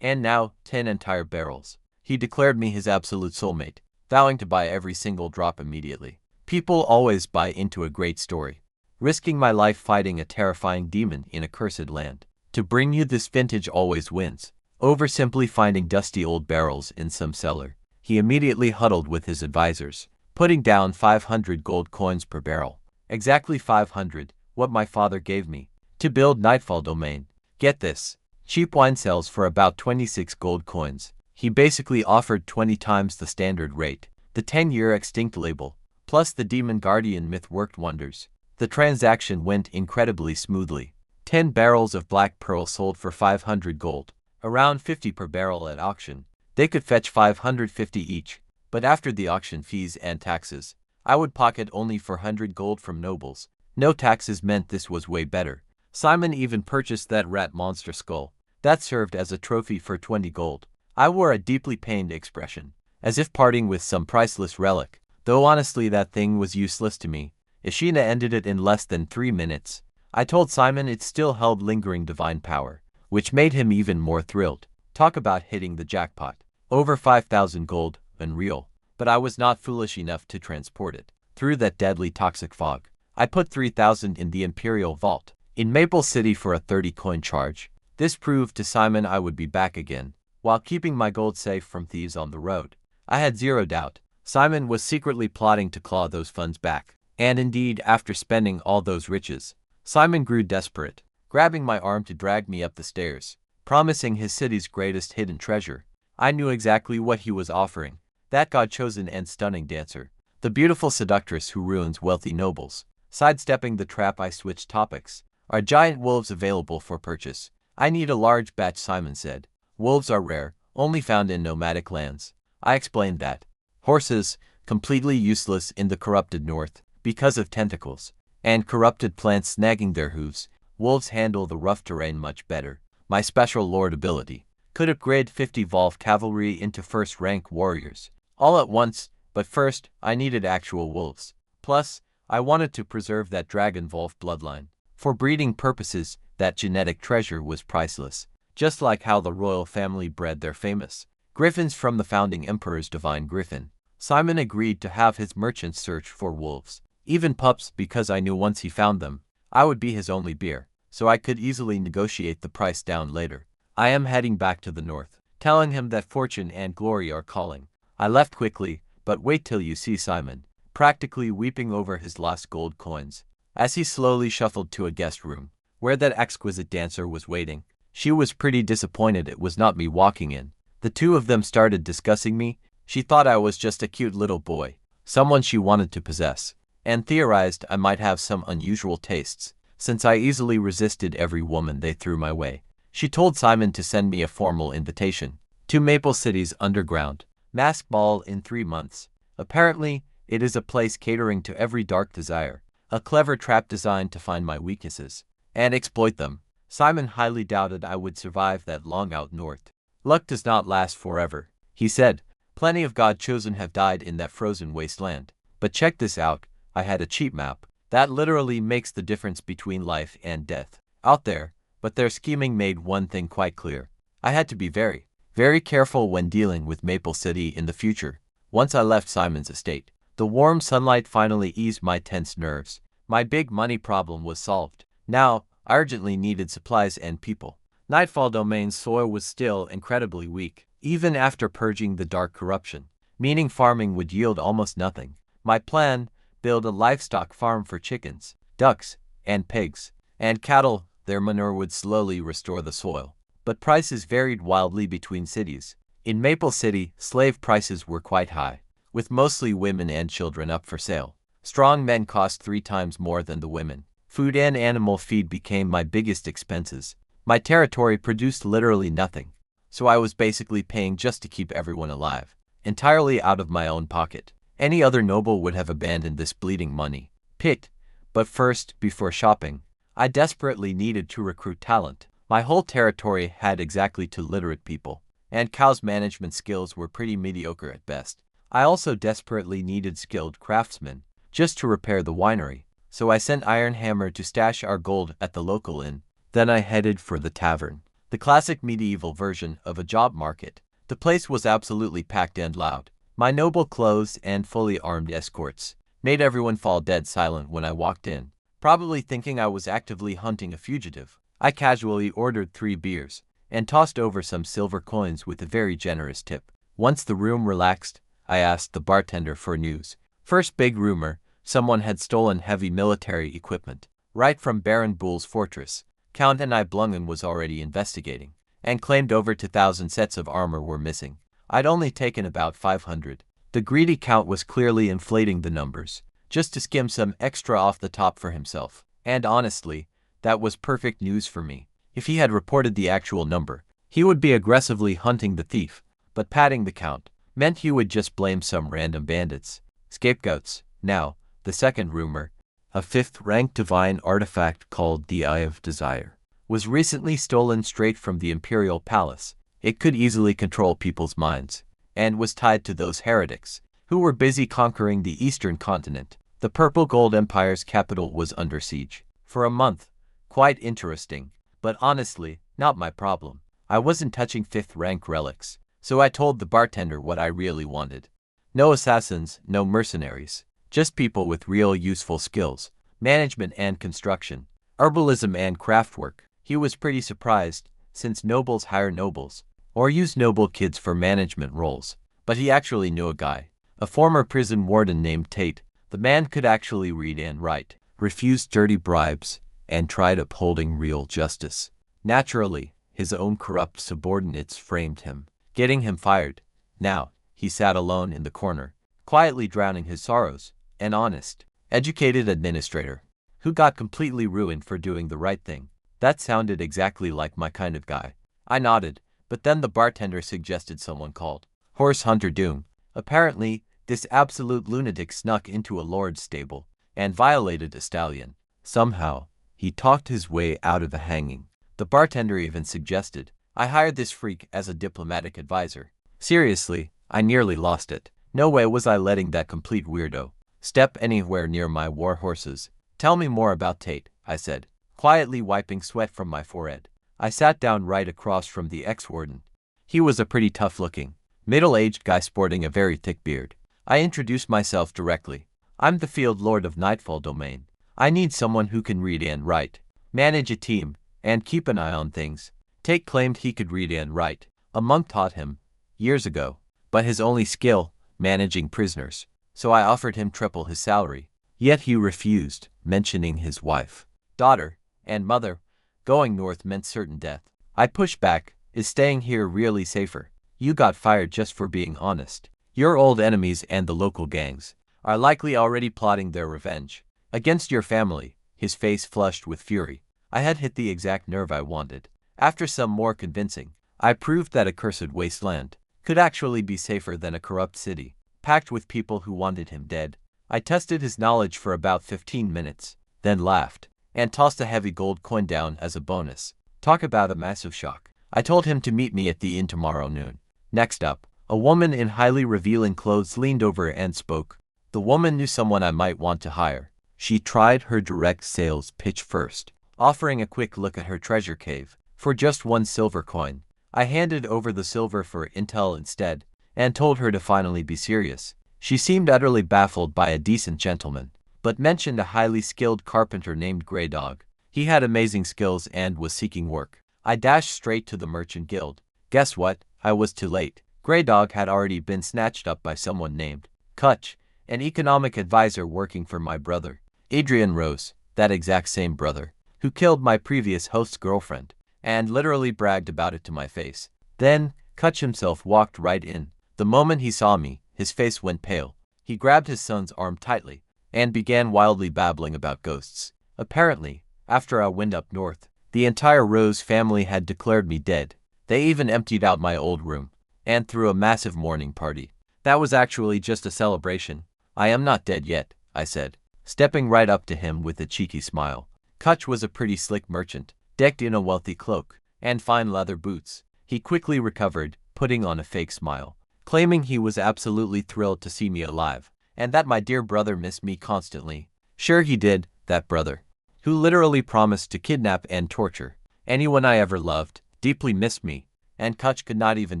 and now 10 entire barrels. He declared me his absolute soulmate, vowing to buy every single drop immediately. People always buy into a great story, risking my life fighting a terrifying demon in a cursed land. To bring you this vintage always wins, over simply finding dusty old barrels in some cellar. He immediately huddled with his advisors, putting down 500 gold coins per barrel. Exactly 500, what my father gave me, to build Nightfall Domain. Get this, cheap wine sells for about 26 gold coins. He basically offered 20 times the standard rate. The 10-year extinct label, plus the Demon Guardian myth worked wonders. The transaction went incredibly smoothly. 10 barrels of black pearl sold for 500 gold, around 50 per barrel at auction. They could fetch 550 each, but after the auction fees and taxes, I would pocket only 400 gold from nobles. No taxes meant this was way better. Simon even purchased that rat monster skull. That served as a trophy for 20 gold. I wore a deeply pained expression, as if parting with some priceless relic, though honestly that thing was useless to me. Ishina ended it in less than 3 minutes. I told Simon it still held lingering divine power, which made him even more thrilled. Talk about hitting the jackpot. Over 5,000 gold, unreal. But I was not foolish enough to transport it through that deadly toxic fog. I put 3,000 in the Imperial Vault in Maple City for a 30-coin charge. This proved to Simon I would be back again, while keeping my gold safe from thieves on the road. I had zero doubt Simon was secretly plotting to claw those funds back. And indeed, after spending all those riches, Simon grew desperate, grabbing my arm to drag me up the stairs, promising his city's greatest hidden treasure. I knew exactly what he was offering. That god-chosen and stunning dancer, the beautiful seductress who ruins wealthy nobles. Sidestepping the trap, I switched topics. Are giant wolves available for purchase? I need a large batch, Simon said. Wolves are rare, only found in nomadic lands. I explained that. Horses, completely useless in the corrupted north, because of tentacles and corrupted plants snagging their hooves. Wolves handle the rough terrain much better. My special lord ability could upgrade 50 Volf cavalry into first-rank warriors, all at once, but first, I needed actual wolves. Plus, I wanted to preserve that dragon Volf bloodline. For breeding purposes, that genetic treasure was priceless, just like how the royal family bred their famous griffins from the founding emperor's divine griffin. Simon agreed to have his merchants search for wolves, even pups, because I knew once he found them, I would be his only bear, so I could easily negotiate the price down later. I am heading back to the north, telling him that fortune and glory are calling. I left quickly, but wait till you see Simon, practically weeping over his lost gold coins, as he slowly shuffled to a guest room, where that exquisite dancer was waiting. She was pretty disappointed it was not me walking in. The two of them started discussing me. She thought I was just a cute little boy, someone she wanted to possess, and theorized I might have some unusual tastes, since I easily resisted every woman they threw my way. She told Simon to send me a formal invitation to Maple City's underground mask ball in 3 months. Apparently, it is a place catering to every dark desire, a clever trap designed to find my weaknesses and exploit them. Simon highly doubted I would survive that long out north. Luck does not last forever, he said. Plenty of God-chosen have died in that frozen wasteland. But check this out, I had a cheat map. That literally makes the difference between life and death out there, but their scheming made one thing quite clear. I had to be very, very careful when dealing with Maple City in the future. Once I left Simon's estate, the warm sunlight finally eased my tense nerves. My big money problem was solved. Now, I urgently needed supplies and people. Nightfall Domain's soil was still incredibly weak, even after purging the dark corruption, meaning farming would yield almost nothing. My plan: build a livestock farm for chickens, ducks, and pigs, and cattle. Their manure would slowly restore the soil. But prices varied wildly between cities. In Maple City, slave prices were quite high, with mostly women and children up for sale. Strong men cost 3 times more than the women. Food and animal feed became my biggest expenses. My territory produced literally nothing, so I was basically paying just to keep everyone alive, entirely out of my own pocket. Any other noble would have abandoned this bleeding money pit. But first, before shopping, I desperately needed to recruit talent. My whole territory had exactly 2 literate people, and Cow's management skills were pretty mediocre at best. I also desperately needed skilled craftsmen, just to repair the winery, so I sent Ironhammer to stash our gold at the local inn. Then I headed for the tavern, the classic medieval version of a job market. The place was absolutely packed and loud. My noble clothes and fully armed escorts made everyone fall dead silent when I walked in. Probably thinking I was actively hunting a fugitive, I casually ordered 3 beers and tossed over some silver coins with a very generous tip. Once the room relaxed, I asked the bartender for news. First big rumor: someone had stolen heavy military equipment right from Baron Bull's fortress. Count and Blungen was already investigating and claimed over 2,000 sets of armor were missing. I'd only taken about 500. The greedy Count was clearly inflating the numbers, just to skim some extra off the top for himself. And honestly, that was perfect news for me. If he had reported the actual number, he would be aggressively hunting the thief, but padding the count meant he would just blame some random bandits. Scapegoats. Now, the second rumor: a 5th-rank divine artifact called the Eye of Desire was recently stolen straight from the Imperial Palace. It could easily control people's minds, and was tied to those heretics who were busy conquering the Eastern continent. The Purple Gold Empire's capital was under siege for a month. Quite interesting, but honestly, not my problem. I wasn't touching 5th-rank relics, so I told the bartender what I really wanted. No assassins, no mercenaries, just people with real useful skills, management and construction, herbalism and craftwork. He was pretty surprised, since nobles hire nobles, or use noble kids for management roles. But he actually knew a guy, a former prison warden named Tate. The man could actually read and write, refused dirty bribes, and tried upholding real justice. Naturally, his own corrupt subordinates framed him, getting him fired. Now, he sat alone in the corner, quietly drowning his sorrows. An honest, educated administrator, who got completely ruined for doing the right thing. That sounded exactly like my kind of guy. I nodded, but then the bartender suggested someone called Horse Hunter Doom. Apparently, this absolute lunatic snuck into a lord's stable and violated a stallion. Somehow, he talked his way out of a hanging. The bartender even suggested I hired this freak as a diplomatic advisor. Seriously, I nearly lost it. No way was I letting that complete weirdo step anywhere near my war horses. Tell me more about Tate, I said, quietly wiping sweat from my forehead. I sat down right across from the ex-warden. He was a pretty tough-looking, middle-aged guy sporting a very thick beard. I introduced myself directly. I'm the field lord of Nightfall Domain. I need someone who can read and write, manage a team, and keep an eye on things. Tate claimed he could read and write. A monk taught him, years ago, but his only skill, managing prisoners. So I offered him triple his salary. Yet he refused, mentioning his wife, daughter, and mother. Going north meant certain death. I pushed back. Is staying here really safer? You got fired just for being honest. Your old enemies and the local gangs are likely already plotting their revenge against your family. His face flushed with fury. I had hit the exact nerve I wanted. After some more convincing, I proved that a cursed wasteland could actually be safer than a corrupt city, packed with people who wanted him dead. I tested his knowledge for about 15 minutes, then laughed, and tossed a heavy gold coin down as a bonus. Talk about a massive shock. I told him to meet me at the inn tomorrow noon. Next up, a woman in highly revealing clothes leaned over and spoke. The woman knew someone I might want to hire. She tried her direct sales pitch first, offering a quick look at her treasure cave. For just 1 silver coin, I handed over the silver for intel instead, and told her to finally be serious. She seemed utterly baffled by a decent gentleman, but mentioned a highly skilled carpenter named Grey Dog. He had amazing skills and was seeking work. I dashed straight to the merchant guild. Guess what? I was too late. Grey Dog had already been snatched up by someone named Kutch, an economic advisor working for my brother, Adrian Rose, that exact same brother, who killed my previous host's girlfriend, and literally bragged about it to my face. Then, Kutch himself walked right in. The moment he saw me, his face went pale. He grabbed his son's arm tightly, and began wildly babbling about ghosts. Apparently, after I went up north, the entire Rose family had declared me dead. They even emptied out my old room, and threw a massive mourning party. That was actually just a celebration. I am not dead yet, I said, stepping right up to him with a cheeky smile. Kutch was a pretty slick merchant, decked in a wealthy cloak and fine leather boots. He quickly recovered, putting on a fake smile, claiming he was absolutely thrilled to see me alive, and that my dear brother missed me constantly. Sure he did, that brother, who literally promised to kidnap and torture anyone I ever loved, deeply missed me, and Kutch could not even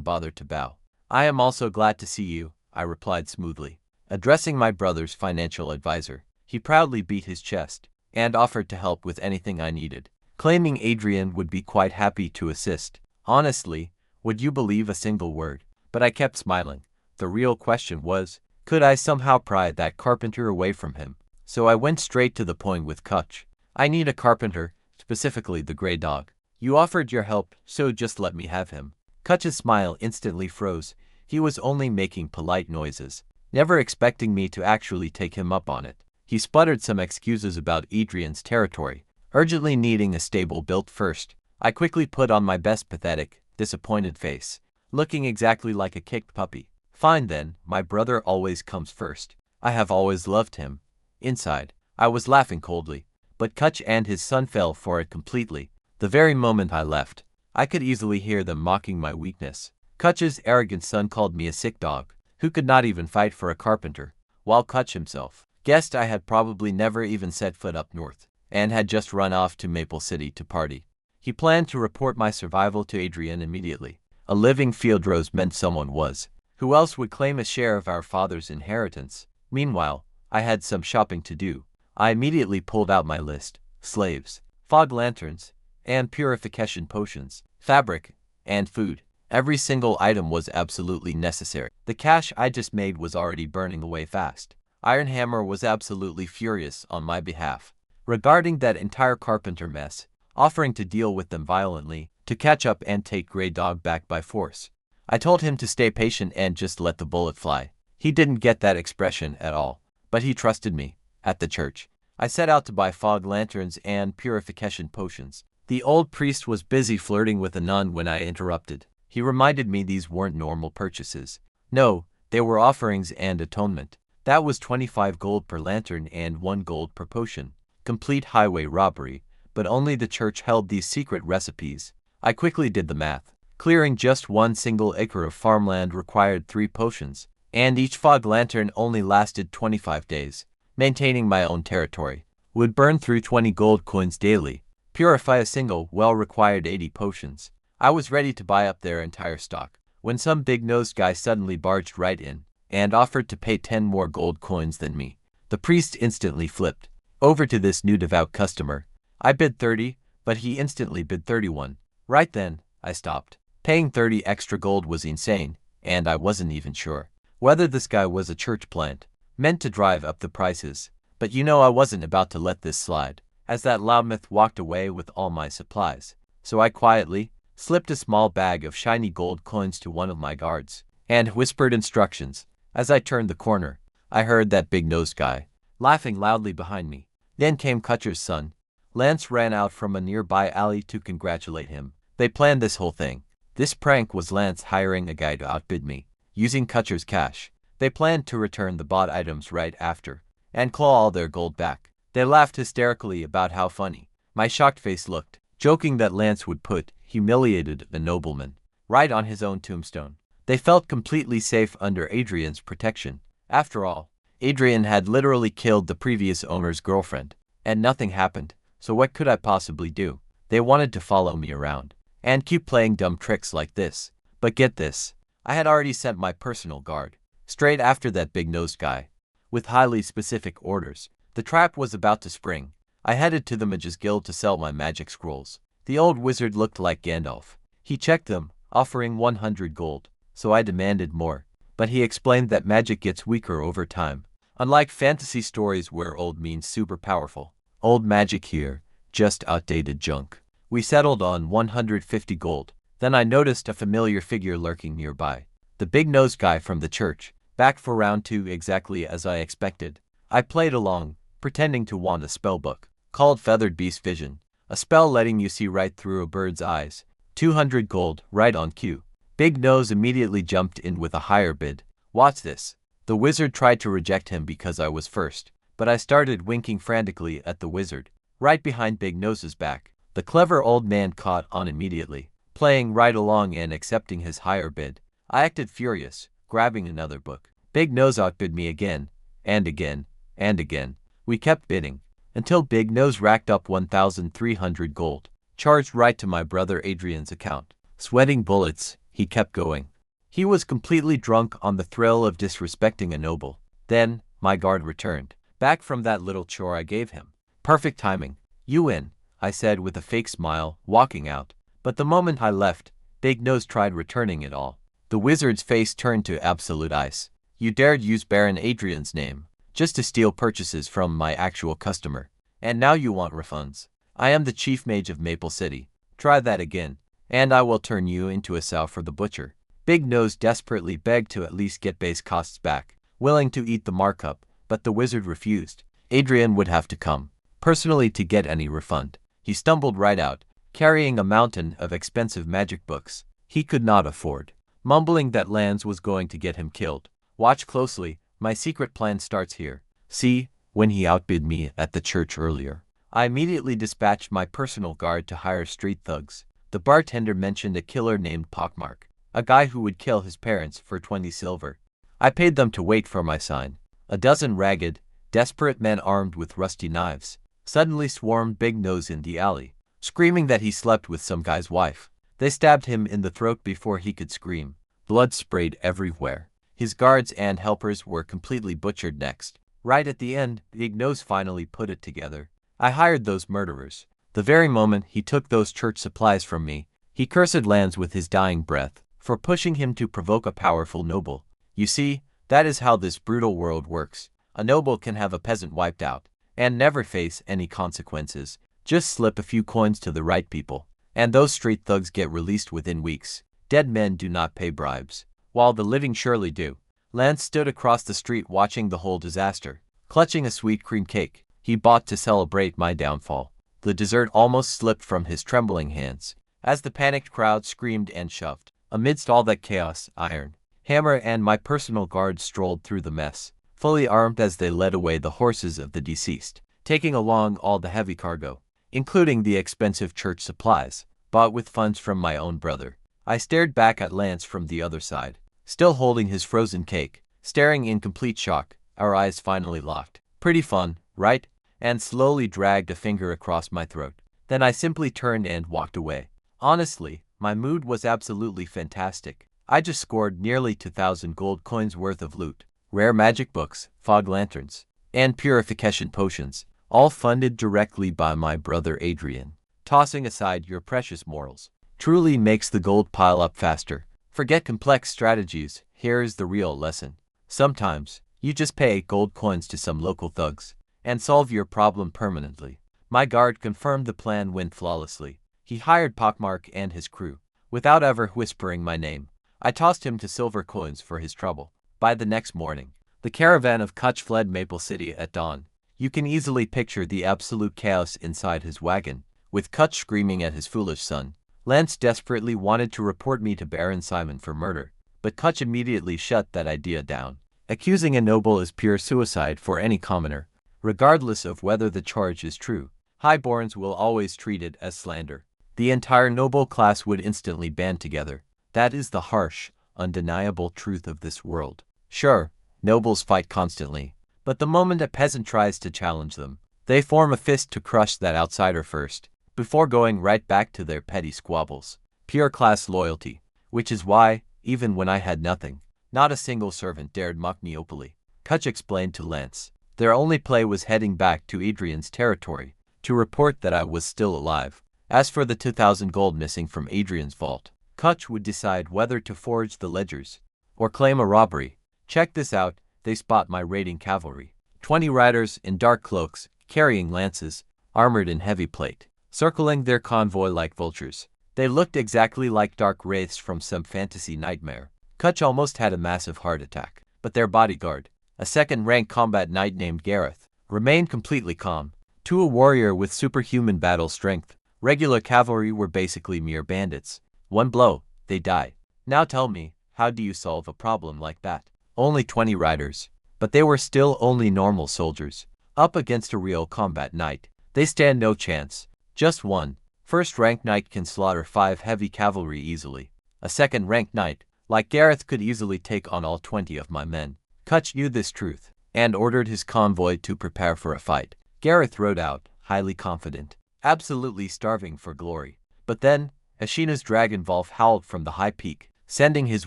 bother to bow. I am also glad to see you, I replied smoothly. Addressing my brother's financial advisor, he proudly beat his chest and offered to help with anything I needed, claiming Adrian would be quite happy to assist. Honestly, would you believe a single word? But I kept smiling. The real question was, could I somehow pry that carpenter away from him? So I went straight to the point with Kutch. I need a carpenter, specifically the Grey Dog. You offered your help, so just let me have him. Kutch's smile instantly froze. He was only making polite noises, never expecting me to actually take him up on it. He sputtered some excuses about Adrian's territory, urgently needing a stable built first. I quickly put on my best pathetic, disappointed face, looking exactly like a kicked puppy. Fine then, my brother always comes first. I have always loved him. Inside, I was laughing coldly, but Kutch and his son fell for it completely. The very moment I left, I could easily hear them mocking my weakness. Kutch's arrogant son called me a sick dog, who could not even fight for a carpenter, while Kutch himself guessed I had probably never even set foot up north, and had just run off to Maple City to party. He planned to report my survival to Adrian immediately. A living field rose meant someone was. Who else would claim a share of our father's inheritance? Meanwhile, I had some shopping to do. I immediately pulled out my list: slaves, fog lanterns, and purification potions, fabric, and food. Every single item was absolutely necessary. The cash I just made was already burning away fast. Ironhammer was absolutely furious on my behalf regarding that entire carpenter mess, offering to deal with them violently, to catch up and take Grey Dog back by force. I told him to stay patient and just let the bullet fly. He didn't get that expression at all, but he trusted me. At the church, I set out to buy fog lanterns and purification potions. The old priest was busy flirting with a nun when I interrupted. He reminded me these weren't normal purchases. No, they were offerings and atonement. That was 25 gold per lantern and 1 gold per potion. Complete highway robbery, but only the church held these secret recipes. I quickly did the math. Clearing just 1 single acre of farmland required 3 potions, and each fog lantern only lasted 25 days. Maintaining my own territory would burn through 20 gold coins daily. Purify a single well required 80 potions. I was ready to buy up their entire stock, when some big-nosed guy suddenly barged right in and offered to pay 10 more gold coins than me. The priest instantly flipped over to this new devout customer. I bid 30, but he instantly bid 31. Right then, I stopped. Paying 30 extra gold was insane, and I wasn't even sure whether this guy was a church plant, meant to drive up the prices. But you know I wasn't about to let this slide, as that loudmouth walked away with all my supplies. So I quietly slipped a small bag of shiny gold coins to one of my guards, and whispered instructions. As I turned the corner, I heard that big-nosed guy laughing loudly behind me. Then came Kutcher's son. Lance ran out from a nearby alley to congratulate him. They planned this whole thing. This prank was Lance hiring a guy to outbid me, using Kutcher's cash. They planned to return the bought items right after, and claw all their gold back. They laughed hysterically about how funny my shocked face looked. joking that Lance would put humiliated a nobleman right on his own tombstone. They felt completely safe under Adrian's protection. After all, Adrian had literally killed the previous owner's girlfriend, and nothing happened, so what could I possibly do? They wanted to follow me around and keep playing dumb tricks like this. But get this, I had already sent my personal guard straight after that big-nosed guy with highly specific orders. The trap was about to spring. I headed to the Mage's Guild to sell my magic scrolls. The old wizard looked like Gandalf. He checked them, offering 100 gold, so I demanded more. But he explained that magic gets weaker over time. Unlike fantasy stories where old means super powerful, old magic here, just outdated junk. We settled on 150 gold. Then I noticed a familiar figure lurking nearby. The big-nosed guy from the church, back for round 2 exactly as I expected. I played along, pretending to want a spellbook, called Feathered Beast Vision, a spell letting you see right through a bird's eyes. 200 gold, right on cue. Big Nose immediately jumped in with a higher bid. Watch this. The wizard tried to reject him because I was first, but I started winking frantically at the wizard, right behind Big Nose's back. The clever old man caught on immediately, playing right along and accepting his higher bid. I acted furious, grabbing another book. Big Nose outbid me again, and again, and again. We kept bidding, until Big Nose racked up 1,300 gold, charged right to my brother Adrian's account. Sweating bullets, he kept going. He was completely drunk on the thrill of disrespecting a noble. Then, my guard returned, back from that little chore I gave him. Perfect timing. You win, I said with a fake smile, walking out. But the moment I left, Big Nose tried returning it all. The wizard's face turned to absolute ice. You dared use Baron Adrian's name, just to steal purchases from my actual customer. And now you want refunds. I am the chief mage of Maple City. Try that again, and I will turn you into a sow for the butcher. Big Nose desperately begged to at least get base costs back, willing to eat the markup, but the wizard refused. Adrian would have to come personally to get any refund. He stumbled right out, carrying a mountain of expensive magic books he could not afford, mumbling that Lance was going to get him killed. Watch closely, my secret plan starts here. See, when he outbid me at the church earlier, I immediately dispatched my personal guard to hire street thugs. The bartender mentioned a killer named Pockmark, a guy who would kill his parents for 20 silver. I paid them to wait for my sign. A dozen ragged, desperate men armed with rusty knives suddenly swarmed Big Nose in the alley, screaming that he slept with some guy's wife. They stabbed him in the throat before he could scream. Blood sprayed everywhere. His guards and helpers were completely butchered next. Right at the end, Big Nose finally put it together. I hired those murderers. The very moment he took those church supplies from me, he cursed Lance with his dying breath for pushing him to provoke a powerful noble. You see, that is how this brutal world works. A noble can have a peasant wiped out and never face any consequences. Just slip a few coins to the right people, and those street thugs get released within weeks. Dead men do not pay bribes, while the living surely do. Lance stood across the street watching the whole disaster, clutching a sweet cream cake he bought to celebrate my downfall. The dessert almost slipped from his trembling hands as the panicked crowd screamed and shoved. Amidst all that chaos, Iron Hammer and my personal guard strolled through the mess, fully armed as they led away the horses of the deceased, taking along all the heavy cargo, including the expensive church supplies, bought with funds from my own brother. I stared back at Lance from the other side, still holding his frozen cake, staring in complete shock. Our eyes finally locked. Pretty fun, right? And slowly dragged a finger across my throat. Then I simply turned and walked away. Honestly, my mood was absolutely fantastic. I just scored nearly 2,000 gold coins worth of loot, rare magic books, fog lanterns, and purification potions, all funded directly by my brother Adrian. Tossing aside your precious morals truly makes the gold pile up faster. Forget complex strategies, here is the real lesson. Sometimes, you just pay 8 gold coins to some local thugs and solve your problem permanently. My guard confirmed the plan went flawlessly. He hired Pockmark and his crew, without ever whispering my name. I tossed him to silver coins for his trouble. By the next morning, the caravan of Kutch fled Maple City at dawn. You can easily picture the absolute chaos inside his wagon, with Kutch screaming at his foolish son. Lance desperately wanted to report me to Baron Simon for murder, but Kutch immediately shut that idea down. Accusing a noble is pure suicide for any commoner, regardless of whether the charge is true. Highborns will always treat it as slander. the entire noble class would instantly band together. That is the harsh, undeniable truth of this world. Sure, nobles fight constantly, but the moment a peasant tries to challenge them, they form a fist to crush that outsider first, before going right back to their petty squabbles. Pure class loyalty, which is why, even when I had nothing, not a single servant dared mock me openly. Kutch explained to Lance. Their only play was heading back to Adrian's territory, to report that I was still alive. As for the 2,000 gold missing from Adrian's vault, Kutch would decide whether to forge the ledgers, or claim a robbery. Check this out, they spot my raiding cavalry. 20 riders in dark cloaks, carrying lances, armored in heavy plate, circling their convoy like vultures. They looked exactly like dark wraiths from some fantasy nightmare. Kutch almost had a massive heart attack, but their bodyguard, a second-rank combat knight named Gareth, remained completely calm. To a warrior with superhuman battle strength, regular cavalry were basically mere bandits. One blow, they die. Now tell me, how do you solve a problem like that? Only 20 riders, but they were still only normal soldiers. Up against a real combat knight, they stand no chance. Just one first-rank knight can slaughter 5 heavy cavalry easily. A second-rank knight, like Gareth, could easily take on all 20 of my men. Kutch knew this truth, and ordered his convoy to prepare for a fight. Gareth rode out, highly confident, absolutely starving for glory. But then, Ashina's dragon Wolf howled from the high peak, sending his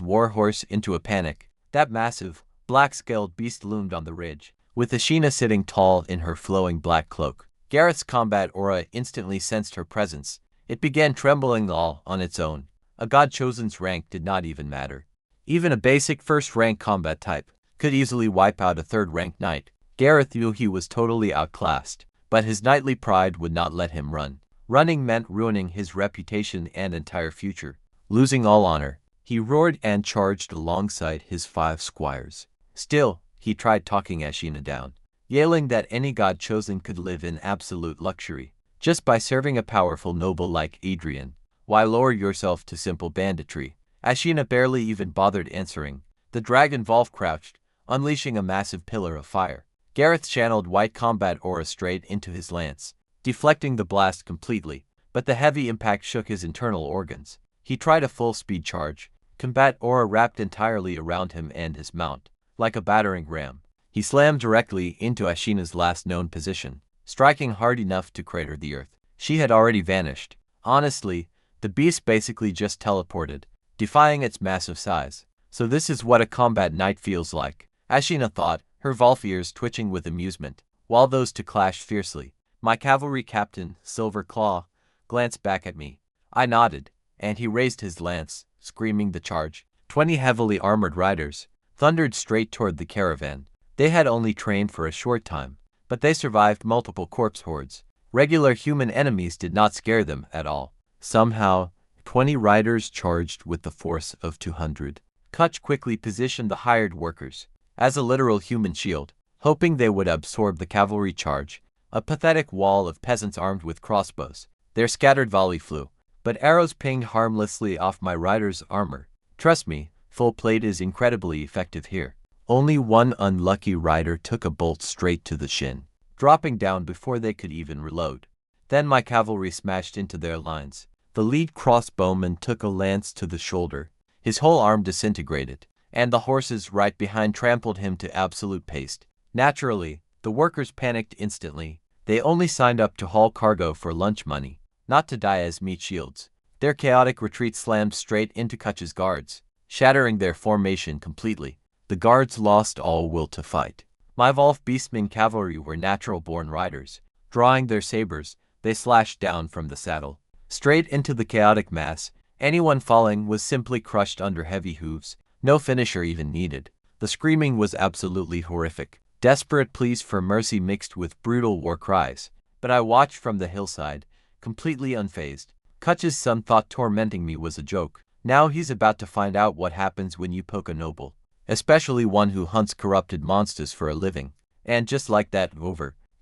warhorse into a panic. That massive, black-scaled beast loomed on the ridge, with Ashina sitting tall in her flowing black cloak. Gareth's combat aura instantly sensed her presence. It began trembling all on its own. A god-chosen's rank did not even matter. Even a basic first-rank combat type could easily wipe out a third-rank knight. Gareth knew he was totally outclassed, but his knightly pride would not let him run. Running meant ruining his reputation and entire future, losing all honor. He roared and charged alongside his 5 squires. Still, he tried talking Ashina down, yelling that any god-chosen could live in absolute luxury, just by serving a powerful noble like Adrian. Why lower yourself to simple banditry? Ashina barely even bothered answering. The dragon Wolf crouched, unleashing a massive pillar of fire. Gareth channeled white combat aura straight into his lance, deflecting the blast completely, but the heavy impact shook his internal organs. He tried a full-speed charge. Combat aura wrapped entirely around him and his mount, like a battering ram. He slammed directly into Ashina's last known position, striking hard enough to crater the earth. She had already vanished. Honestly, the beast basically just teleported, defying its massive size. So this is what a combat knight feels like, Ashina thought, her Wolf ears twitching with amusement, while those two clashed fiercely. My cavalry captain, Silver Claw, glanced back at me. I nodded, and he raised his lance, screaming the charge. 20 heavily armored riders thundered straight toward the caravan. They had only trained for a short time, but they survived multiple corpse hordes. Regular human enemies did not scare them at all. Somehow, 20 riders charged with the force of 200. Kutch quickly positioned the hired workers as a literal human shield, hoping they would absorb the cavalry charge. A pathetic wall of peasants armed with crossbows. Their scattered volley flew, but arrows pinged harmlessly off my rider's armor. Trust me, full plate is incredibly effective here. Only one unlucky rider took a bolt straight to the shin, dropping down before they could even reload. Then my cavalry smashed into their lines. The lead crossbowman took a lance to the shoulder. His whole arm disintegrated, and the horses right behind trampled him to absolute paste. Naturally, the workers panicked instantly. They only signed up to haul cargo for lunch money, not to die as meat shields. Their chaotic retreat slammed straight into Kutch's guards, shattering their formation completely. The guards lost all will to fight. My Wolf Beastmen cavalry were natural-born riders. Drawing their sabers, they slashed down from the saddle, straight into the chaotic mass. Anyone falling was simply crushed under heavy hooves. No finisher even needed. The screaming was absolutely horrific. Desperate pleas for mercy mixed with brutal war cries. But I watched from the hillside, completely unfazed. Kutch's son thought tormenting me was a joke. Now he's about to find out what happens when you poke a noble, especially one who hunts corrupted monsters for a living. And just like that,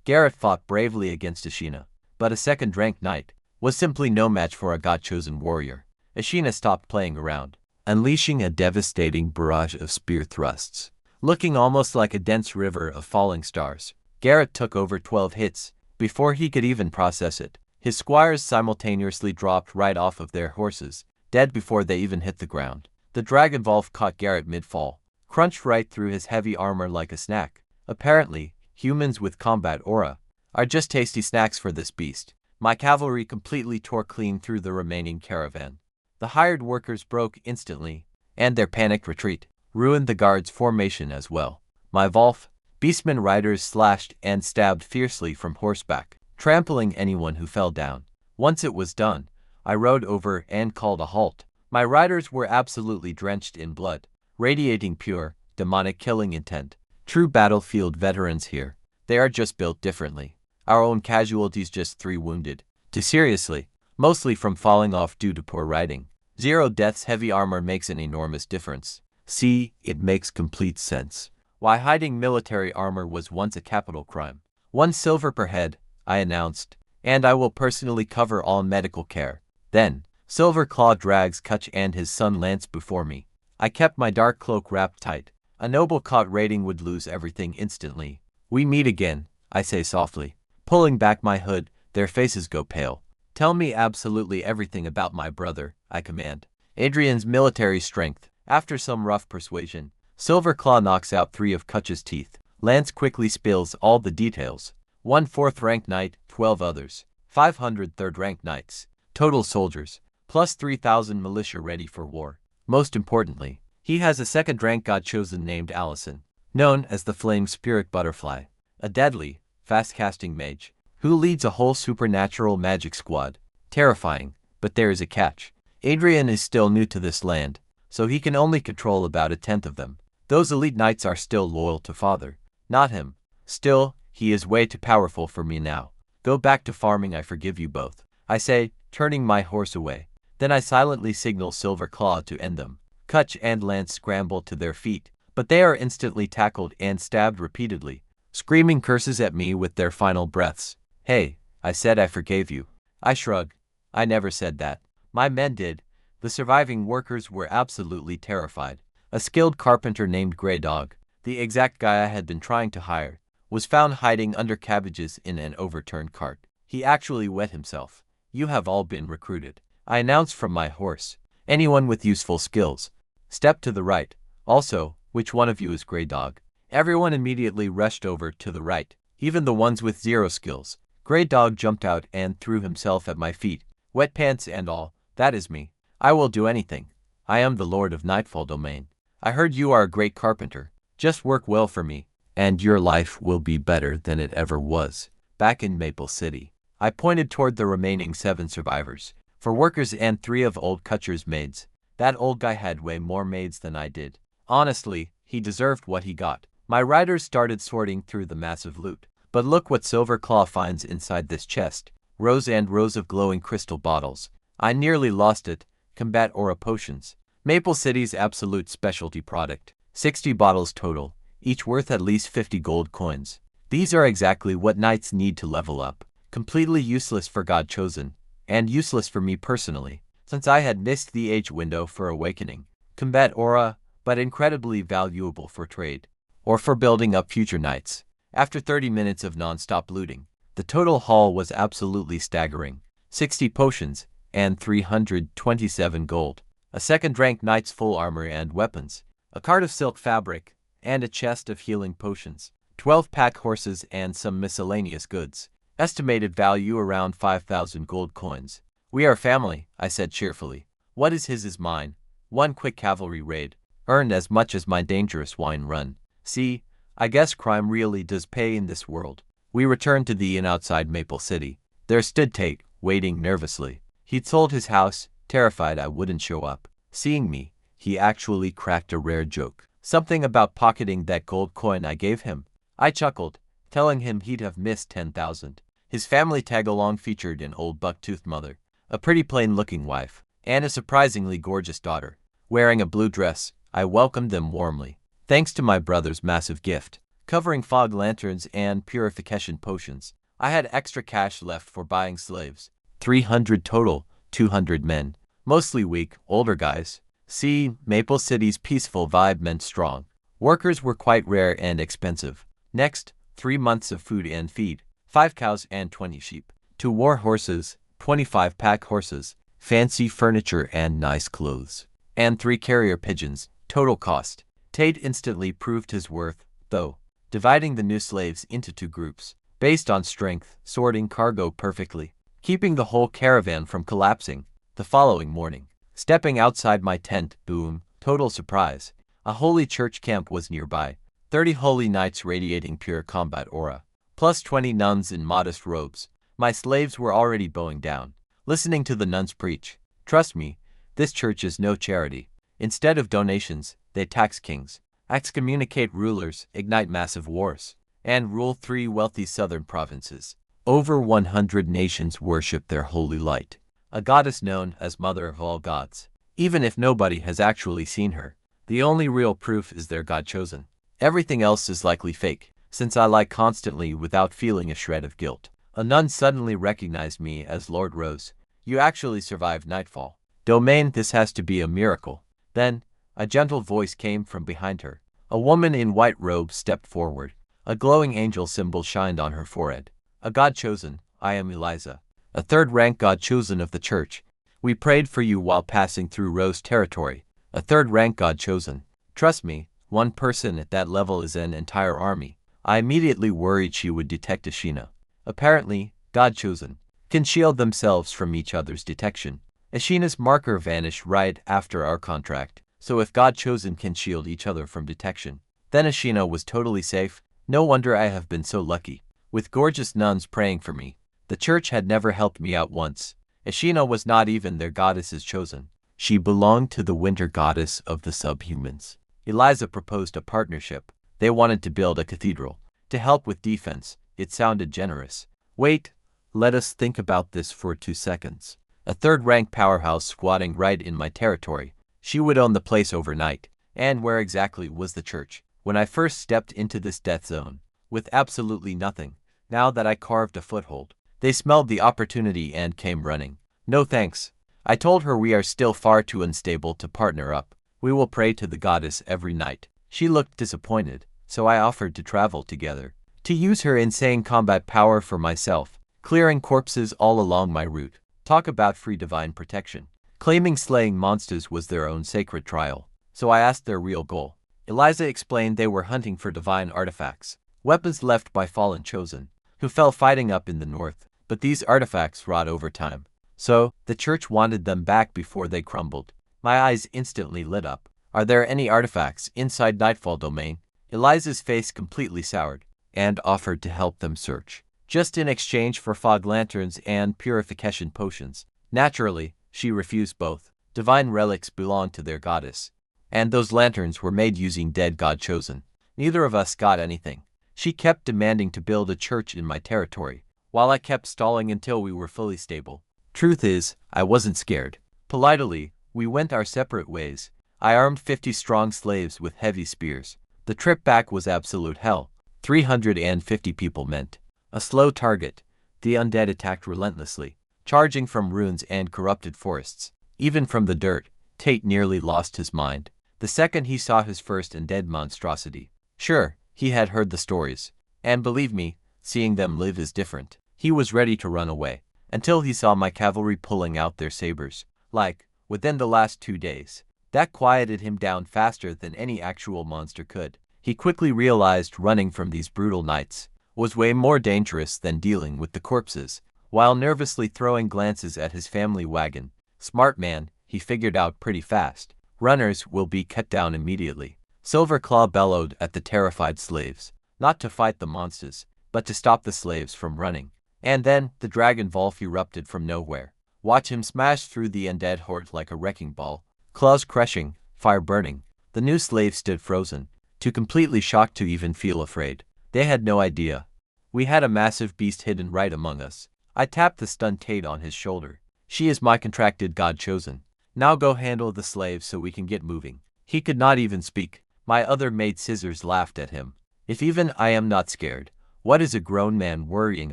Gareth fought bravely against Ashina, but a second-rank knight was simply no match for a god-chosen warrior. Ashina stopped playing around, unleashing a devastating barrage of spear thrusts. Looking almost like a dense river of falling stars, Gareth took over 12 hits before he could even process it. His squires simultaneously dropped right off of their horses, dead before they even hit the ground. The dragon Wolf caught Garrett mid-fall, crunched right through his heavy armor like a snack. Apparently, humans with combat aura are just tasty snacks for this beast. My cavalry completely tore clean through the remaining caravan. The hired workers broke instantly, and their panicked retreat ruined the guards' formation as well. My Wolf, beastmen riders slashed and stabbed fiercely from horseback, trampling anyone who fell down. Once it was done, I rode over and called a halt. My riders were absolutely drenched in blood, radiating pure, demonic killing intent. True battlefield veterans here. They are just built differently. Our own casualties just 3 wounded. Seriously, mostly from falling off due to poor riding. 0 deaths. Heavy armor makes an enormous difference. See, it makes complete sense. Why hiding military armor was once a capital crime. 1 silver per head, I announced, and I will personally cover all medical care. Then, Silver Claw drags Kutch and his son Lance before me. I kept my dark cloak wrapped tight. A noble caught raiding would lose everything instantly. We meet again, I say softly. Pulling back my hood, their faces go pale. Tell me absolutely everything about my brother, I command. Adrian's military strength. After some rough persuasion, Silver Claw knocks out 3 of Kutch's teeth. Lance quickly spills all the details. 1 4th-ranked knight, 12 others. 500 3rd-ranked knights. Total soldiers, plus 3,000 militia ready for war. Most importantly, he has a 2nd-ranked god-chosen named Allison, known as the Flame Spirit Butterfly, a deadly, fast-casting mage, who leads a whole supernatural magic squad. Terrifying, but there is a catch. Adrian is still new to this land, so he can only control about 1/10 of them. Those elite knights are still loyal to father, not him. Still, he is way too powerful for me now. Go back to farming, I forgive you both, I say, turning my horse away. Then I silently signal Silver Claw to end them. Kutch and Lance scramble to their feet, but they are instantly tackled and stabbed repeatedly, screaming curses at me with their final breaths. Hey, I said I forgave you. I shrug. I never said that. My men did. The surviving workers were absolutely terrified. A skilled carpenter named Grey Dog, the exact guy I had been trying to hire, was found hiding under cabbages in an overturned cart. He actually wet himself. You have all been recruited, I announced from my horse. Anyone with useful skills, step to the right. Also, which one of you is Grey Dog? Everyone immediately rushed over to the right, even the ones with 0 skills. Grey Dog jumped out and threw himself at my feet, wet pants and all. That is me. I will do anything. I am the Lord of Nightfall Domain. I heard you are a great carpenter. Just work well for me, and your life will be better than it ever was. Back in Maple City, I pointed toward the remaining 7 survivors, 4 workers and 3 of old Kutcher's maids. That old guy had way more maids than I did. Honestly, he deserved what he got. My riders started sorting through the massive loot. But look what Silver Claw finds inside this chest. Rows and rows of glowing crystal bottles. I nearly lost it. Combat aura potions. Maple City's absolute specialty product. 60 bottles total, each worth at least 50 gold coins. These are exactly what knights need to level up. Completely useless for God Chosen, and useless for me personally, since I had missed the age window for awakening. Combat aura, but incredibly valuable for trade, or for building up future knights. After 30 minutes of non-stop looting, the total haul was absolutely staggering. 60 potions, and 327 gold. A 2nd-ranked knight's full armor and weapons. A cart of silk fabric, and a chest of healing potions. 12 pack horses and some miscellaneous goods. Estimated value around 5,000 gold coins. We are family, I said cheerfully. What is his is mine. 1 quick cavalry raid. Earned as much as my dangerous wine run. See, I guess crime really does pay in this world. We returned to the inn outside Maple City. There stood Tate, waiting nervously. He'd sold his house, terrified I wouldn't show up. Seeing me, he actually cracked a rare joke. Something about pocketing that gold coin I gave him. I chuckled, telling him he'd have missed 10,000. His family tag-along featured an old buck-toothed mother, a pretty plain-looking wife, and a surprisingly gorgeous daughter. Wearing a blue dress, I welcomed them warmly. Thanks to my brother's massive gift, covering fog lanterns and purification potions, I had extra cash left for buying slaves. 300 total, 200 men, mostly weak, older guys. See, Maple City's peaceful vibe meant strong. Workers were quite rare and expensive. Next, 3 months of food and feed, 5 cows and 20 sheep. 2 war horses, 25 pack horses, fancy furniture and nice clothes, and 3 carrier pigeons. Total cost. Tate instantly proved his worth, though, dividing the new slaves into 2 groups, based on strength, sorting cargo perfectly, keeping the whole caravan from collapsing. The following morning, stepping outside my tent, boom, total surprise. A holy church camp was nearby, 30 holy knights radiating pure combat aura, plus 20 nuns in modest robes. My slaves were already bowing down, listening to the nuns preach. Trust me, this church is no charity. Instead of donations, they tax kings, excommunicate rulers, ignite massive wars, and rule 3 wealthy southern provinces. Over 100 nations worship their holy light, a goddess known as Mother of all gods. Even if nobody has actually seen her, the only real proof is their God chosen. Everything else is likely fake, since I lie constantly without feeling a shred of guilt. A nun suddenly recognized me as Lord Rose. You actually survived nightfall. Domain, this has to be a miracle. Then, a gentle voice came from behind her. A woman in white robes stepped forward. A glowing angel symbol shined on her forehead. A God chosen, I am Eliza, a 3rd-rank God chosen of the church. We prayed for you while passing through Rose territory. A 3rd-rank God chosen. Trust me, one person at that level is an entire army. I immediately worried she would detect Ashina. Apparently, God chosen can shield themselves from each other's detection. Ashina's marker vanished right after our contract, so if God chosen can shield each other from detection, then Ashina was totally safe. No wonder I have been so lucky, with gorgeous nuns praying for me. The church had never helped me out once. Ashina was not even their goddess's chosen. She belonged to the winter goddess of the subhumans. Eliza proposed a partnership. They wanted to build a cathedral to help with defense. It sounded generous. Wait, let us think about this for 2 seconds. A 3rd-rank powerhouse squatting right in my territory. She would own the place overnight. And where exactly was the church? When I first stepped into this death zone, with absolutely nothing, now that I carved a foothold, they smelled the opportunity and came running. No thanks. I told her we are still far too unstable to partner up. We will pray to the goddess every night. She looked disappointed, so I offered to travel together, to use her insane combat power for myself, clearing corpses all along my route. Talk about free divine protection. Claiming slaying monsters was their own sacred trial, so I asked their real goal. Eliza explained they were hunting for divine artifacts, weapons left by fallen chosen, who fell fighting up in the north, but these artifacts rot over time. So, the church wanted them back before they crumbled. My eyes instantly lit up. Are there any artifacts inside Nightfall Domain? Eliza's face completely soured, and offered to help them search, just in exchange for fog lanterns and purification potions. Naturally, she refused both. Divine relics belonged to their goddess, and those lanterns were made using dead God chosen. Neither of us got anything. She kept demanding to build a church in my territory, while I kept stalling until we were fully stable. Truth is, I wasn't scared. Politely, we went our separate ways. I armed 50 strong slaves with heavy spears. The trip back was absolute hell. 350 people meant a slow target. The undead attacked relentlessly, charging from ruins and corrupted forests. Even from the dirt, Tate nearly lost his mind the second he saw his first undead monstrosity. Sure, he had heard the stories, and believe me, seeing them live is different. He was ready to run away, until he saw my cavalry pulling out their sabers, like, within the last 2 days. That quieted him down faster than any actual monster could. He quickly realized running from these brutal knights was way more dangerous than dealing with the corpses, while nervously throwing glances at his family wagon. Smart man, he figured out pretty fast. Runners will be cut down immediately. Silverclaw bellowed at the terrified slaves, not to fight the monsters, but to stop the slaves from running. And then, the Dragon Wolf erupted from nowhere. Watch him smash through the undead horde like a wrecking ball, claws crushing, fire burning. The new slaves stood frozen, too completely shocked to even feel afraid. They had no idea. We had a massive beast hidden right among us. I tapped the stunned Tate on his shoulder. She is my contracted God chosen. Now go handle the slaves so we can get moving. He could not even speak. My other maid Scissors laughed at him. If even I am not scared, what is a grown man worrying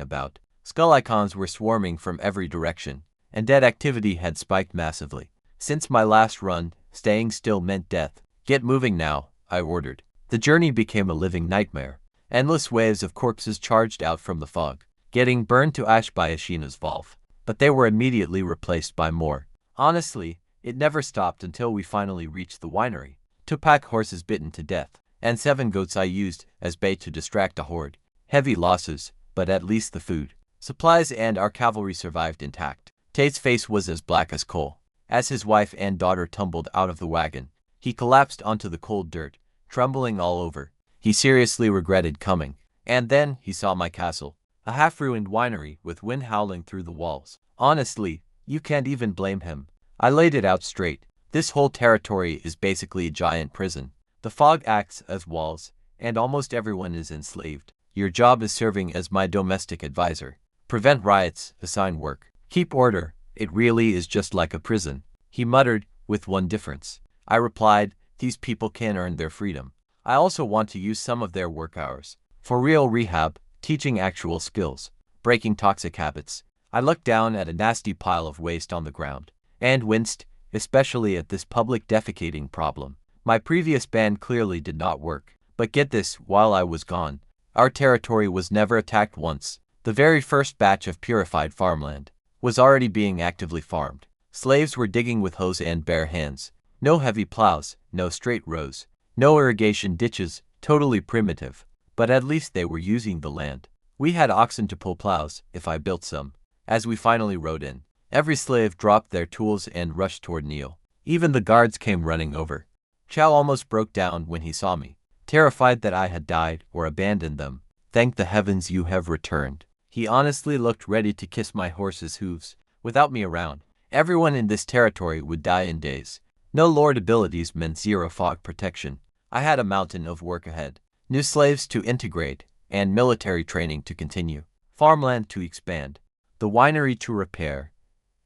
about? Skull icons were swarming from every direction, and dead activity had spiked massively. Since my last run, staying still meant death. Get moving now, I ordered. The journey became a living nightmare. Endless waves of corpses charged out from the fog. getting burned to ash by Ashina's valve. But they were immediately replaced by more. Honestly, it never stopped until we finally reached the winery. 2 pack horses bitten to death, and 7 goats I used as bait to distract a horde. Heavy losses, but at least the food, supplies and our cavalry survived intact. Tate's face was as black as coal. As his wife and daughter tumbled out of the wagon, he collapsed onto the cold dirt, trembling all over. He seriously regretted coming. And then he saw my castle, a half-ruined winery with wind howling through the walls. Honestly, you can't even blame him. I laid it out straight. This whole territory is basically a giant prison. The fog acts as walls, and almost everyone is enslaved. Your job is serving as my domestic advisor. Prevent riots, assign work, keep order. It really is just like a prison, he muttered, with one difference. I replied, these people can earn their freedom. I also want to use some of their work hours for real rehab, teaching actual skills, breaking toxic habits. I looked down at a nasty pile of waste on the ground and winced, especially at this public defecating problem. My previous ban clearly did not work. But get this, while I was gone, our territory was never attacked once. The very first batch of purified farmland was already being actively farmed. Slaves were digging with hoes and bare hands. No heavy plows, no straight rows, no irrigation ditches, totally primitive. But at least they were using the land. We had oxen to pull plows, if I built some. As we finally rode in, every slave dropped their tools and rushed toward Neil. Even the guards came running over. Chow almost broke down when he saw me, terrified that I had died or abandoned them. Thank the heavens you have returned. He honestly looked ready to kiss my horse's hooves. Without me around, everyone in this territory would die in days. No lord abilities meant zero fog protection. I had a mountain of work ahead. New slaves to integrate, and military training to continue. Farmland to expand, the winery to repair,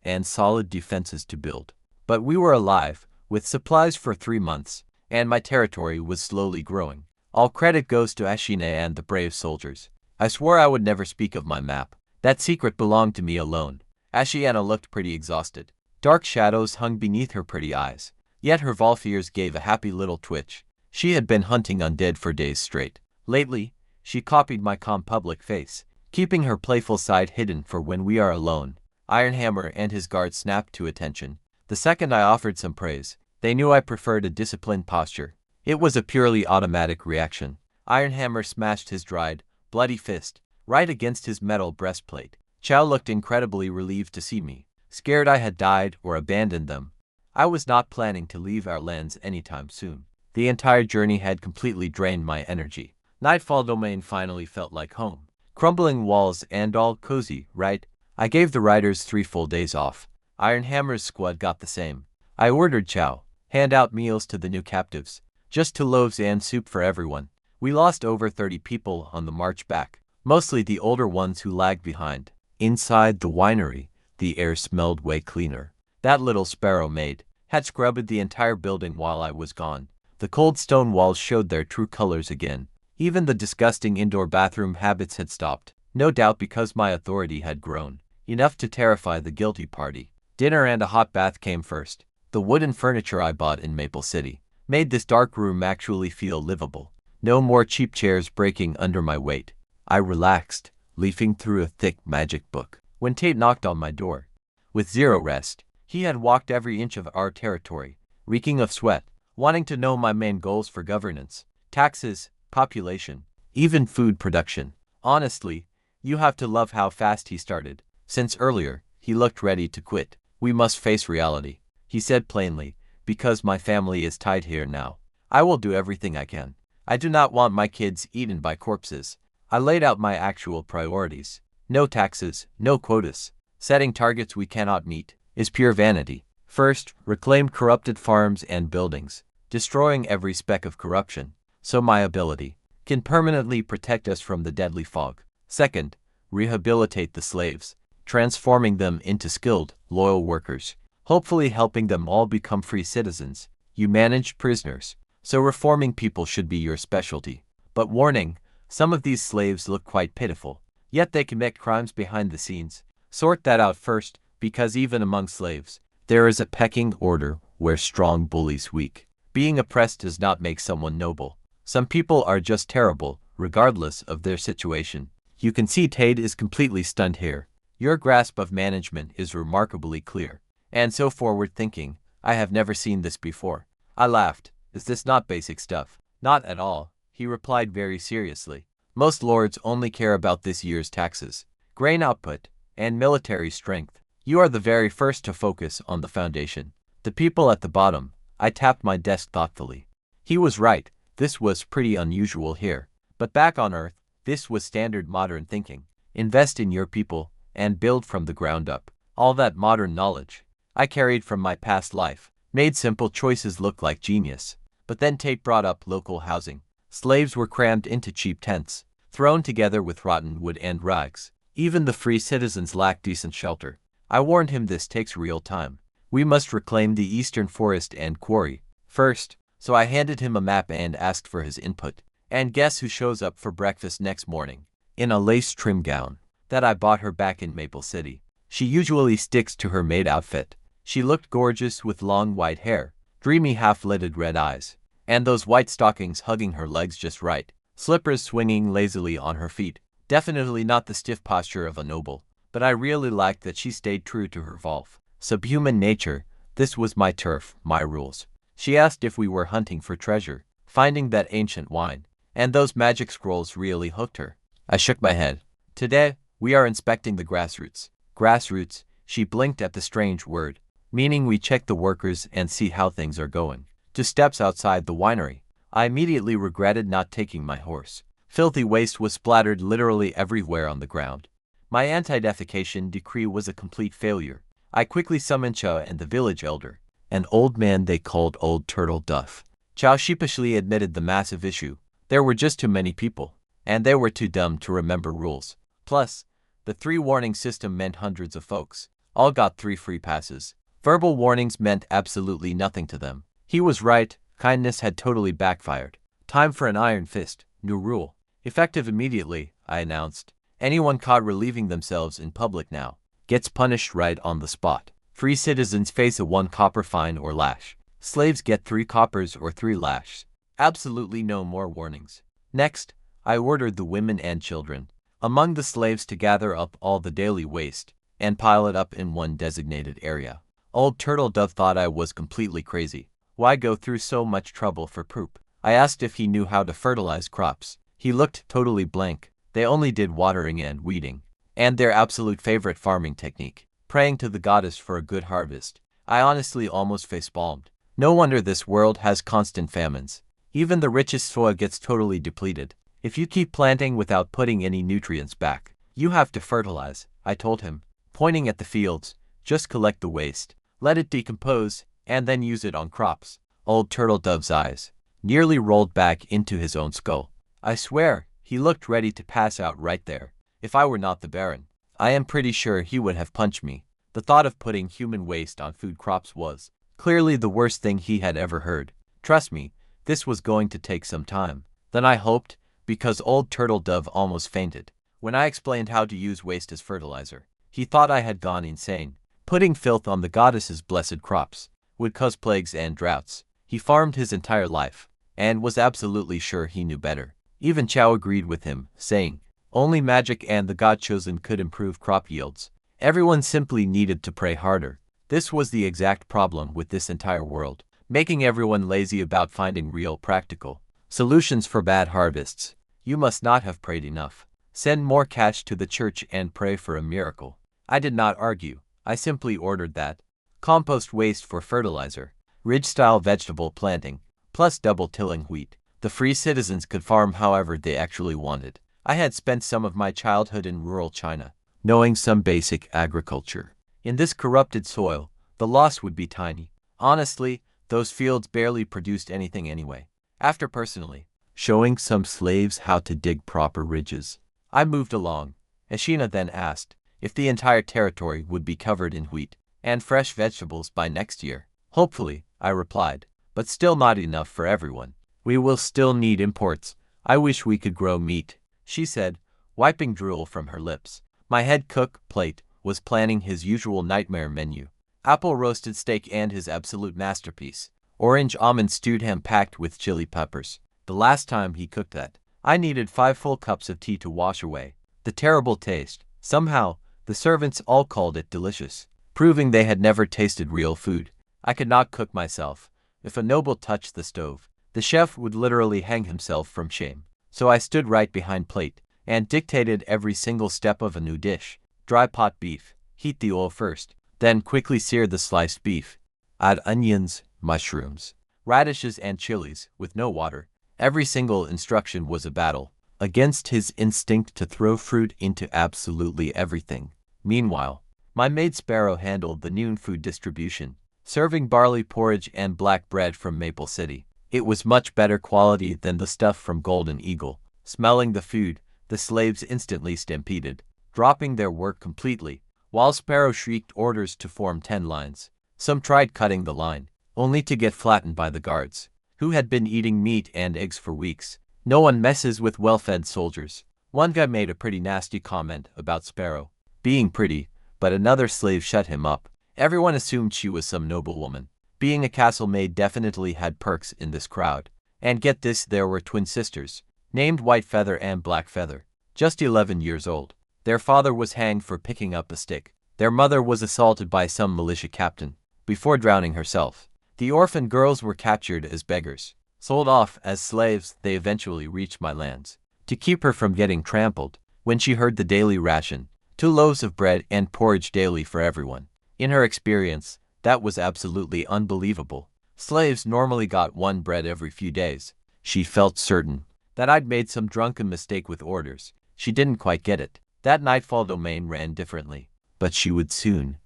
and solid defenses to build. But we were alive, with supplies for 3 months, and my territory was slowly growing. All credit goes to Ashina and the brave soldiers. I swore I would never speak of my map. That secret belonged to me alone. Ashiana looked pretty exhausted. Dark shadows hung beneath her pretty eyes, yet her Volf ears gave a happy little twitch. She had been hunting undead for days straight. Lately, she copied my calm public face, keeping her playful side hidden for when we are alone. Ironhammer and his guards snapped to attention. The second I offered some praise, they knew I preferred a disciplined posture. It was a purely automatic reaction. Ironhammer smashed his dried, bloody fist right against his metal breastplate. Chow looked incredibly relieved to see me, scared I had died or abandoned them. I was not planning to leave our lands anytime soon. The entire journey had completely drained my energy. Nightfall Domain finally felt like home. Crumbling walls and all cozy, right? I gave the riders 3 full days off. Ironhammer's squad got the same. I ordered Chow, hand out meals to the new captives, just 2 loaves and soup for everyone. We lost over 30 people on the march back, mostly the older ones who lagged behind. Inside the winery, the air smelled way cleaner. That little sparrow maid had scrubbed the entire building while I was gone. The cold stone walls showed their true colors again. Even the disgusting indoor bathroom habits had stopped, no doubt because my authority had grown, enough to terrify the guilty party. Dinner and a hot bath came first. The wooden furniture I bought in Maple City made this dark room actually feel livable. No more cheap chairs breaking under my weight. I relaxed, leafing through a thick magic book, when Tate knocked on my door. With zero rest, he had walked every inch of our territory, reeking of sweat, wanting to know my main goals for governance, taxes, population, even food production. Honestly, you have to love how fast he started. Since earlier, he looked ready to quit. We must face reality, he said plainly, because my family is tied here now. I will do everything I can. I do not want my kids eaten by corpses. I laid out my actual priorities. No taxes, no quotas. Setting targets we cannot meet is pure vanity. First, reclaim corrupted farms and buildings, destroying every speck of corruption, so my ability can permanently protect us from the deadly fog. Second, rehabilitate the slaves, transforming them into skilled, loyal workers, hopefully helping them all become free citizens. You manage prisoners, so reforming people should be your specialty. But warning, some of these slaves look quite pitiful, yet they commit crimes behind the scenes. Sort that out first, because even among slaves, there is a pecking order where strong bullies weak. Being oppressed does not make someone noble. Some people are just terrible, regardless of their situation. You can see Tade is completely stunned here. Your grasp of management is remarkably clear. And so forward-thinking. I have never seen this before. I laughed. Is this not basic stuff? Not at all, he replied very seriously. Most lords only care about this year's taxes, grain output, and military strength. You are the very first to focus on the foundation. The people at the bottom. I tapped my desk thoughtfully. He was right, this was pretty unusual here. But back on Earth, this was standard modern thinking. Invest in your people, and build from the ground up. All that modern knowledge I carried from my past life, made simple choices look like genius. But then Tate brought up local housing. Slaves were crammed into cheap tents, thrown together with rotten wood and rags. Even the free citizens lacked decent shelter. I warned him this takes real time. We must reclaim the eastern forest and quarry first, so I handed him a map and asked for his input. And guess who shows up for breakfast next morning? In a lace trim gown that I bought her back in Maple City. She usually sticks to her maid outfit. She looked gorgeous with long white hair, dreamy half-lidded red eyes, and those white stockings hugging her legs just right, slippers swinging lazily on her feet. Definitely not the stiff posture of a noble, but I really liked that she stayed true to her Volf. Subhuman nature, this was my turf, my rules. She asked if we were hunting for treasure, finding that ancient wine, and those magic scrolls really hooked her. I shook my head. Today, we are inspecting the grassroots. Grassroots, she blinked at the strange word, meaning we check the workers and see how things are going. 2 steps outside the winery, I immediately regretted not taking my horse. Filthy waste was splattered literally everywhere on the ground. My anti-defecation decree was a complete failure. I quickly summoned Chow and the village elder, an old man they called Old Turtle Duff. Chow sheepishly admitted the massive issue. There were just too many people, and they were too dumb to remember rules. Plus, the 3 warning system meant hundreds of folks all got 3 free passes. Verbal warnings meant absolutely nothing to them. He was right, kindness had totally backfired. Time for an iron fist, new rule. Effective immediately, I announced. Anyone caught relieving themselves in public now gets punished right on the spot. Free citizens face a 1 copper fine or lash. Slaves get 3 coppers or 3 lashes. Absolutely no more warnings. Next, I ordered the women and children among the slaves to gather up all the daily waste and pile it up in one designated area. Old Turtle Dove thought I was completely crazy. Why go through so much trouble for poop? I asked if he knew how to fertilize crops. He looked totally blank. They only did watering and weeding. And their absolute favorite farming technique, praying to the goddess for a good harvest. I honestly almost facepalmed. No wonder this world has constant famines. Even the richest soil gets totally depleted. If you keep planting without putting any nutrients back, you have to fertilize, I told him, pointing at the fields. Just collect the waste, let it decompose, and then use it on crops. Old Turtle Dove's eyes nearly rolled back into his own skull. I swear, he looked ready to pass out right there. If I were not the Baron, I am pretty sure he would have punched me. The thought of putting human waste on food crops was clearly the worst thing he had ever heard. Trust me, this was going to take some time. Then I hoped, because Old Turtle Dove almost fainted when I explained how to use waste as fertilizer. He thought I had gone insane. Putting filth on the goddess's blessed crops would cause plagues and droughts. He farmed his entire life, and was absolutely sure he knew better. Even Chow agreed with him, saying, only magic and the God-chosen could improve crop yields. Everyone simply needed to pray harder. This was the exact problem with this entire world, making everyone lazy about finding real practical solutions for bad harvests. You must not have prayed enough. Send more cash to the church and pray for a miracle. I did not argue. I simply ordered that. Compost waste for fertilizer, ridge-style vegetable planting, plus double-tilling wheat. The free citizens could farm however they actually wanted. I had spent some of my childhood in rural China, knowing some basic agriculture. In this corrupted soil, the loss would be tiny. Honestly, those fields barely produced anything anyway. After personally showing some slaves how to dig proper ridges, I moved along. Ashina then asked if the entire territory would be covered in wheat and fresh vegetables by next year. Hopefully, I replied, but still not enough for everyone. We will still need imports. I wish we could grow meat, she said, wiping drool from her lips. My head cook, Plate, was planning his usual nightmare menu. Apple roasted steak and his absolute masterpiece, orange almond stewed ham packed with chili peppers. The last time he cooked that, I needed 5 full cups of tea to wash away The terrible taste. Somehow, the servants all called it delicious, proving they had never tasted real food. I could not cook myself. If a noble touched the stove, the chef would literally hang himself from shame. So I stood right behind plate and dictated every single step of a new dish. Dry pot beef. Heat the oil first, then quickly sear the sliced beef. Add onions, mushrooms, radishes and chilies, with no water. Every single instruction was a battle against his instinct to throw fruit into absolutely everything. Meanwhile, my maid Sparrow handled the noon food distribution, serving barley porridge and black bread from Maple City. It was much better quality than the stuff from Golden Eagle. Smelling the food, the slaves instantly stampeded, dropping their work completely, while Sparrow shrieked orders to form 10 lines. Some tried cutting the line, only to get flattened by the guards, who had been eating meat and eggs for weeks. No one messes with well-fed soldiers. One guy made a pretty nasty comment about Sparrow being pretty, but another slave shut him up. Everyone assumed she was some noblewoman. Being a castle maid definitely had perks in this crowd. And get this, there were twin sisters, named White Feather and Black Feather, just 11 years old. Their father was hanged for picking up a stick. Their mother was assaulted by some militia captain before drowning herself. The orphan girls were captured as beggars. Sold off as slaves, they eventually reached my lands. To keep her from getting trampled, when she heard the daily ration, 2 loaves of bread and porridge daily for everyone. In her experience, that was absolutely unbelievable. Slaves normally got 1 bread every few days. She felt certain that I'd made some drunken mistake with orders. She didn't quite get it. That nightfall domain ran differently, but she would soon.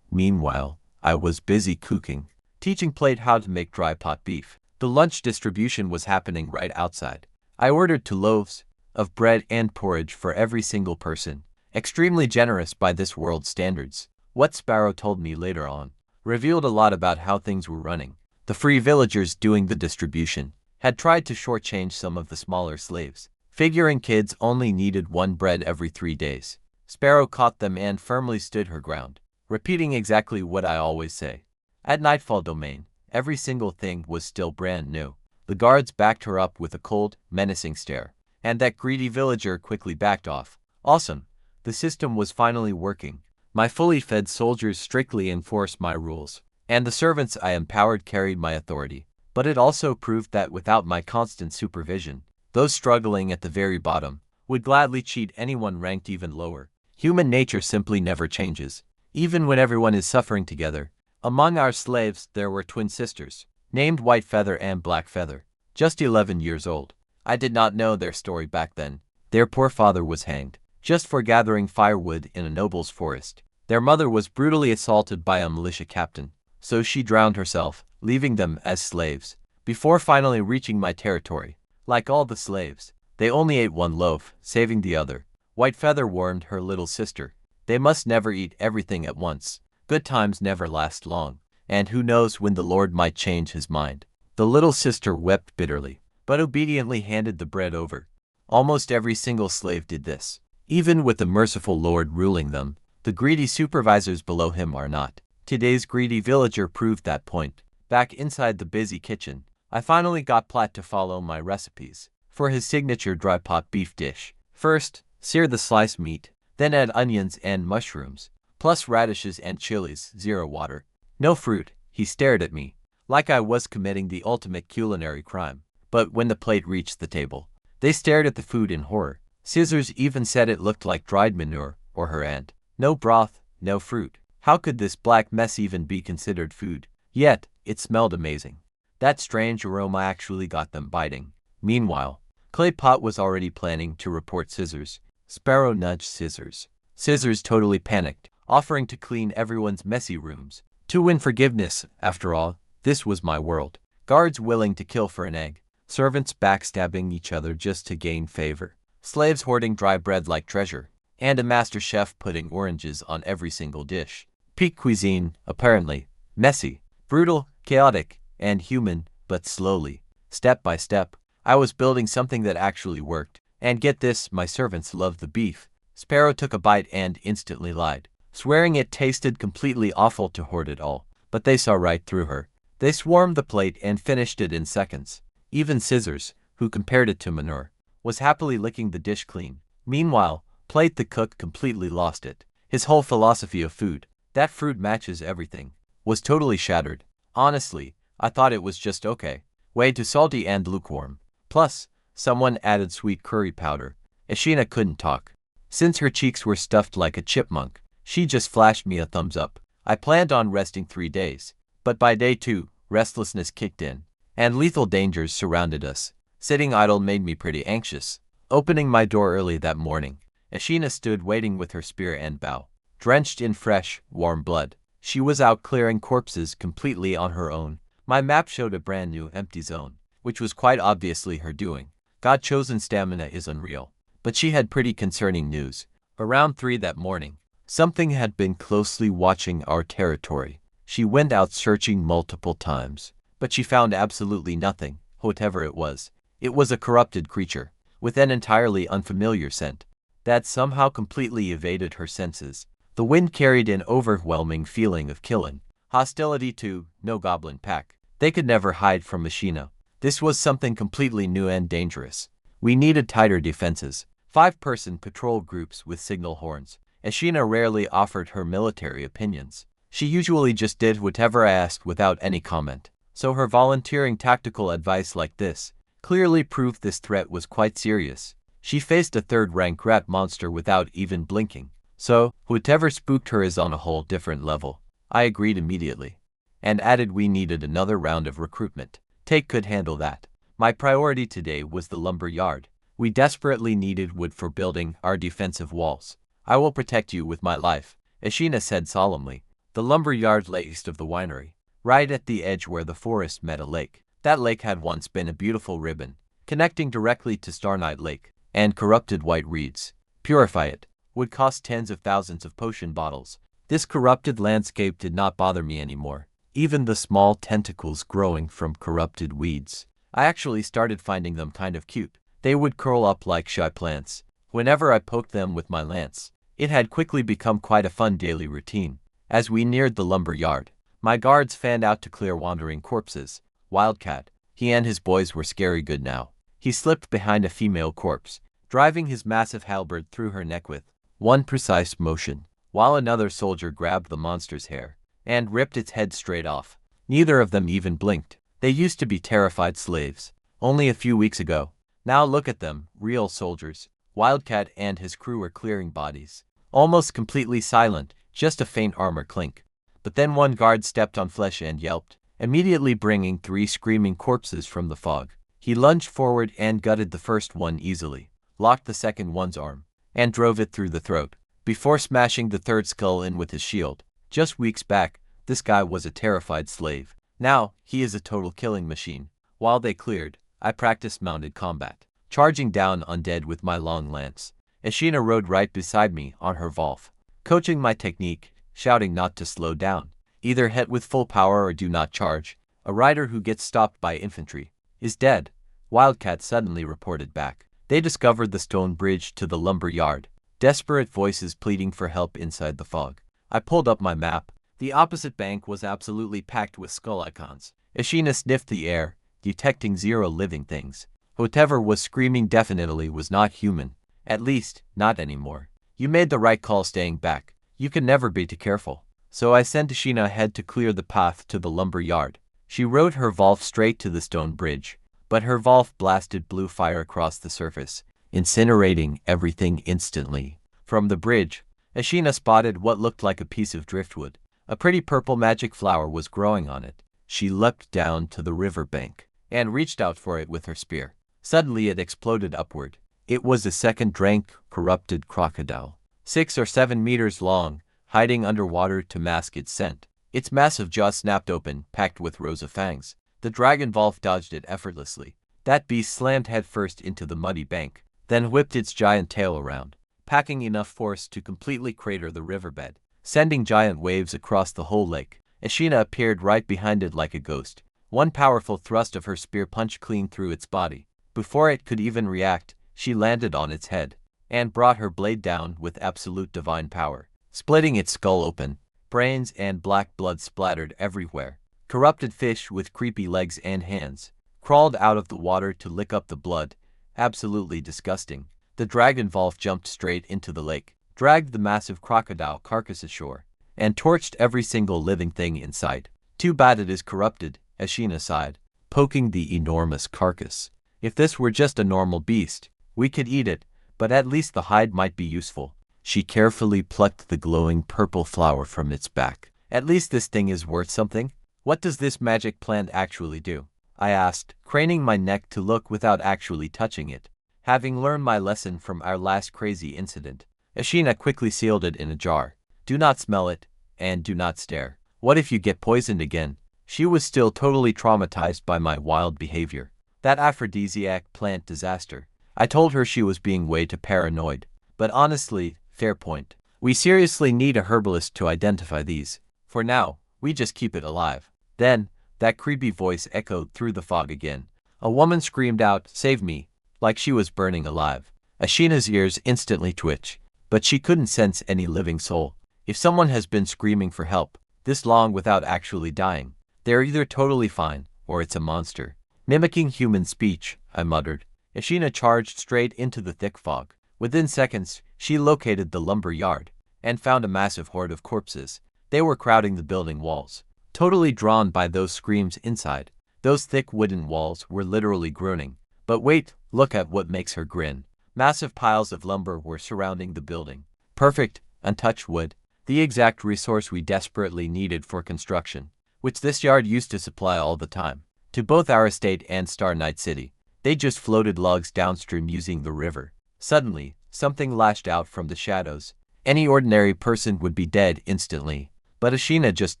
Meanwhile, I was busy cooking, teaching Plate how to make dry pot beef. The lunch distribution was happening right outside. I ordered 2 loaves of bread and porridge for every single person. Extremely generous by this world's standards. What Sparrow told me later on revealed a lot about how things were running. The free villagers doing the distribution had tried to shortchange some of the smaller slaves, figuring kids only needed 1 bread every 3 days. Sparrow caught them and firmly stood her ground, repeating exactly what I always say. At Nightfall Domain, every single thing was still brand new. The guards backed her up with a cold, menacing stare, and that greedy villager quickly backed off. Awesome. The system was finally working. My fully fed soldiers strictly enforced my rules, and the servants I empowered carried my authority. But it also proved that without my constant supervision, those struggling at the very bottom would gladly cheat anyone ranked even lower. Human nature simply never changes, even when everyone is suffering together. Among our slaves, there were twin sisters, named White Feather and Black Feather, just 11 years old. I did not know their story back then. Their poor father was hanged, just for gathering firewood in a noble's forest. Their mother was brutally assaulted by a militia captain, so she drowned herself, leaving them as slaves. Before finally reaching my territory, like all the slaves, they only ate 1 loaf, saving the other. White Feather warned her little sister, they must never eat everything at once. Good times never last long, and who knows when the Lord might change his mind. The little sister wept bitterly, but obediently handed the bread over. Almost every single slave did this. Even with the merciful Lord ruling them, the greedy supervisors below him are not. Today's greedy villager proved that point. Back inside the busy kitchen, I finally got Platt to follow my recipes for his signature dry pot beef dish. First, sear the sliced meat, then add onions and mushrooms, plus radishes and chilies, 0 water. No fruit. He stared at me, like I was committing the ultimate culinary crime. But when the plate reached the table, they stared at the food in horror. Scissors even said it looked like dried manure, or her aunt. No broth, no fruit. How could this black mess even be considered food? Yet, it smelled amazing. That strange aroma actually got them biting. Meanwhile, Clay Pot was already planning to report Scissors. Sparrow nudged Scissors. Scissors totally panicked, offering to clean everyone's messy rooms. To win forgiveness, after all, this was my world. Guards willing to kill for an egg. Servants backstabbing each other just to gain favor. Slaves hoarding dry bread like treasure. And a master chef putting oranges on every single dish. Peak cuisine, apparently. Messy, brutal, chaotic, and human, but slowly, step by step, I was building something that actually worked. And get this, my servants loved the beef. Sparrow took a bite and instantly lied, swearing it tasted completely awful to hoard it all. But they saw right through her. They swarmed the plate and finished it in seconds. Even Scissors, who compared it to manure, was happily licking the dish clean. Meanwhile, plate. The cook completely lost it. His whole philosophy of food, that fruit matches everything, was totally shattered. Honestly, I thought it was just okay. Way too salty and lukewarm. Plus, someone added sweet curry powder. Ashina couldn't talk. Since her cheeks were stuffed like a chipmunk, she just flashed me a thumbs up. I planned on resting 3 days, but by day 2, restlessness kicked in, and lethal dangers surrounded us. Sitting idle made me pretty anxious. Opening my door early that morning, Ashina stood waiting with her spear and bow, drenched in fresh, warm blood. She was out clearing corpses completely on her own. My map showed a brand new empty zone, which was quite obviously her doing. God-chosen stamina is unreal. But she had pretty concerning news. Around 3 that morning, something had been closely watching our territory. She went out searching multiple times, but she found absolutely nothing, whatever it was. It was a corrupted creature, with an entirely unfamiliar scent, that somehow completely evaded her senses. The wind carried an overwhelming feeling of killing. Hostility to no goblin pack. They could never hide from Ashina. This was something completely new and dangerous. We needed tighter defenses. 5-person patrol groups with signal horns. Ashina rarely offered her military opinions. She usually just did whatever I asked without any comment. So her volunteering tactical advice like this clearly proved this threat was quite serious. She faced a 3rd-rank rat monster without even blinking. So, whatever spooked her is on a whole different level. I agreed immediately, and added we needed another round of recruitment. Take could handle that. My priority today was the lumber yard. We desperately needed wood for building our defensive walls. I will protect you with my life, Ashina said solemnly. The lumber yard lay east of the winery, right at the edge where the forest met a lake. That lake had once been a beautiful ribbon, connecting directly to Starnight Lake, and corrupted white reeds. Purify it would cost tens of thousands of potion bottles. This corrupted landscape did not bother me anymore. Even the small tentacles growing from corrupted weeds. I actually started finding them kind of cute. They would curl up like shy plants whenever I poked them with my lance. It had quickly become quite a fun daily routine. As we neared the lumber yard, my guards fanned out to clear wandering corpses. Wildcat, he and his boys were scary good now. He slipped behind a female corpse, driving his massive halberd through her neck with one precise motion, while another soldier grabbed the monster's hair and ripped its head straight off. Neither of them even blinked. They used to be terrified slaves only a few weeks ago. Now look at them, real soldiers. Wildcat and his crew were clearing bodies, almost completely silent, just a faint armor clink. But then one guard stepped on flesh and yelped, immediately bringing 3 screaming corpses from the fog. He lunged forward and gutted the first one easily, locked the second one's arm, and drove it through the throat, before smashing the 3rd skull in with his shield. Just weeks back, this guy was a terrified slave. Now, he is a total killing machine. While they cleared, I practiced mounted combat, charging down undead with my long lance. Ashina rode right beside me on her Volf, coaching my technique, shouting not to slow down. Either hit with full power or do not charge. A rider who gets stopped by infantry is dead, Wildcat suddenly reported back. They discovered the stone bridge to the lumber yard, desperate voices pleading for help inside the fog. I pulled up my map. The opposite bank was absolutely packed with skull icons. Ashina sniffed the air, detecting 0 living things. Whatever was screaming definitely was not human. At least, not anymore. You made the right call staying back. You can never be too careful. So I sent Ashina ahead to clear the path to the lumber yard. She rode her Volf straight to the stone bridge, but her Volf blasted blue fire across the surface, incinerating everything instantly. From the bridge, Ashina spotted what looked like a piece of driftwood. A pretty purple magic flower was growing on it. She leapt down to the river bank and reached out for it with her spear. Suddenly it exploded upward. It was a 2nd-rank corrupted crocodile, 6 or 7 meters long, hiding underwater to mask its scent. Its massive jaw snapped open, packed with rows of fangs. The dragon Volf dodged it effortlessly. That beast slammed headfirst into the muddy bank, then whipped its giant tail around, packing enough force to completely crater the riverbed, sending giant waves across the whole lake. Ashina appeared right behind it like a ghost. One powerful thrust of her spear punched clean through its body. Before it could even react, she landed on its head, and brought her blade down with absolute divine power, splitting its skull open. Brains and black blood splattered everywhere. Corrupted fish with creepy legs and hands crawled out of the water to lick up the blood. Absolutely disgusting. The dragon Volf jumped straight into the lake, dragged the massive crocodile carcass ashore, and torched every single living thing in sight. Too bad it is corrupted, Ashina sighed, poking the enormous carcass. If this were just a normal beast, we could eat it, but at least the hide might be useful. She carefully plucked the glowing purple flower from its back. At least this thing is worth something. What does this magic plant actually do? I asked, craning my neck to look without actually touching it. Having learned my lesson from our last crazy incident, Ashina quickly sealed it in a jar. Do not smell it, and do not stare. What if you get poisoned again? She was still totally traumatized by my wild behavior. That aphrodisiac plant disaster. I told her she was being way too paranoid. But honestly, fair point. We seriously need a herbalist to identify these. For now, we just keep it alive. Then, that creepy voice echoed through the fog again. A woman screamed out, "Save me," like she was burning alive. Ashina's ears instantly twitched, but she couldn't sense any living soul. If someone has been screaming for help this long without actually dying, they're either totally fine, or it's a monster. Mimicking human speech, I muttered. Ashina charged straight into the thick fog. Within seconds, she located the lumber yard, and found a massive horde of corpses. They were crowding the building walls, totally drawn by those screams inside. Those thick wooden walls were literally groaning. But wait, look at what makes her grin. Massive piles of lumber were surrounding the building. Perfect, untouched wood, the exact resource we desperately needed for construction, which this yard used to supply all the time. To both our estate and Star Night City, they just floated logs downstream using the river. Suddenly, something lashed out from the shadows. Any ordinary person would be dead instantly, but Ashina just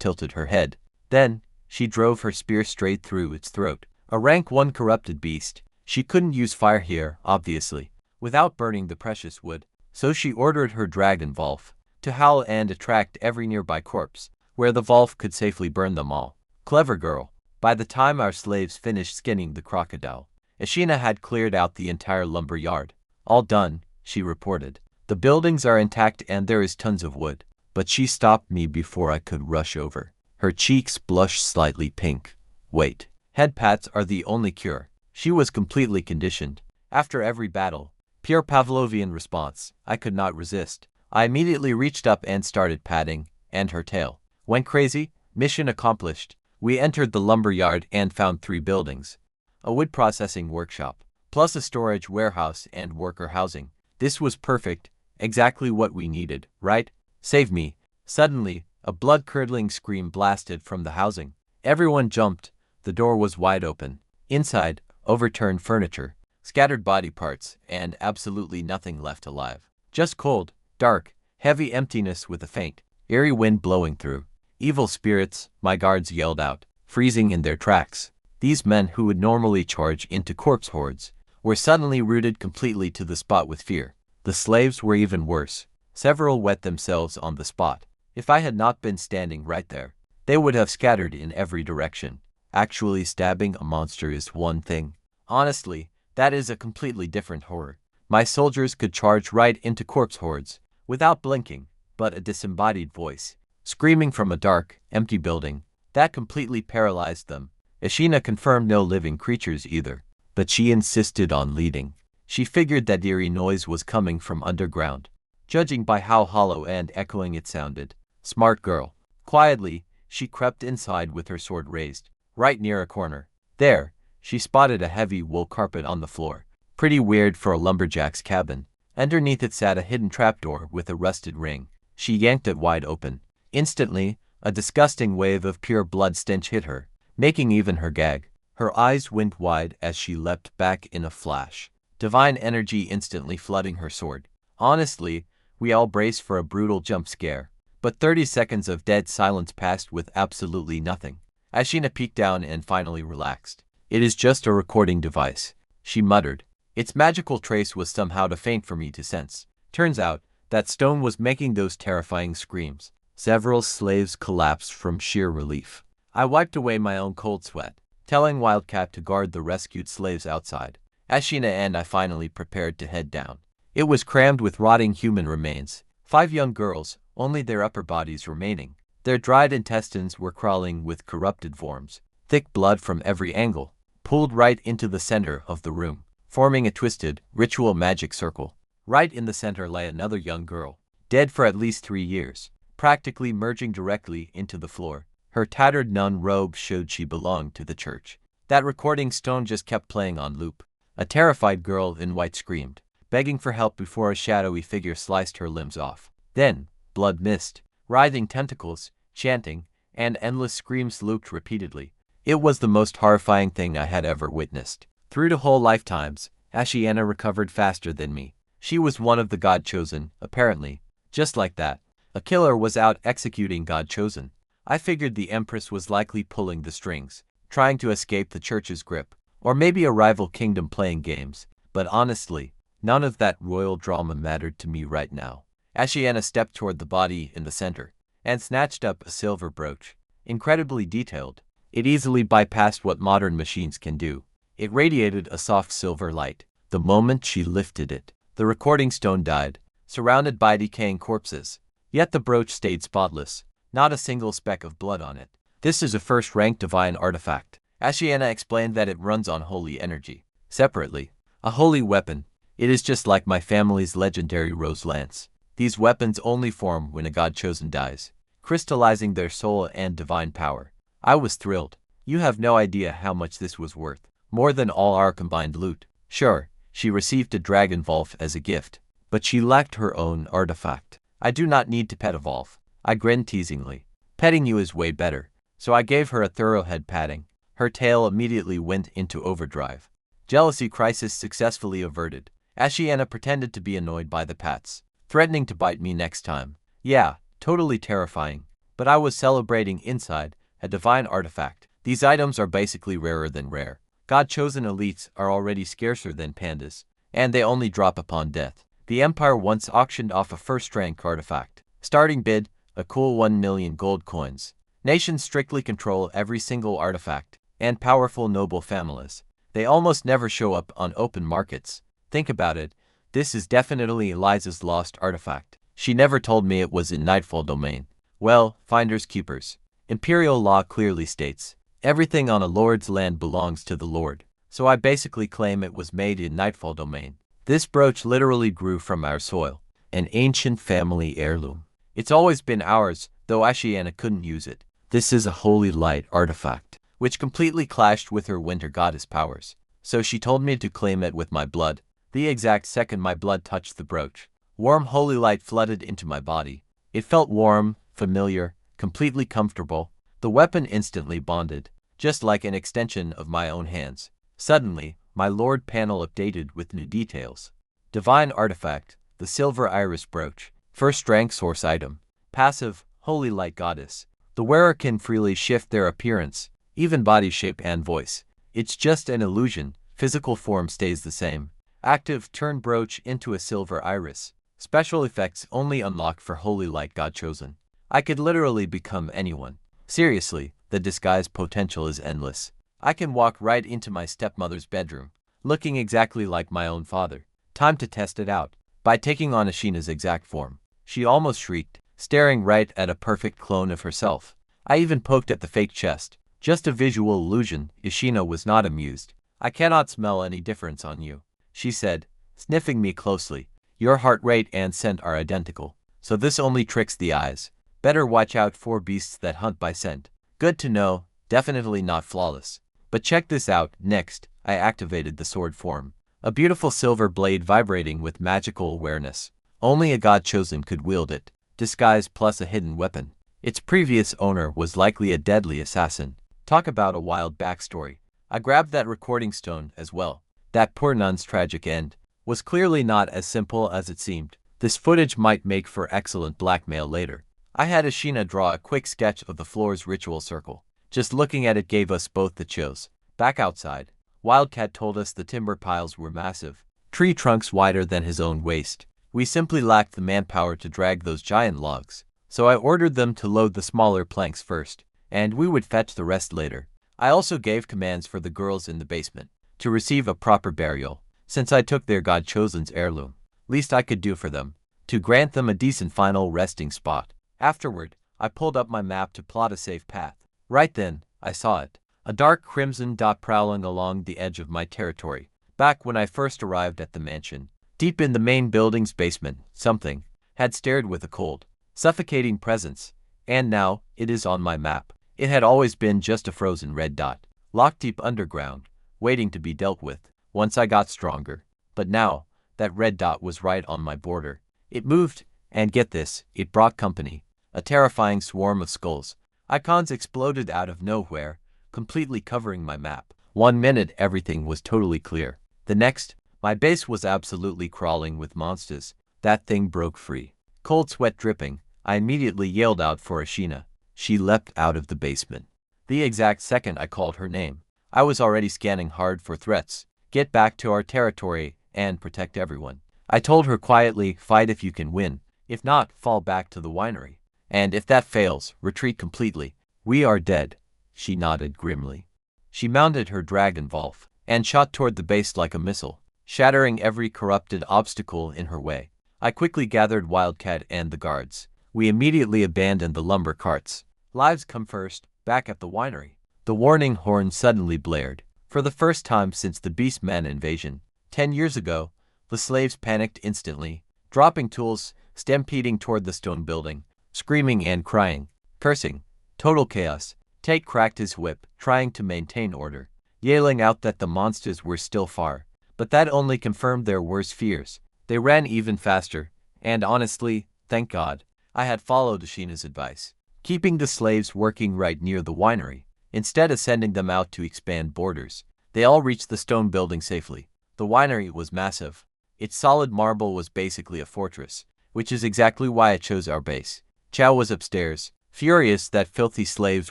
tilted her head. Then, she drove her spear straight through its throat. A rank 1 corrupted beast. She couldn't use fire here, obviously, without burning the precious wood, so she ordered her dragon Volf to howl and attract every nearby corpse, where the Volf could safely burn them all. Clever girl. By the time our slaves finished skinning the crocodile, Ashina had cleared out the entire lumber yard. All done, she reported. The buildings are intact and there is tons of wood. But she stopped me before I could rush over. Her cheeks blushed slightly pink. Wait. Head pats are the only cure. She was completely conditioned. After every battle, pure Pavlovian response, I could not resist. I immediately reached up and started patting, and her tail went crazy. Mission accomplished. We entered the lumber yard and found 3 buildings. A wood processing workshop, plus a storage warehouse and worker housing. This was perfect, exactly what we needed, right? Save me. Suddenly, a blood-curdling scream blasted from the housing. Everyone jumped. The door was wide open. Inside, overturned furniture, scattered body parts, and absolutely nothing left alive. Just cold, dark, heavy emptiness with a faint, eerie wind blowing through. Evil spirits, my guards yelled out, freezing in their tracks. These men who would normally charge into corpse hordes were suddenly rooted completely to the spot with fear. The slaves were even worse. Several wet themselves on the spot. If I had not been standing right there, they would have scattered in every direction. Actually stabbing a monster is one thing. Honestly, that is a completely different horror. My soldiers could charge right into corpse hordes, without blinking, but a disembodied voice, screaming from a dark, empty building, that completely paralyzed them. Ashina confirmed no living creatures either, but she insisted on leading. She figured that eerie noise was coming from underground, judging by how hollow and echoing it sounded. Smart girl. Quietly, she crept inside with her sword raised, right near a corner. There, she spotted a heavy wool carpet on the floor. Pretty weird for a lumberjack's cabin. Underneath it sat a hidden trapdoor with a rusted ring. She yanked it wide open. Instantly, a disgusting wave of pure blood stench hit her, making even her gag. Her eyes went wide as she leapt back in a flash, divine energy instantly flooding her sword. Honestly, we all braced for a brutal jump scare, but 30 seconds of dead silence passed with absolutely nothing. Ashina peeked down and finally relaxed. It is just a recording device, she muttered. Its magical trace was somehow too faint for me to sense. Turns out, that stone was making those terrifying screams. Several slaves collapsed from sheer relief. I wiped away my own cold sweat, telling Wildcat to guard the rescued slaves outside. Ashina and I finally prepared to head down. It was crammed with rotting human remains. 5 young girls, only their upper bodies remaining. Their dried intestines were crawling with corrupted worms. Thick blood from every angle, pulled right into the center of the room, forming a twisted, ritual magic circle. Right in the center lay another young girl, dead for at least 3 years, practically merging directly into the floor. Her tattered nun robe showed she belonged to the church. That recording stone just kept playing on loop. A terrified girl in white screamed, begging for help before a shadowy figure sliced her limbs off. Then, blood mist, writhing tentacles, chanting, and endless screams looped repeatedly. It was the most horrifying thing I had ever witnessed. Through the whole lifetimes, Ashiana recovered faster than me. She was one of the God-chosen, apparently. Just like that, a killer was out executing God-chosen. I figured the Empress was likely pulling the strings, trying to escape the church's grip, or maybe a rival kingdom playing games. But honestly, none of that royal drama mattered to me right now. Ashiana stepped toward the body in the center, and snatched up a silver brooch. Incredibly detailed, it easily bypassed what modern machines can do. It radiated a soft silver light. The moment she lifted it, the recording stone died, surrounded by decaying corpses. Yet the brooch stayed spotless, not a single speck of blood on it. This is a first-rank divine artifact. Ashiana explained that it runs on holy energy. Separately, a holy weapon. It is just like my family's legendary rose lance. These weapons only form when a god-chosen dies, crystallizing their soul and divine power. I was thrilled. You have no idea how much this was worth. More than all our combined loot. Sure, she received a dragon Volf as a gift, but she lacked her own artifact. I do not need to pet a Volf. I grinned teasingly. Petting you is way better. So I gave her a thorough head patting. Her tail immediately went into overdrive. Jealousy crisis successfully averted. Ashiana pretended to be annoyed by the pats, threatening to bite me next time. Yeah, totally terrifying. But I was celebrating inside, a divine artifact. These items are basically rarer than rare. God-chosen elites are already scarcer than pandas, and they only drop upon death. The Empire once auctioned off a first-rank artifact. Starting bid, a cool 1 million gold coins. Nations strictly control every single artifact, and powerful noble families. They almost never show up on open markets. Think about it, this is definitely Eliza's lost artifact. She never told me it was in Nightfall domain. Well, finders keepers. Imperial law clearly states, everything on a lord's land belongs to the lord, so I basically claim it was made in Nightfall domain. This brooch literally grew from our soil, an ancient family heirloom. It's always been ours, though Ashiana couldn't use it. This is a holy light artifact, which completely clashed with her winter goddess powers. So she told me to claim it with my blood. The exact second my blood touched the brooch, warm holy light flooded into my body. It felt warm, familiar, completely comfortable. The weapon instantly bonded, just like an extension of my own hands. Suddenly, my Lord panel updated with new details. Divine artifact, the silver iris brooch. First rank source item. Passive, holy light goddess. The wearer can freely shift their appearance, even body shape and voice. It's just an illusion, physical form stays the same. Active, turn brooch into a silver iris. Special effects only unlocked for holy light god-chosen. I could literally become anyone. Seriously, the disguise potential is endless. I can walk right into my stepmother's bedroom, looking exactly like my own father. Time to test it out. By taking on Ashina's exact form, she almost shrieked, staring right at a perfect clone of herself. I even poked at the fake chest. Just a visual illusion. Ashina was not amused. I cannot smell any difference on you, she said, sniffing me closely. Your heart rate and scent are identical, so this only tricks the eyes. Better watch out for beasts that hunt by scent. Good to know, definitely not flawless. But check this out. Next, I activated the sword form. A beautiful silver blade vibrating with magical awareness. Only a god-chosen could wield it. Disguise plus a hidden weapon. Its previous owner was likely a deadly assassin. Talk about a wild backstory. I grabbed that recording stone as well. That poor nun's tragic end was clearly not as simple as it seemed. This footage might make for excellent blackmail later. I had Ashina draw a quick sketch of the floor's ritual circle. Just looking at it gave us both the chills. Back outside, Wildcat told us the timber piles were massive, tree trunks wider than his own waist. We simply lacked the manpower to drag those giant logs, so I ordered them to load the smaller planks first, and we would fetch the rest later. I also gave commands for the girls in the basement to receive a proper burial, since I took their god-chosen's heirloom. Least I could do for them, to grant them a decent final resting spot. Afterward, I pulled up my map to plot a safe path. Right then, I saw it. A dark crimson dot prowling along the edge of my territory. Back when I first arrived at the mansion, Deep in the main building's basement, something had stared with a cold, suffocating presence, and now it is on my map. It had always been just a frozen red dot, locked deep underground, waiting to be dealt with once I got stronger. But now, that red dot was right on my border. It moved, and get this, it brought company. A terrifying swarm of skulls. Icons exploded out of nowhere, completely covering my map. 1 minute everything was totally clear. The next, my base was absolutely crawling with monsters. That thing broke free. Cold sweat dripping, I immediately yelled out for Ashina. She leapt out of the basement. The exact second I called her name, I was already scanning hard for threats. Get back to our territory and protect everyone. I told her quietly, fight if you can win. If not, fall back to the winery. And if that fails, retreat completely. We are dead. She nodded grimly. She mounted her dragon Volf and shot toward the base like a missile, shattering every corrupted obstacle in her way. I quickly gathered Wildcat and the guards. We immediately abandoned the lumber carts. Lives come first, back at the winery. The warning horn suddenly blared. For the first time since the Beastman invasion, 10 years ago, the slaves panicked instantly, dropping tools, stampeding toward the stone building, screaming and crying, cursing. Total chaos. Tate cracked his whip, trying to maintain order, yelling out that the monsters were still far. But that only confirmed their worst fears. They ran even faster, and honestly, thank God, I had followed Ashina's advice, keeping the slaves working right near the winery, instead of sending them out to expand borders. They all reached the stone building safely. The winery was massive. Its solid marble was basically a fortress, which is exactly why I chose our base. Chow was upstairs, furious that filthy slaves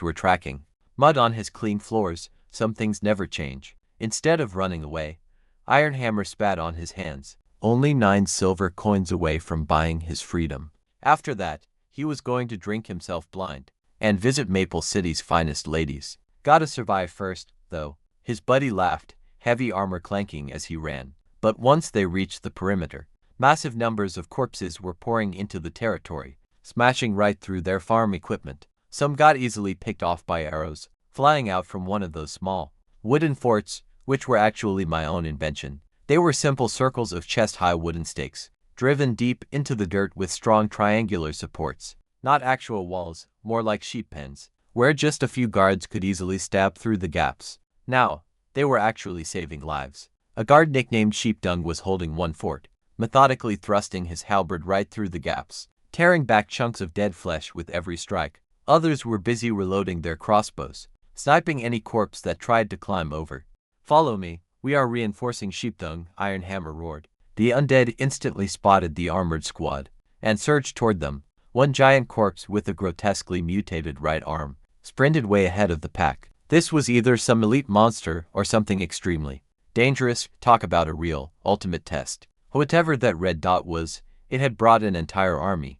were tracking. Mud on his clean floors. Some things never change. Instead of running away, Iron Hammer spat on his hands, only 9 silver coins away from buying his freedom. After that, he was going to drink himself blind and visit Maple City's finest ladies. Gotta survive first, though. His buddy laughed, heavy armor clanking as he ran. But once they reached the perimeter, massive numbers of corpses were pouring into the territory, smashing right through their farm equipment. Some got easily picked off by arrows, flying out from one of those small wooden forts, which were actually my own invention. They were simple circles of chest-high wooden stakes, driven deep into the dirt with strong triangular supports. Not actual walls, more like sheep pens, where just a few guards could easily stab through the gaps. Now, they were actually saving lives. A guard nicknamed Sheepdung was holding one fort, methodically thrusting his halberd right through the gaps, tearing back chunks of dead flesh with every strike. Others were busy reloading their crossbows, sniping any corpse that tried to climb over. Follow me, we are reinforcing Sheepdung, Iron Hammer roared. The undead instantly spotted the armored squad and surged toward them. One giant corpse with a grotesquely mutated right arm sprinted way ahead of the pack. This was either some elite monster or something extremely dangerous. Talk about a real ultimate test. Whatever that red dot was, it had brought an entire army.